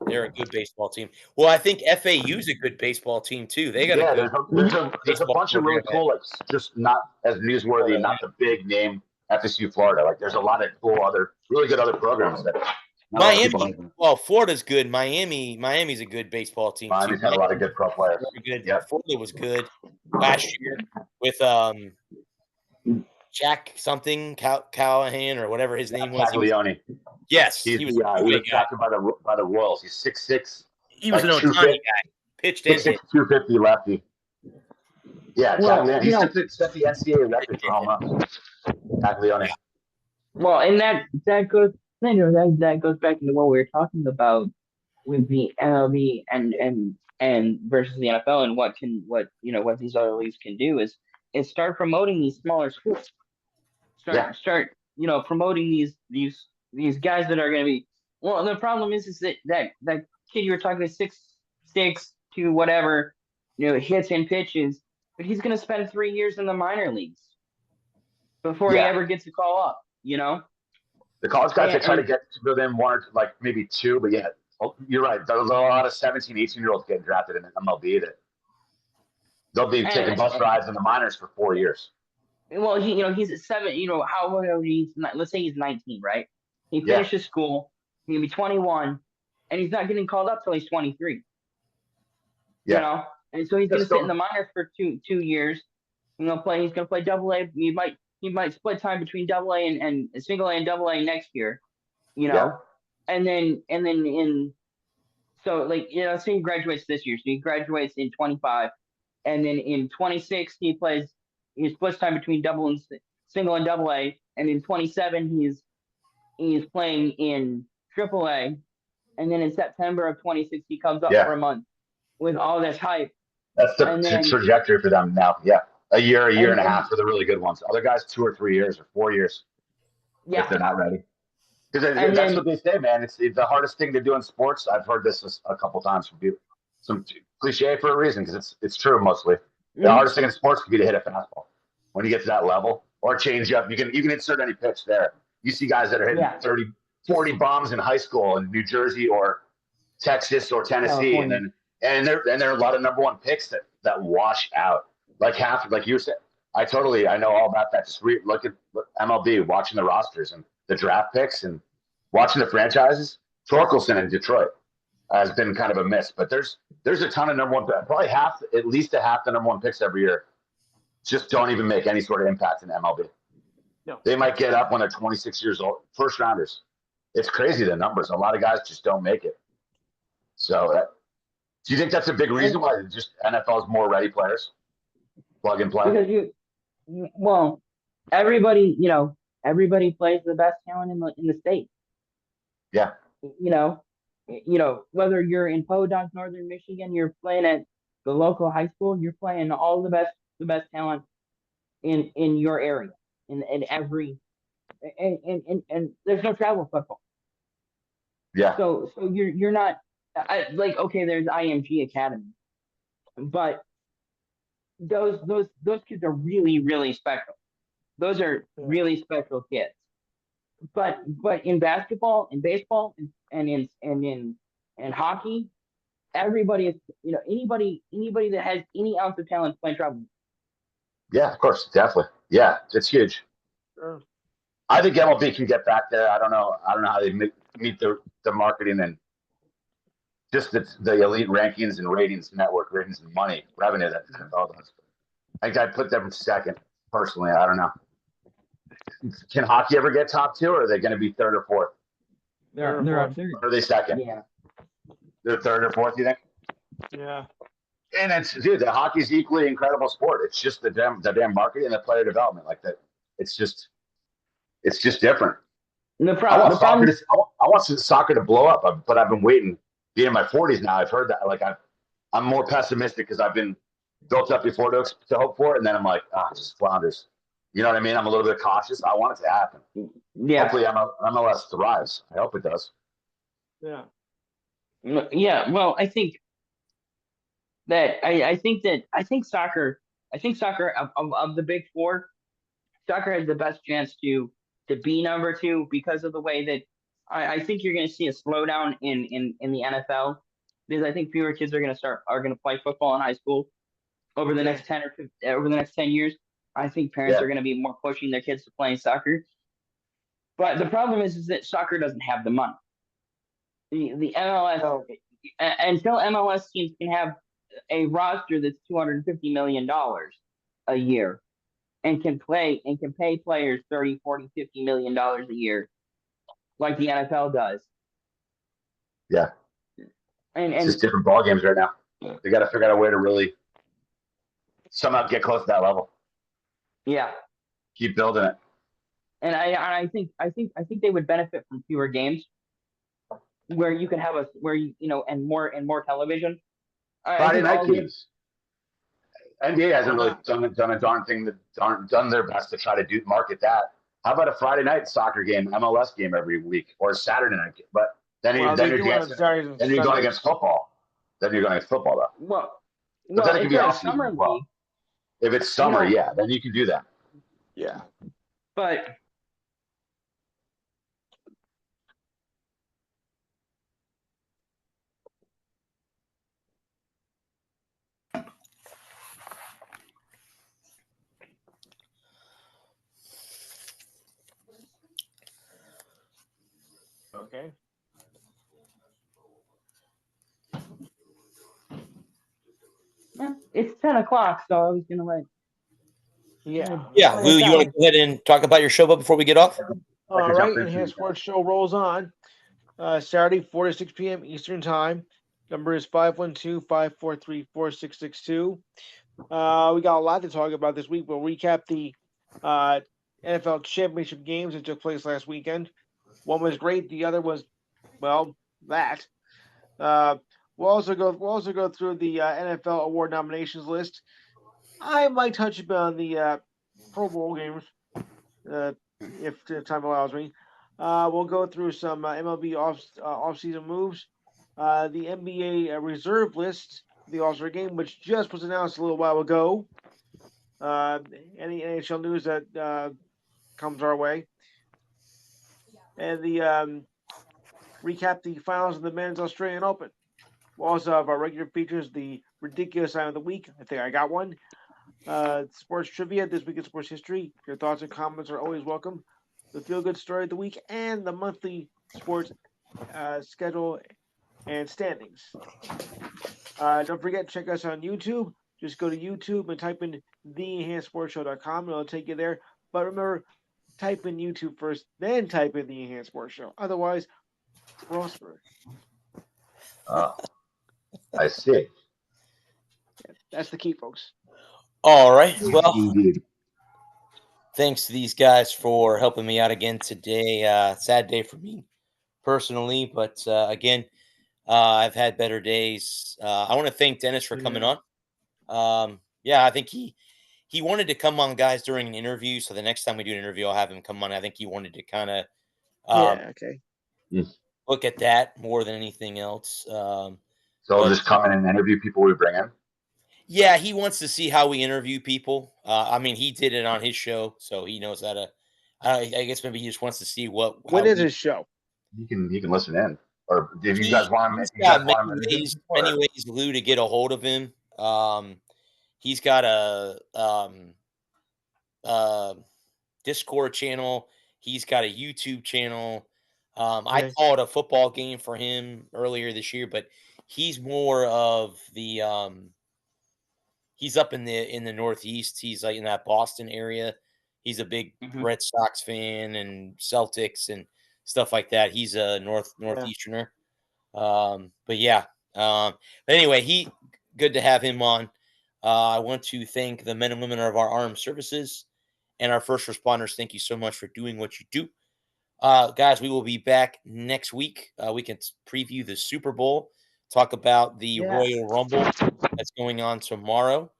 They're a good baseball team. Well, I think FAU is a good baseball team too. They got a good. There's a bunch of really cool, like just not as newsworthy, not the big name FSU Florida. Like there's a lot of cool really good other programs that. Miami, well, Florida's good. Miami's a good baseball team too. Miami's had a lot of good pro players. Good. Yep. Florida was good last year with Jack something Callahan or whatever his name was. Leone. Yes, he was drafted by the Royals. He's 6'6". He was an Otani guy. Pitched in 250 lefty. Yeah, he set the NCAA record for home runs. Jack Leone. Well, and that goes. That goes back into what we were talking about with the MLB and versus the NFL and what these other leagues can do is start promoting these smaller schools. Start promoting these guys that are going to be. Well, the problem is that kid you were talking to 6'6" to whatever hits and pitches, but he's going to spend 3 years in the minor leagues before he ever gets a call up. The college guys, they try to get within 1 or like maybe 2, but you're right. There's a lot of 17, 18-year-olds getting drafted in MLB that they'll be taking bus rides in the minors for 4 years. Well, he's at 7. How old he's? Let's say he's 19, right? He finishes school. He'll be 21, and he's not getting called up till he's 23. Yeah. And so he's going to sit in the minors for 2 years. He's going to play Double-A. He might split time between Double-A and Single-A and Double-A next year, and then say he graduates this year, so he graduates in 25, and then in 26 he splits time between Single and Double-A, and in 27 he's playing in Triple-A, and then in September of 26 he comes up for a month with all this hype. That's the trajectory for them now. Yeah. A year and a half for the really good ones. Other guys, 2 or 3 years or 4 years. Yeah. If they're not ready. Because that's what they say, man. It's the hardest thing to do in sports. I've heard this a couple times from people. Some cliche for a reason, because it's true mostly. The hardest thing in sports can be to hit a fastball. When you get to that level. Or change up. You can insert any pitch there. You see guys that are hitting 30, 40 bombs in high school in New Jersey or Texas or Tennessee. And there are a lot of number 1 picks that wash out. Like you said, I know all about that. Just look at MLB, watching the rosters and the draft picks and watching the franchises. Torkelson in Detroit has been kind of a miss, but there's a ton of number 1, probably at least a half the number 1 picks every year just don't even make any sort of impact in MLB. No. They might get up when they're 26 years old, first rounders. It's crazy, the numbers. A lot of guys just don't make it. So do you think that's a big reason why just NFL is more ready players? Plug and play. Because everybody plays the best talent in the state. Yeah. Whether you're in Podunk, Northern Michigan, you're playing at the local high school, you're playing all the best talent in your area, in every, and there's no travel football. Yeah. So you're not there's IMG Academy, but those kids are really, really special. Those are really special kids. But in basketball, in baseball, and in hockey, everybody is anybody that has any ounce of talent playing travel. Yeah, of course, definitely. Yeah, it's huge. Sure. I think MLB can get back there. I don't know how they meet the marketing and just the elite rankings and ratings, network ratings and money, revenue that all does. I think I'd put them second, personally. I don't know. Can hockey ever get top 2, or are they going to be 3rd or 4th? They're up 3rd. Or are they 2nd? Yeah. They're 3rd or 4th, you think? Yeah. And the hockey's equally incredible sport. It's just the damn marketing and the player development like that. It's just different. I want soccer to blow up, but I've been waiting. Being in my 40s now, I've heard that. Like I'm more pessimistic because I've been built up before to hope for it, and then I'm like, it just flounders. You know what I mean? I'm a little bit cautious. I want it to happen. Yeah. Hopefully, MLS thrives. I hope it does. Yeah. Yeah. Well, I think soccer of the big four, soccer has the best chance to be number two because of the way that I think you're going to see a slowdown in the NFL because I think fewer kids are going to play football in high school over the next 10 years. I think parents are going to be more pushing their kids to playing soccer. But the problem is that soccer doesn't have the money. The MLS until MLS teams can have a roster that's $250 million a year and can pay players 30, 40, 50 million dollars a year like the NFL does. Yeah. And it's just different ball games right now. They got to figure out a way to really somehow get close to that level. Yeah. Keep building it. And I think they would benefit from fewer games where you can have and more television. Friday night games. NBA hasn't really done a darn thing that aren't done their best to try to market that. How about a Friday night soccer game, MLS game every week, or a Saturday night game? But then you're going against football. Then you're going against football, though. But then it could be off season as well. If it's summer, then you can do that. Yeah. But okay. It's 10 o'clock, so I was gonna let. Yeah, Lou, you want to go ahead and talk about your show before we get off? All right, Enhanced Sports Show rolls on. Saturday, 4 to 6 p.m. Eastern Time. Number is 512-543-4662. We got a lot to talk about this week. We'll recap the NFL championship games that took place last weekend. One was great. The other was, well, that. We'll also go through the NFL award nominations list. I might touch upon the Pro Bowl games, if the time allows me. We'll go through some MLB off-season moves, the NBA reserve list, the All-Star game, which just was announced a little while ago. Any NHL news that comes our way, and the recap the finals of the Men's Australian Open. We'll also have our regular features, the ridiculous sign of the week. I think I got one. Sports trivia, this week in sports history. Your thoughts and comments are always welcome. The feel-good story of the week and the monthly sports schedule and standings. Don't forget, check us on YouTube. Just go to YouTube and type in theenhancedsportshow.com and it'll take you there. But remember, type in YouTube first, then type in the Enhanced Sports Show. Otherwise, we're all screwed. I see. That's the key, folks. All right. Well, thanks to these guys for helping me out again today. Sad day for me personally, but again, I've had better days. I want to thank Dennis for coming on. I think he wanted to come on, guys, during an interview. So the next time we do an interview, I'll have him come on. I think he wanted to kind of look at that more than anything else. So I'll just come in and interview people we bring in? Yeah, he wants to see how we interview people. I mean, he did it on his show, so he knows how to. I guess maybe he just wants to see when is his show. He can listen in, or if you guys want him, many ways, Lou, to get a hold of him. He's got a Discord channel. He's got a YouTube channel. I called a football game for him earlier this year, but he's more of the he's up in the Northeast. He's like in that Boston area. He's a big Red Sox fan and Celtics and stuff like that. He's a Northeasterner. But anyway, good to have him on. I want to thank the men and women of our armed services and our first responders. Thank you so much for doing what you do. Guys, we will be back next week. We can preview the Super Bowl, talk about the Royal Rumble that's going on tomorrow,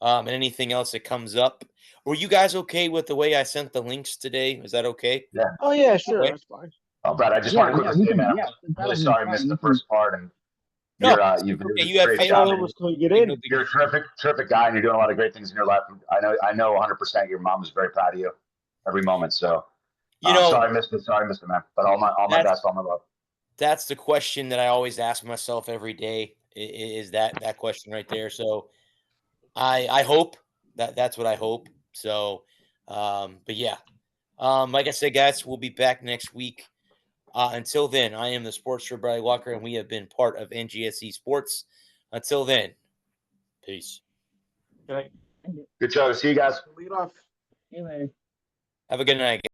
and anything else that comes up. Were you guys okay with the way I sent the links today? Is that okay? Yeah. Oh, yeah, sure. That's fine. Oh, but I just want to quickly say, man, I'm really that'll sorry I missed be the fine. first part, and No, you've okay, done you a have great faith. job. I almost couldn't get Make in. no big You're a terrific guy, and you're doing a lot of great things in your life. I know 100% your mom is very proud of you every moment. So, sorry I missed it. Sorry I missed it, man. But all my best, all my love. That's the question that I always ask myself every day. Is that question right there? So, I hope that's what I hope. So, but yeah, like I said, guys, we'll be back next week. Until then, I am the Sports Show Bradley Walker, and we have been part of NGSE Sports. Until then, peace. Okay. Good show. See you guys. Lead off. See you later. Have a good night.